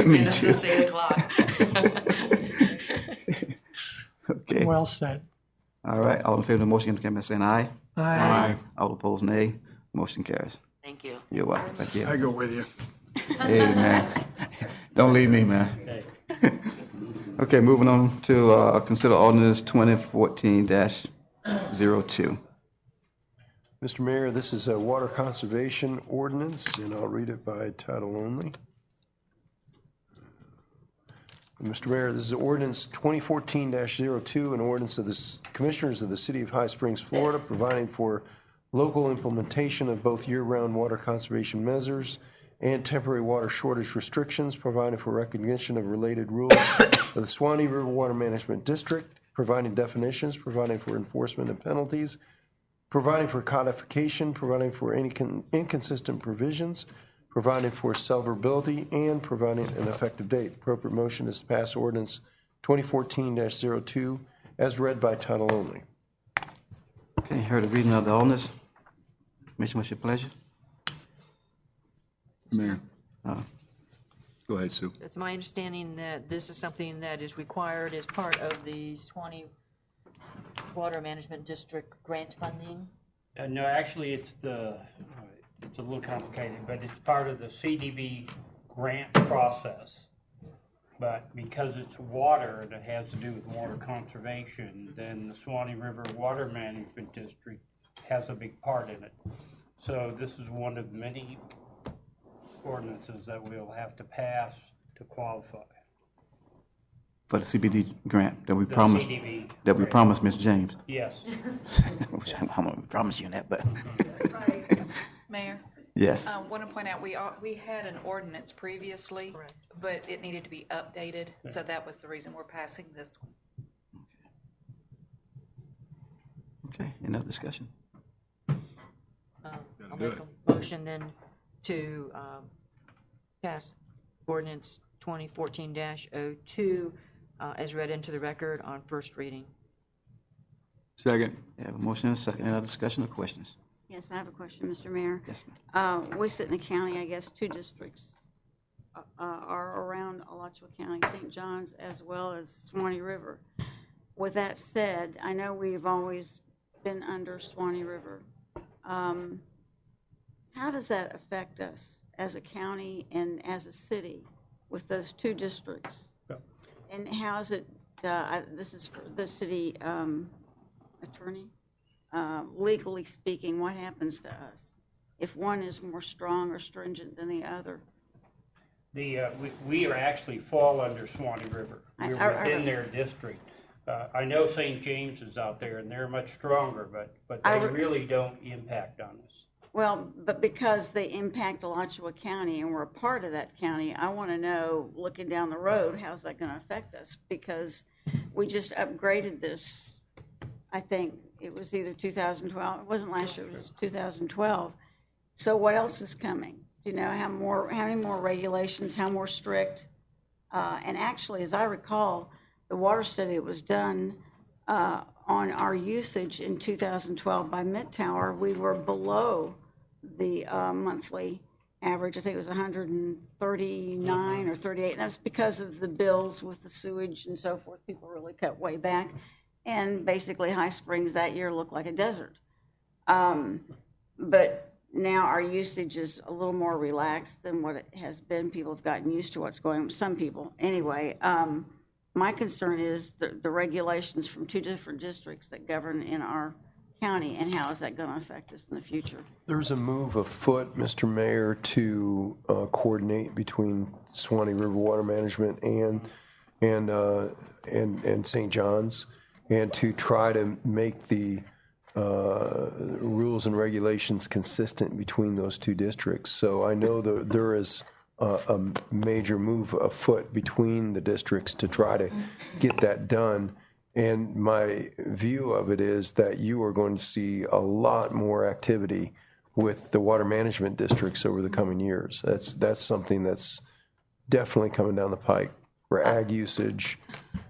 Me too. It's 8 o'clock. Okay. Well said. All right. All in favor of the motion, indicate by saying aye. Aye. All opposed, nay. Motion carries. Thank you. You're welcome. Thank you. I go with you. Hey, man. Don't leave me, man. Okay, moving on to consider ordinance 2014-02. Mr. Mayor, this is a water conservation ordinance, and I'll read it by title only. Mr. Mayor, this is ordinance 2014-02, an ordinance of the Commissioners of the City of High Springs, Florida, providing for local implementation of both year-round water conservation measures and temporary water shortage restrictions, providing for recognition of related rules of the Suwannee River Water Management District, providing definitions, providing for enforcement and penalties, providing for codification, providing for any inconsistent provisions, providing for severability, and providing an effective date. Appropriate motion is to pass ordinance 2014-02 as read by title only. Okay, heard the reading of the ordinance. Commissioner, what's your pleasure? Mayor. Go ahead, Sue. It's my understanding that this is something that is required as part of the Suwannee Water Management District grant funding. No, actually, it's a little complicated, but it's part of the CDB grant process. But because it's water and it has to do with water conservation, then the Suwannee River Water Management District has a big part in it. So this is one of many ordinances that we'll have to pass to qualify. For the CBD grant that we The promised, CDB that we grant. promised Ms. James. Yes. Which I'm going to promise you that, but Mayor? yes. I want to point out, we had an ordinance previously, but it needed to be updated, so that was the reason we're passing this one. Okay, enough discussion. I'll make a motion then to pass ordinance 2014-02 as read into the record on first reading. Second. We have a motion and a second. Any other discussion or questions? Yes, I have a question, Mr. Mayor. Yes, We sit in the county, I guess, 2 districts are around Alachua County, St. John's, as well as Suwannee River. With that said, I know we've always been under Suwannee River. How does that affect us as a county and as a city with those 2 districts? Yeah. And how is it, this is for the city attorney, legally speaking, what happens to us if one is more strong or stringent than the other? We are actually fall under Suwannee River. We're within their district. I know St. James is out there, and they're much stronger, but they really don't impact on us. Well, but because they impact Alachua County and we're a part of that county, I want to know, looking down the road, how's that going to affect us? Because we just upgraded this, I think it was either 2012, it wasn't last year, it was 2012. So what else is coming? Do you know how many more regulations, how more strict? And actually, as I recall, the water study that was done on our usage in 2012 by MidTower, we were below the monthly average. I think it was 139 or 38. And that's because of the bills with the sewage and so forth. People really cut way back. And basically, High Springs that year looked like a desert. But now our usage is a little more relaxed than what it has been. People have gotten used to what's going on. Some people, anyway. My concern is the regulations from 2 different districts that govern in our county, and how is that going to affect us in the future? There's a move afoot, Mr. Mayor, to coordinate between Suwannee River Water Management and St. John's, and to try to make the rules and regulations consistent between those 2 districts. So I know there is a major move afoot between the districts to try to get that done. And my view of it is that you are going to see a lot more activity with the water management districts over the coming years. That's something that's definitely coming down the pike for ag usage,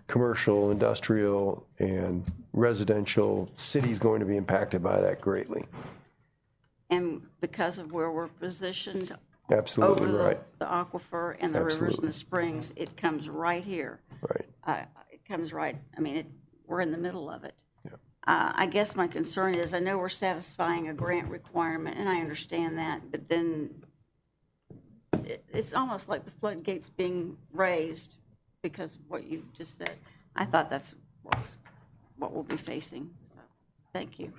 commercial, industrial, and residential. City's going to be impacted by that greatly. And because of where we're positioned Absolutely over right. the aquifer and the rivers and Absolutely. the springs, it comes right here. Right. It comes right, I mean, we're in the middle of it. I guess my concern is, I know we're satisfying a grant requirement, and I understand that, but then it's almost like the floodgates being raised because of what you just said. I thought that's what we'll be facing. So, thank you.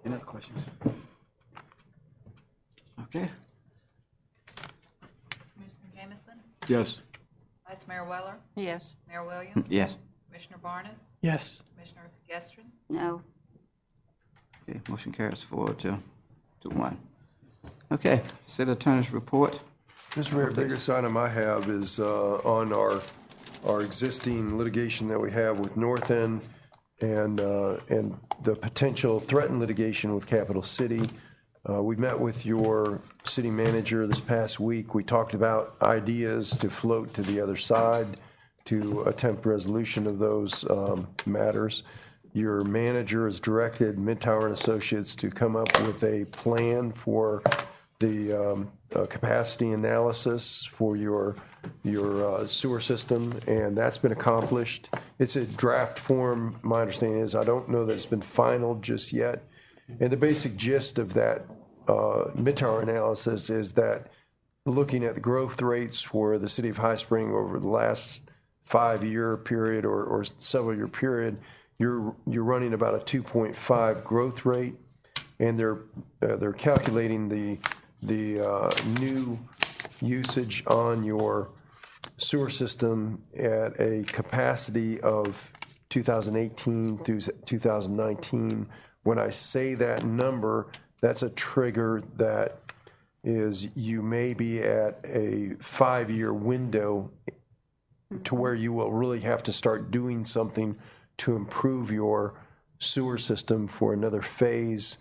Any other questions? Okay. Commissioner Jamison? Yes. Vice Mayor Weller? Yes. Mayor Williams? Yes. Commissioner Barnes? Yes. Commissioner Gestrin? No. Okay, motion carries 4-1. Okay, City Attorney's report. Mr. Mayor, biggest item I have is on our existing litigation that we have with North End and the potential threatened litigation with Capital City. We met with your city manager this past week. We talked about ideas to float to the other side to attempt resolution of those matters. Your manager has directed Midtower and Associates to come up with a plan for the capacity analysis for your sewer system, and that's been accomplished. It's a draft form. My understanding is I don't know that it's been final just yet. And the basic gist of that Midtower analysis is that looking at the growth rates for the city of High Spring over the last 5-year period or several year period, you're running about a 2.5 growth rate, and they're calculating the new usage on your sewer system at a capacity of 2018 through 2019. When I say that number, that's a trigger that is you may be at a 5-year window to where you will really have to start doing something to improve your sewer system for another phase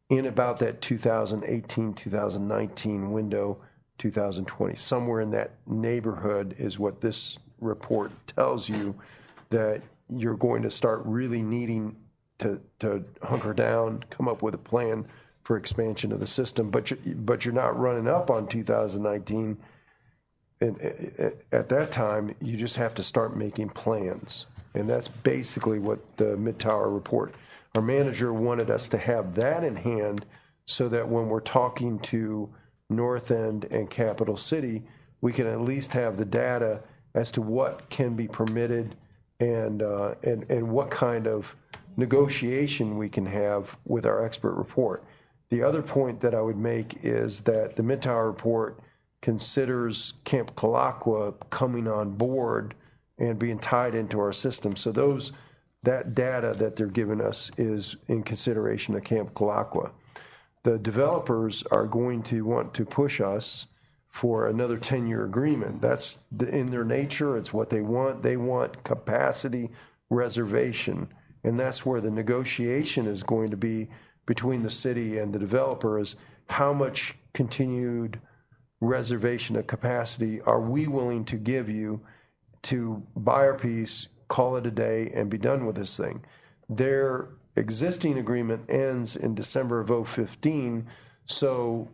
in about that 2018, 2019 window, 2020. Somewhere in that neighborhood is what this report tells you, that you're going to start really needing to hunker down, come up with a plan for expansion of the system. But you're not running up on 2019. And at that time, you just have to start making plans. And that's basically what the Midtower report. Our manager wanted us to have that in hand so that when we're talking to North End and Capital City, we can at least have the data as to what can be permitted and what kind of negotiation we can have with our expert report. The other point that I would make is that the Midtower report considers Camp Calaqua coming on board and being tied into our system. So that data that they're giving us is in consideration of Camp Calaqua. The developers are going to want to push us for another 10-year agreement. That's in their nature. It's what they want. They want capacity reservation, and that's where the negotiation is going to be between the city and the developers. How much continued reservation of capacity are we willing to give you to buy our piece, call it a day, and be done with this thing? Their existing agreement ends in December of 2015, so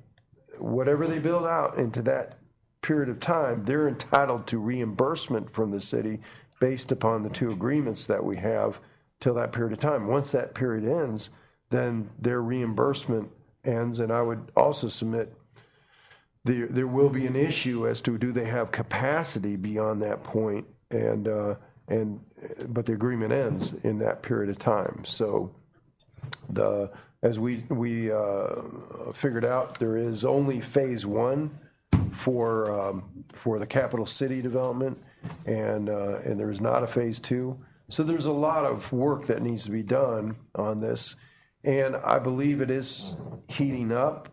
whatever they build out into that period of time, they're entitled to reimbursement from the city based upon the two agreements that we have till that period of time. Once that period ends, then their reimbursement ends, and I would also submit there will be an issue as to do they have capacity beyond that point, but the agreement ends in that period of time. So as we figured out, there is only phase one for the Capital City development, and there is not a phase two. So there's a lot of work that needs to be done on this. And I believe it is heating up.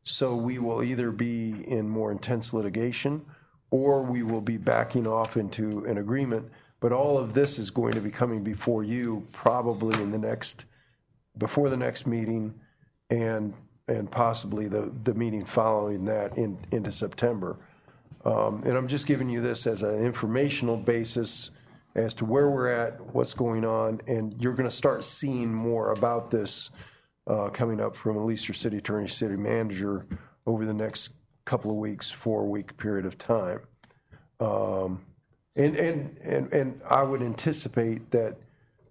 So we will either be in more intense litigation or we will be backing off into an agreement. But all of this is going to be coming before you probably before the next meeting and possibly the meeting following that into September. And I'm just giving you this as an informational basis as to where we're at, what's going on, and you're going to start seeing more about this coming up from at least your city attorney, city manager over the next couple of weeks, 4-week period of time. And I would anticipate that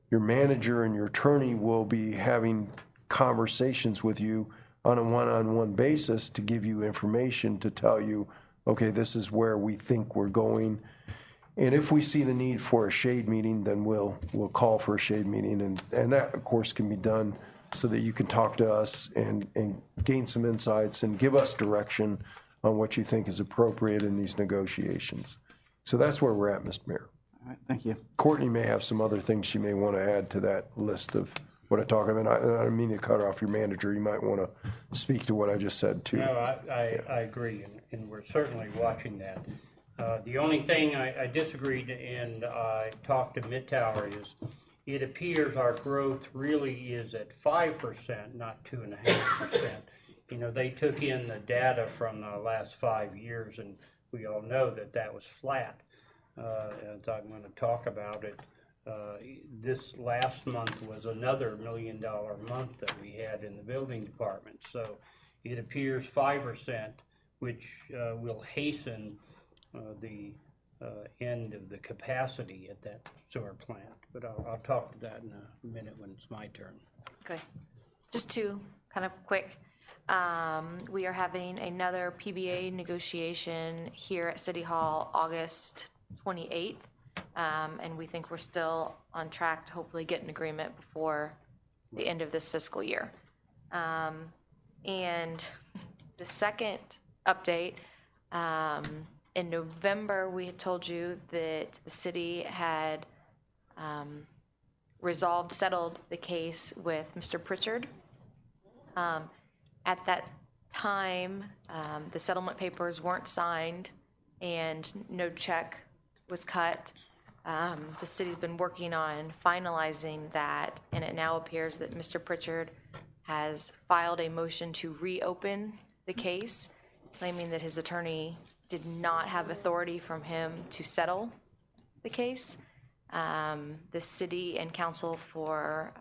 your manager and your attorney will be having conversations with you on a one-on-one basis to give you information to tell you, okay, this is where we think we're going. And if we see the need for a shade meeting, then we'll call for a shade meeting. And that, of course, can be done so that you can talk to us and gain some insights and give us direction on what you think is appropriate in these negotiations. So that's where we're at, Mr. Mayor. All right, thank you. Courtney may have some other things she may want to add to that list of what I talked about. I don't mean to cut off your manager. You might want to speak to what I just said, too. No, I agree, and we're certainly watching that. The only thing I disagreed and I talked to Midtower is it appears our growth really is at 5%, not 2.5%. You know, they took in the data from the last 5 years, and we all know that was flat. As I'm going to talk about it, this last month was another $1 million month that we had in the building department. So it appears 5%, which will hasten the end of the capacity at that sewer plant. But I'll talk to that in a minute when it's my turn. Okay. Just two kind of quick. We are having another PBA negotiation here at City Hall August 28th. And we think we're still on track to hopefully get an agreement before the end of this fiscal year. And the second update, in November, we had told you that the city had settled the case with Mr. Pritchard. At that time, the settlement papers weren't signed and no check was cut. The city's been working on finalizing that, and it now appears that Mr. Pritchard has filed a motion to reopen the case, claiming that his attorney did not have authority from him to settle the case. The city and counsel for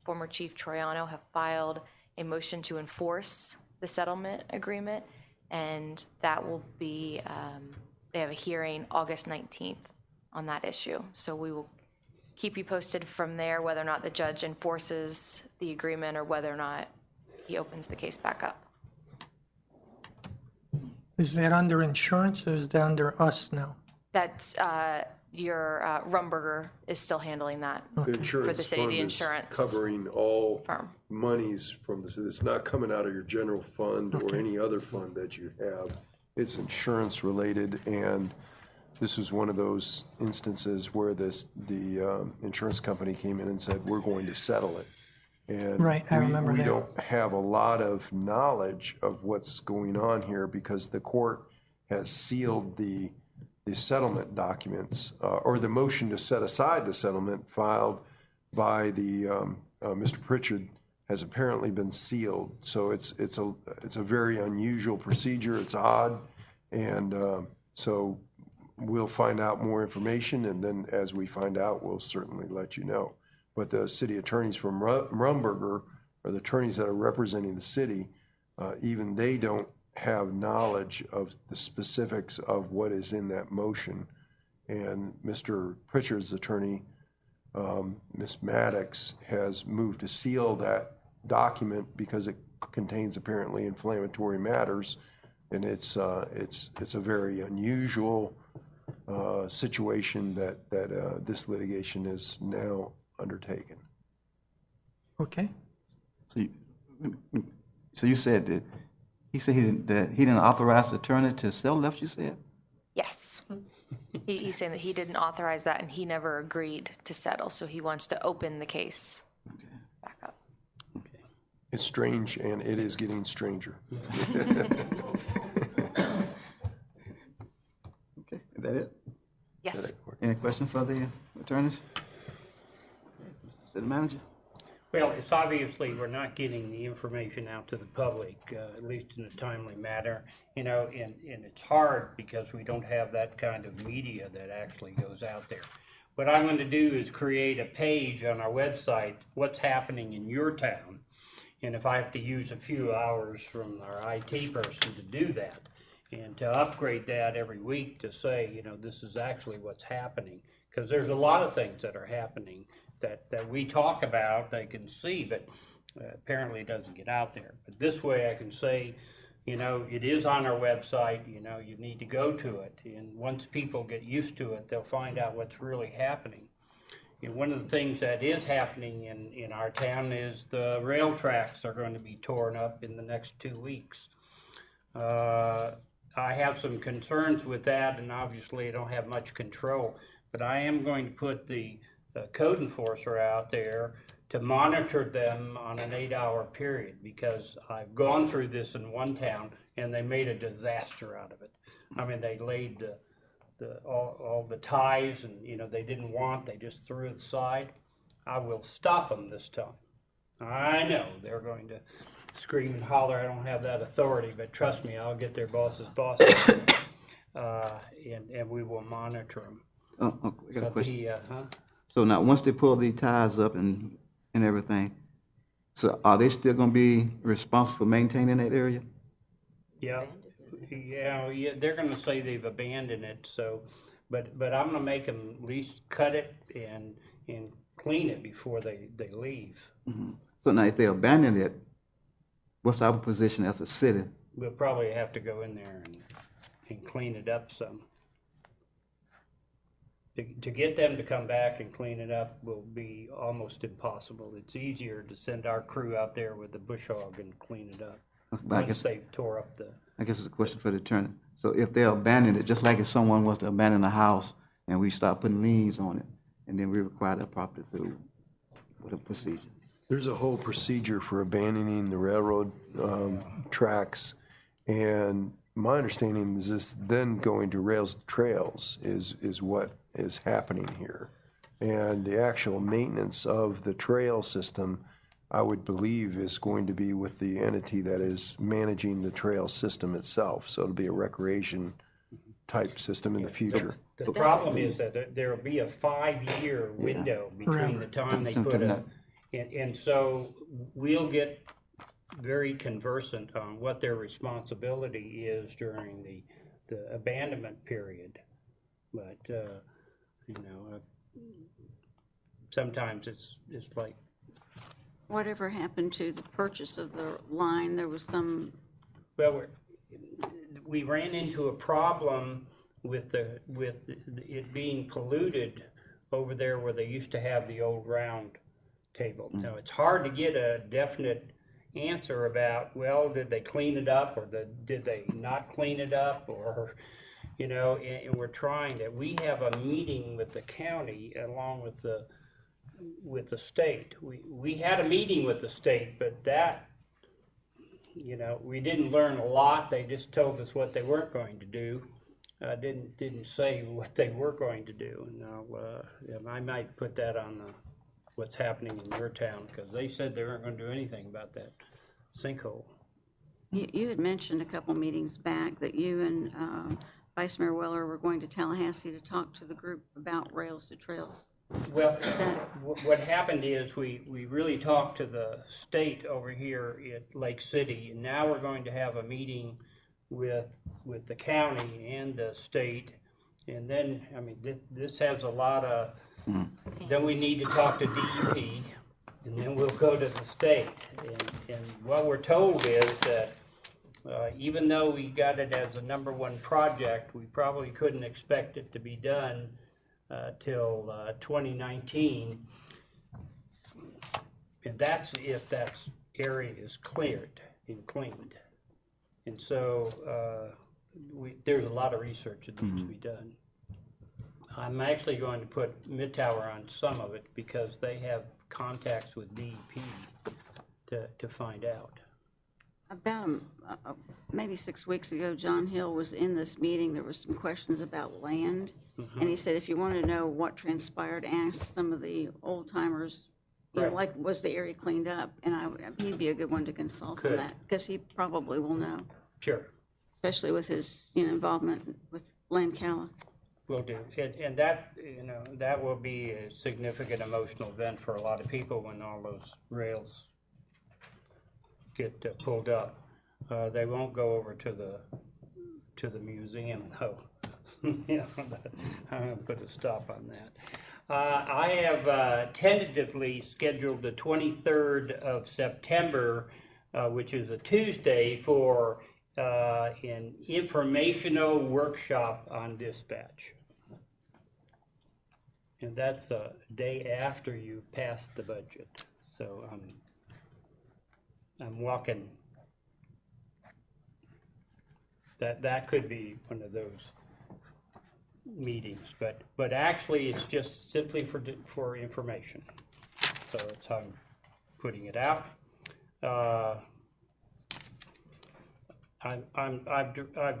former Chief Troiano have filed a motion to enforce the settlement agreement, and that will be, they have a hearing August 19th on that issue. So we will keep you posted from there whether or not the judge enforces the agreement or whether or not he opens the case back up. Is that under insurance or is that under us now? That's your Rumberger is still handling that The insurance for the city. fund The is insurance covering all firm. monies from this. It's not coming out of your general fund or any other fund that you have. It's insurance related, and this was one of those instances where the insurance company came in and said, we're going to settle it. And Right, I remember we that. don't have a lot of knowledge of what's going on here because the court has sealed the settlement documents or the motion to set aside the settlement filed by the Mr. Pritchard has apparently been sealed. So it's a very unusual procedure. It's odd, and so we'll find out more information, and then as we find out, we'll certainly let you know. But the city attorneys from Rumberger, or the attorneys that are representing the city, even they don't have knowledge of the specifics of what is in that motion. And Mr. Pritchard's attorney, Ms. Maddox, has moved to seal that document because it contains apparently inflammatory matters, and it's a very unusual situation that this litigation is now undertaken. Okay. So you said that he said that he didn't authorize the attorney to settle left, you said? Yes. He's saying that he didn't authorize that and he never agreed to settle, so he wants to open the case back up. It's strange, and it is getting stranger. Okay, is that it? Yes. Any questions for the attorneys? City manager? Well, it's obviously we're not getting the information out to the public, at least in a timely manner, and it's hard because we don't have that kind of media that actually goes out there. What I'm going to do is create a page on our website, what's happening in your town, and if I have to use a few hours from our IT person to do that, and to upgrade that every week to say, this is actually what's happening, because there's a lot of things that are happening that we talk about, they can see, but apparently it doesn't get out there. But this way I can say, it is on our website, you need to go to it. And once people get used to it, they'll find out what's really happening. One of the things that is happening in our town is the rail tracks are going to be torn up in the next 2 weeks. I have some concerns with that, and obviously I don't have much control, but I am going to put the code enforcer out there to monitor them on an 8-hour period, because I've gone through this in one town and they made a disaster out of it. I mean, they laid all the ties and they didn't they just threw it aside. I will stop them this time. I know they're going to scream and holler, I don't have that authority, but trust me, I'll get their boss's boss and we will monitor them. Oh, I got a question. So now, once they pull the ties up and everything, so are they still going to be responsible for maintaining that area? Yeah, they're going to say they've abandoned it. So, but I'm going to make them at least cut it and clean it before they leave. Mm-hmm. So now, if they abandon it, what's our position as a city? We'll probably have to go in there and clean it up some. To get them to come back and clean it up will be almost impossible. It's easier to send our crew out there with the bush hog and clean it up. Once they've tore up the... I guess it's a question for the attorney. So if they abandon it, just like if someone was to abandon a house and we start putting liens on it, and then we require that property through, what a procedure? There's a whole procedure for abandoning the railroad tracks, and my understanding is this then going to rails and trails is what is happening here. And the actual maintenance of the trail system, I would believe, is going to be with the entity that is managing the trail system itself. So it'll be a recreation type system in the future. The problem is that there will be a 5-year window between the time they put it, and so we'll get very conversant on what their responsibility is during the abandonment period. But sometimes it's like, Whatever happened to the purchase of the line? There was some... Well, we ran into a problem with it being polluted over there where they used to have the old round table. Now, it's hard to get a definite answer about, well, did they clean it up or did they not clean it up, or, and we're trying to. We have a meeting with the county along with the state. We had a meeting with the state, but that, we didn't learn a lot. They just told us what they weren't going to do. Didn't say what they were going to do. Now, I might put that on what's happening in your town, because they said they weren't going to do anything about that sinkhole. You had mentioned a couple meetings back that you and Vice Mayor Weller were going to Tallahassee to talk to the group about rails to trails. Well, what happened is we really talked to the state over here at Lake City, and now we're going to have a meeting with the county and the state, and then, this has a lot of, then we need to talk to DEP, and then we'll go to the state. And what we're told is that even though we got it as a #1 project, we probably couldn't expect it to be done till 2019. And that's if that area is cleared and cleaned. And so there's a lot of research that needs to be done. I'm actually going to put Midtower on some of it because they have contacts with DEP to find out. About maybe 6 weeks ago, John Hill was in this meeting. There were some questions about land. And he said if you want to know what transpired, ask some of the old timers, you know, Right. like was the area cleaned up? And he'd be a good one to consult on that because he probably will know, Sure. especially with his involvement with Lancala. Will do. And that, you know, that will be a significant emotional event for a lot of people when all those rails get pulled up. They won't go over to the museum, though. You know, I'm going to put a stop on that. I have tentatively scheduled the 23rd of September, which is a Tuesday, for an informational workshop on dispatch. And that's a day after you've passed the budget. So I'm walking. That could be one of those meetings, but actually it's just simply for information. So that's how I'm putting it out. I've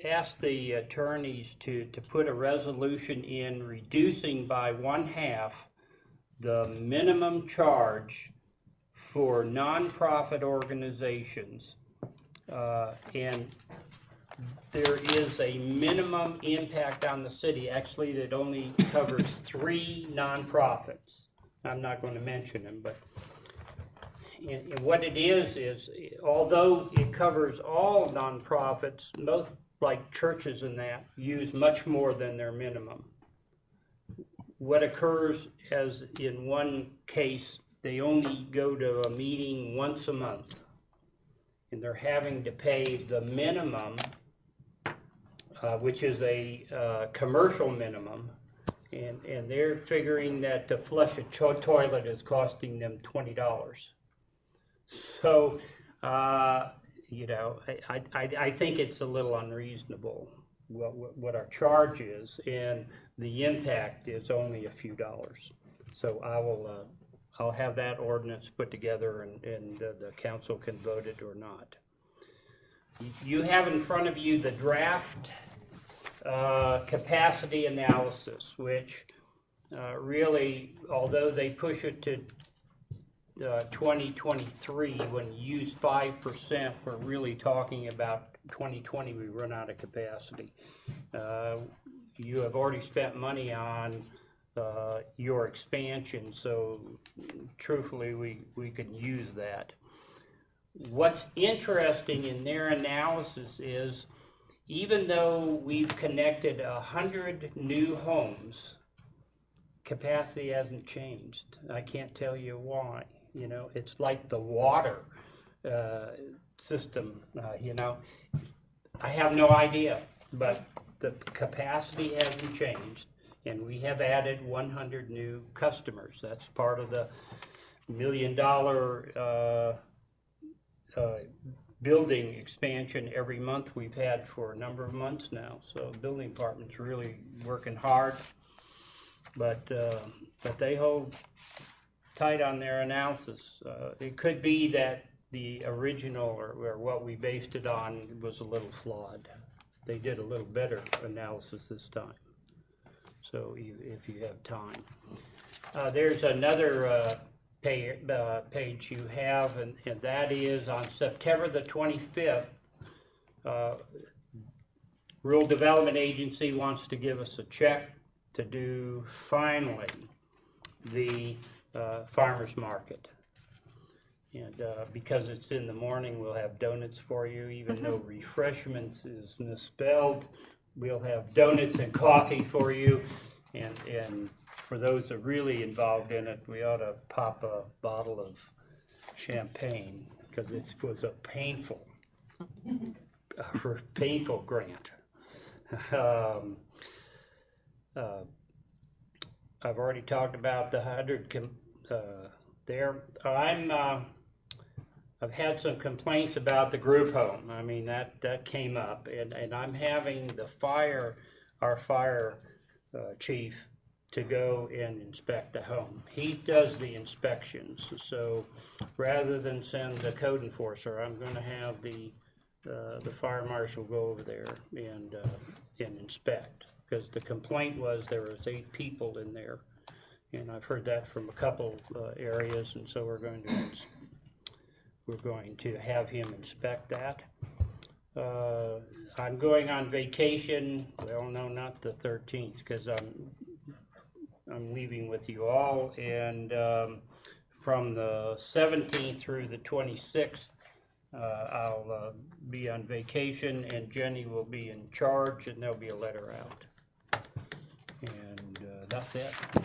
asked the attorneys to put a resolution in reducing by 1/2 the minimum charge for nonprofit organizations, and there is a minimum impact on the city. Actually, that only covers 3 nonprofits. I'm not going to mention them, but and what it is although it covers all nonprofits, most like churches and that use much more than their minimum. What occurs, as in one case, they only go to a meeting once a month, and they're having to pay the minimum, which is a commercial minimum, and they're figuring that to flush a toilet is costing them $20. So, you know, I think it's a little unreasonable what our charge is, and the impact is only a few dollars. So I'll have that ordinance put together, and the council can vote it or not. You have in front of you the draft capacity analysis, which really, although they push it to 2023, when you use 5%, we're really talking about 2020, we run out of capacity. You have already spent money on your expansion, so truthfully, we can use that. What's interesting in their analysis is, even though we've connected 100 new homes, capacity hasn't changed. I can't tell you why. You know, it's like the water system, you know. I have no idea, but the capacity hasn't changed, and we have added 100 new customers. That's part of the $1 million building expansion every month we've had for a number of months now. So the building department's really working hard, but they hold tight on their analysis. It could be that the original, or what we based it on, was a little flawed. They did a little better analysis this time. So if you have time. There's another page you have, and that is on September the 25th, Rural Development Agency wants to give us a check to do, finally, the farmer's market. And because it's in the morning, we'll have donuts for you, even though refreshments is misspelled. We'll have donuts and coffee for you, and for those that are really involved in it, we ought to pop a bottle of champagne, because it was a painful grant. I've already talked about the 100 there. I've had some complaints about the group home. I mean, that came up, and I'm having our fire chief to go and inspect a home. He does the inspections, so rather than send the code enforcer, I'm going to have the fire marshal go over there and inspect, because the complaint was there was 8 people in there, and I've heard that from a couple areas, and so we're going to have him inspect that. I'm going on vacation. Well, no, not the 13th, because I'm leaving with you all, and from the 17th through the 26th, I'll be on vacation, and Jenny will be in charge, and there'll be a letter out. And that's it. I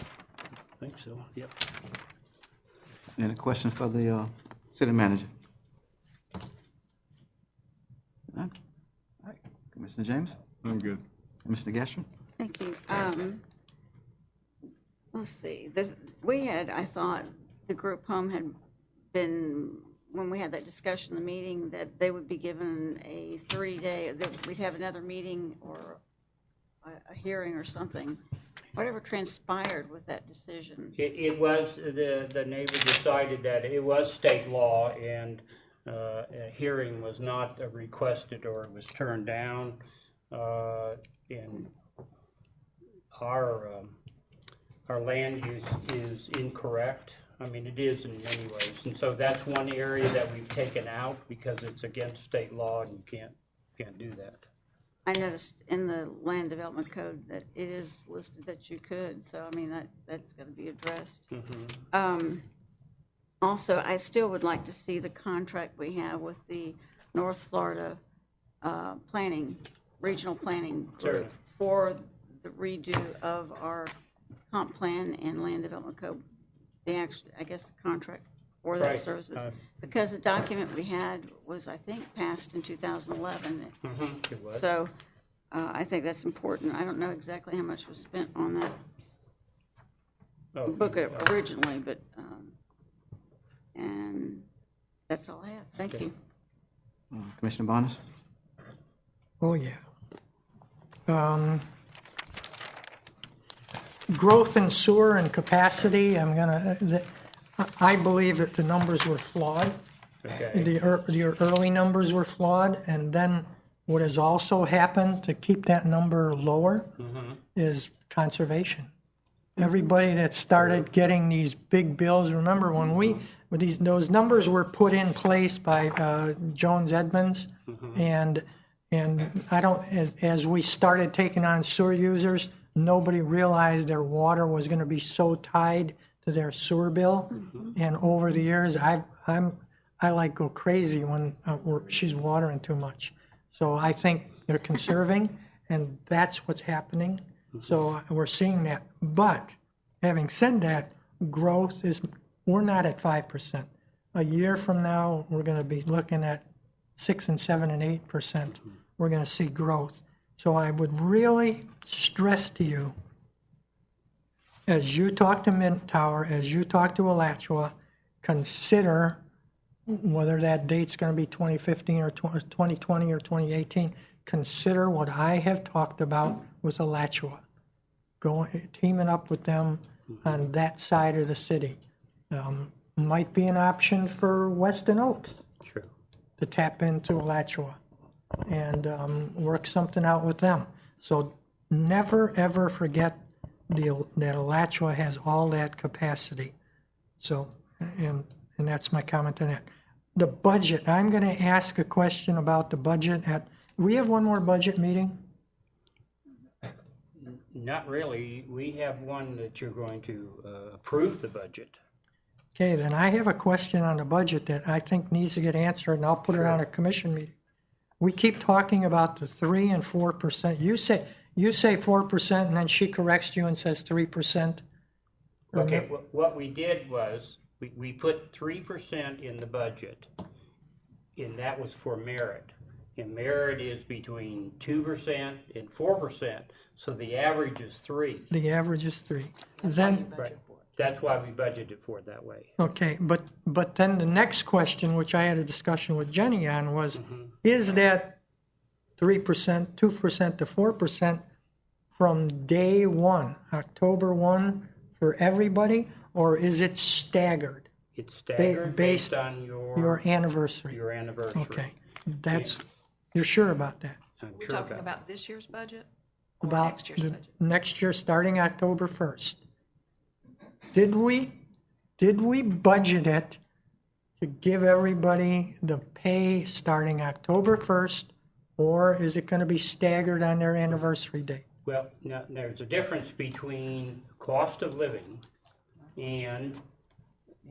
think so. Yep. Any questions for the city manager? None? All right. Commissioner James? I'm good. Commissioner Gastron? Thank you. Let's see. I thought the group home had been, when we had that discussion in the meeting, that they would be given a 3-day, that we'd have another meeting or a hearing or something. Whatever transpired with that decision? It was, the neighbor decided that it was state law, and a hearing was not requested or it was turned down. And our land use is incorrect. I mean, it is in many ways. And so that's one area that we've taken out because it's against state law and you can't do that. I noticed in the land development code that it is listed that you could, so I mean, that's going to be addressed. Mm-hmm. Also, I still would like to see the contract we have with the North Florida regional planning group for the redo of our comp plan and land development code. I guess, contract for that services. Because the document we had was, I think, passed in 2011. Mm-hmm. It was. So I think that's important. I don't know exactly how much was spent on that book originally, but and that's all I have. Thank you. Commissioner Barnes? Oh, yeah. Growth in sewer and capacity, I believe that the numbers were flawed. Okay. The early numbers were flawed, and then what has also happened to keep that number lower is conservation. Everybody that started getting these big bills, remember when those numbers were put in place by Jones Edmonds, and as we started taking on sewer users, nobody realized their water was going to be so tied to their sewer bill. And over the years, I like go crazy when she's watering too much. So I think they're conserving, and that's what's happening. So we're seeing that. But having said that, growth we're not at 5%. A year from now, we're going to be looking at 6 and 7 and 8%. We're going to see growth. So I would really stress to you, as you talk to Mint Tower, as you talk to Alachua, consider whether that date's going to be 2015 or 2020 or 2018. Consider what I have talked about with Alachua, teaming up with them on that side of the city. Might be an option for Weston Oaks to tap into Alachua and work something out with them. So never, ever forget that Alachua has all that capacity. So, and that's my comment on that. The budget, I'm going to ask a question about the budget. We have one more budget meeting? Not really. We have one that you're going to approve the budget. Okay, then I have a question on the budget that I think needs to get answered, and I'll put it on a commission meeting. We keep talking about the 3% and 4%. You say 4%, and then she corrects you and says 3%. Okay, what we did was we put 3% in the budget, and that was for merit. And merit is between 2% and 4%, so the average is 3%. The average is 3%. That's why we budgeted for it that way. Okay, but then the next question, which I had a discussion with Jenny on, was is that 3%, 2% to 4% from day one, October 1 for everybody, or is it staggered? It's staggered based on Your anniversary. your anniversary. Okay, you're sure about that? I'm We're sure talking about about this year's budget or About next year's the budget? next year, starting October 1st. Did we budget it to give everybody the pay starting October 1st, or is it going to be staggered on their anniversary date? Well, now, there's a difference between cost of living and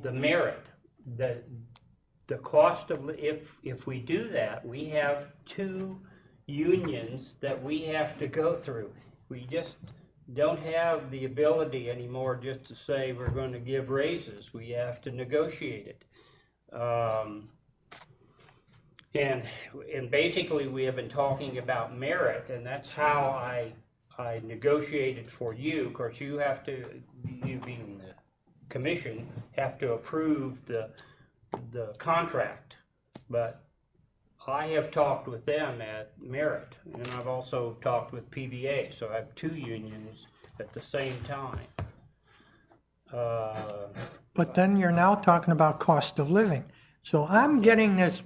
the merit. The cost of, if we do that, we have two unions that we have to go through. We just don't have the ability anymore just to say we're going to give raises. We have to negotiate it. And basically we have been talking about merit, and that's how I negotiated for you. Of course, you have to, you being the commission, have to approve the contract. But I have talked with them at merit, and I've also talked with PBA, so I have two unions at the same time. But then you're now talking about cost of living. So I'm getting this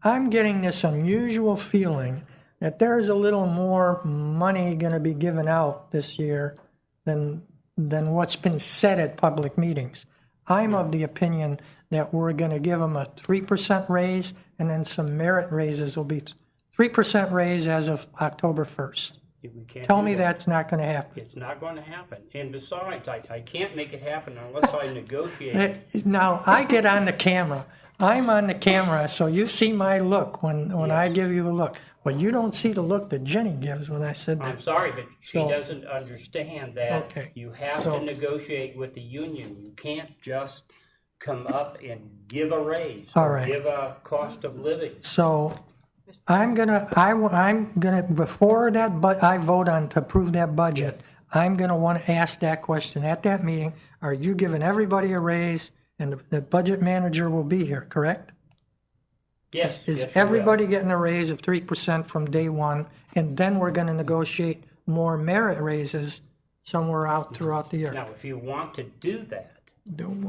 unusual feeling that there's a little more money going to be given out this year than what's been said at public meetings. I'm of the opinion that we're going to give them a 3% raise, and then some merit raises will be 3% raise as of October 1st. Tell me that's not going to happen. It's not going to happen. And besides, I can't make it happen unless I negotiate it. Now, I get on the camera. I'm on the camera, so you see my look when I give you the look. But you don't see the look that Jenny gives when I said that. I'm sorry, but she doesn't understand that you have So- to negotiate with the union. You can't just come up and give a raise All or right. give a cost of living. So I'm gonna before that, but I vote on to approve that budget. I'm gonna want to ask that question at that meeting. Are you giving everybody a raise? And the budget manager will be here, correct? Yes. Is yes, you will. everybody getting a raise of 3% from day one? And then we're gonna negotiate more merit raises somewhere out throughout the year. Now, if you want to do that,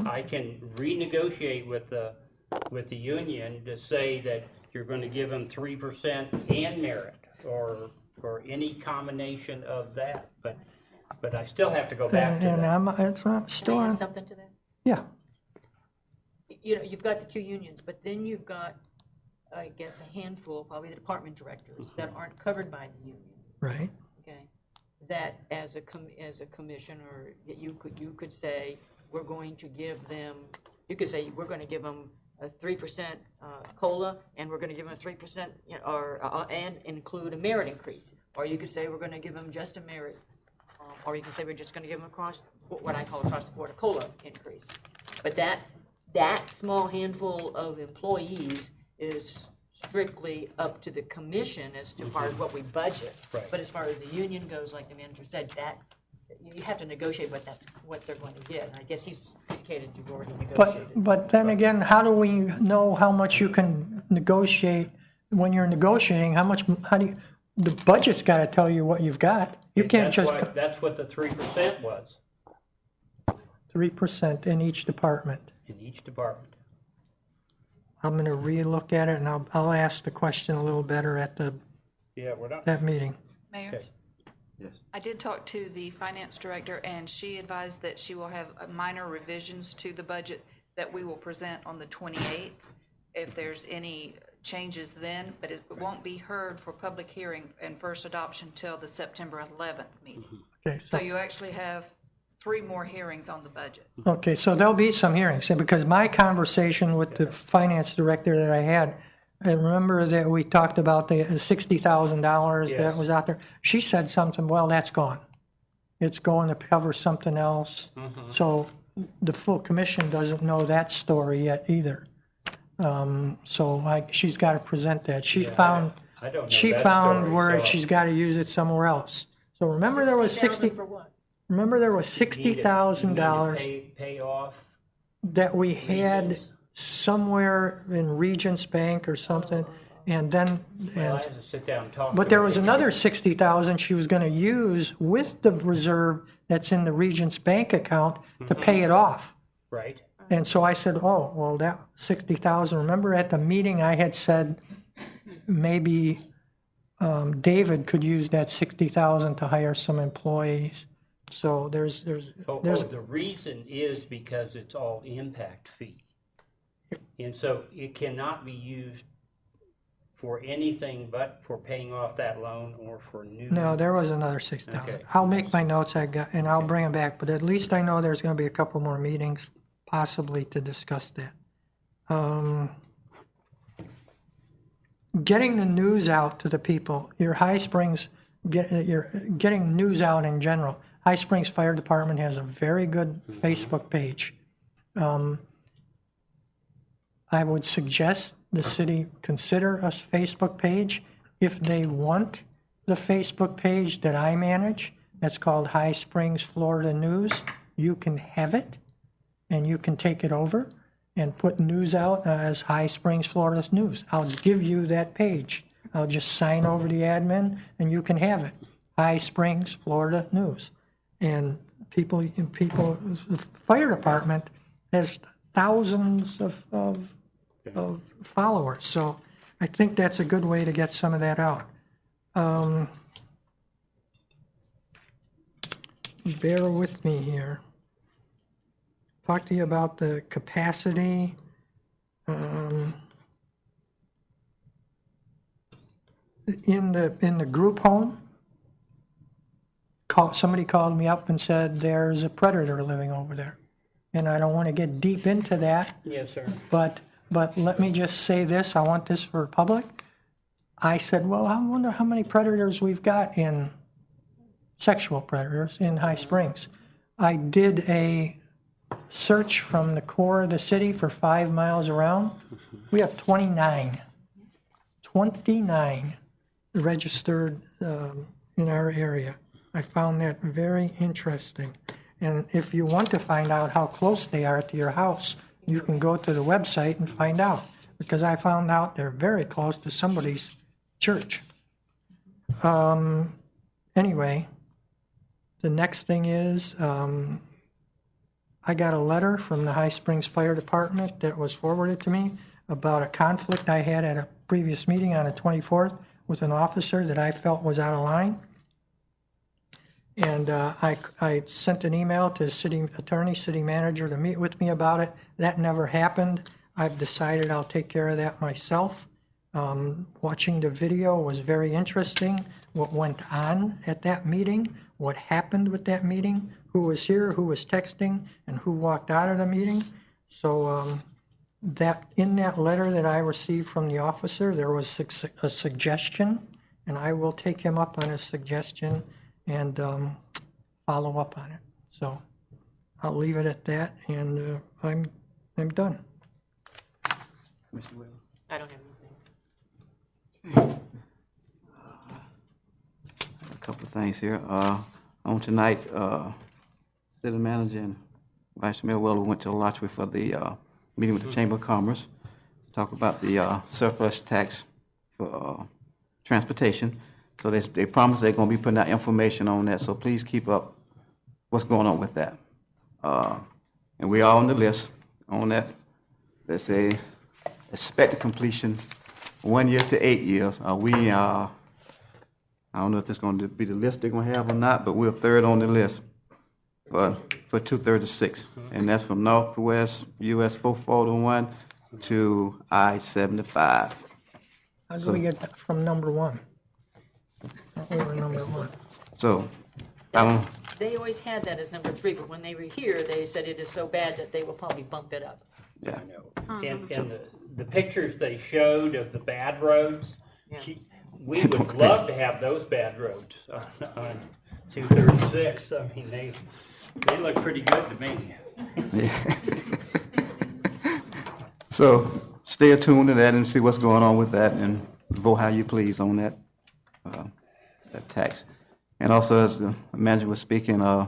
I can renegotiate with the union to say that you're going to give them 3% and merit, or any combination of that. But I still have to go back to that. I'm still Can I on. add something to that? Yeah. You know, you've got the two unions, but then you've got, I guess, a handful, probably the department directors that aren't covered by the union. Right. Okay, that as a commissioner, that you could say, we're going to give them, you could say, we're going to give them a 3% COLA, and we're going to give them a 3%, and include a merit increase. Or you could say, we're going to give them just a merit, or you can say, we're just going to give them what I call across the board a COLA increase. But that small handful of employees is strictly up to the commission as far as what we budget. Right. But as far as the union goes, like the manager said, that you have to negotiate what they're going to get. And I guess he's indicated you've already negotiated. But then again, how do we know how much you can negotiate when you're negotiating? The budget's got to tell you what you've got. You can't just That's what the 3% was 3% in each department. in each department. I'm going to re-look at it, and I'll ask the question a little better at We're done. that meeting. Mayor? Okay. Yes. I did talk to the finance director, and she advised that she will have minor revisions to the budget that we will present on the 28th, if there's any changes then, but it won't be heard for public hearing and first adoption till the September 11th meeting. Okay, So you actually have 3 more hearings on the budget. Okay, so there'll be some hearings, because my conversation with the finance director that I had, I remember that we talked about the $60,000 that Yes. was out there. She said something, well, that's gone. It's going to cover something else. So the full commission doesn't know that story yet either. So she's got to present that. She found I don't know she that found story, where so- she's got to use it somewhere else. So remember there was $60,000 for what? Remember there was You need to $60,000 pay off. that we had Regents. somewhere in Regents Bank or something, And then, Well, I had to sit down and talk. but to there her. was another 60,000 she was going to use with the reserve that's in the Regent's bank account to pay it off. Right. And so I said, oh, well, that 60,000, remember at the meeting I had said maybe David could use that 60,000 to hire some employees. So there's The reason is because it's all impact fee. And so it cannot be used for anything but for paying off that loan or for new. No, there was another 6,000. Okay. I'll make my notes and I'll bring them back, but at least I know there's going to be a couple more meetings possibly to discuss that. Getting the news out to the people, your High Springs, you're getting news out in general. High Springs Fire Department has a very good Facebook page. I would suggest the city consider a Facebook page. If they want the Facebook page that I manage, that's called High Springs Florida News, you can have it and you can take it over and put news out as High Springs Florida News. I'll give you that page. I'll just sign over the admin and you can have it. High Springs Florida News. And the fire department has thousands of followers. So I think that's a good way to get some of that out. Bear with me here. Talk to you about the capacity. In the group home, somebody called me up and said there's a predator living over there. And I don't want to get deep into that. Yes, sir. But let me just say this. I want this for public. I said, well, I wonder how many predators we've got sexual predators in High Springs. I did a search from the core of the city for 5 miles around. We have 29 registered in our area. I found that very interesting. And if you want to find out how close they are to your house, you can go to the website and find out. Because I found out they're very close to somebody's church. Anyway, the next thing is I got a letter from the High Springs Fire Department that was forwarded to me about a conflict I had at a previous meeting on the 24th with an officer that I felt was out of line. And I sent an email to the city attorney, city manager to meet with me about it. That never happened. I've decided I'll take care of that myself. Watching the video was very interesting. What went on at that meeting, what happened with that meeting, who was here, who was texting, and who walked out of the meeting. So that in that letter that I received from the officer, there was a suggestion, and I will take him up on his suggestion and follow up on it. So I'll leave it at that, and I'm done. I don't have anything. A couple of things here. On tonight, city manager and Vice Mayor Weller went to Alachua for the meeting with the Chamber of Commerce to talk about the surplus tax for transportation. So they promised they're going to be putting out information on that. So please keep up what's going on with that. And we are on the list on that. They say expected completion 1 year to 8 years. I don't know if it's going to be the list they're going to have or not, but we're third on the list for 236. And that's from Northwest US 441 to I-75. How do we get that from number one? We were number one. So, I don't. They always had that as number 3, but when they were here, they said it is so bad that they will probably bump it up. Yeah. And the pictures they showed of the bad roads, we would love to have those bad roads on 236. I mean, they look pretty good to me. Yeah. So stay attuned to that and see what's going on with that and vote how you please on that tax. And also, as the manager was speaking, the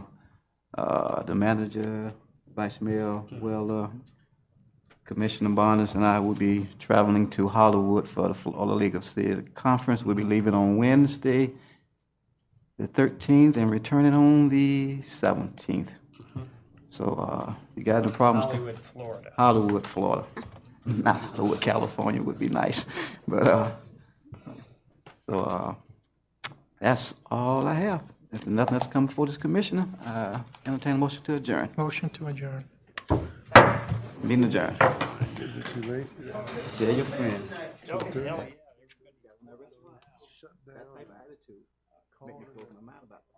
manager, Vice Mayor, well, Commissioner Barnes and I will be traveling to Hollywood for the Florida League of Cities Conference. We'll be leaving on Wednesday, the 13th, and returning on the 17th. So you got any problems? Hollywood, Florida. Hollywood, Florida. Not Hollywood, California would be nice. But that's all I have. If nothing else comes before this commissioner, entertain a motion to adjourn. Motion to adjourn. Meeting adjourned. Is it too late? Tell your friends. Shut down. That type of attitude make me close my mind about that.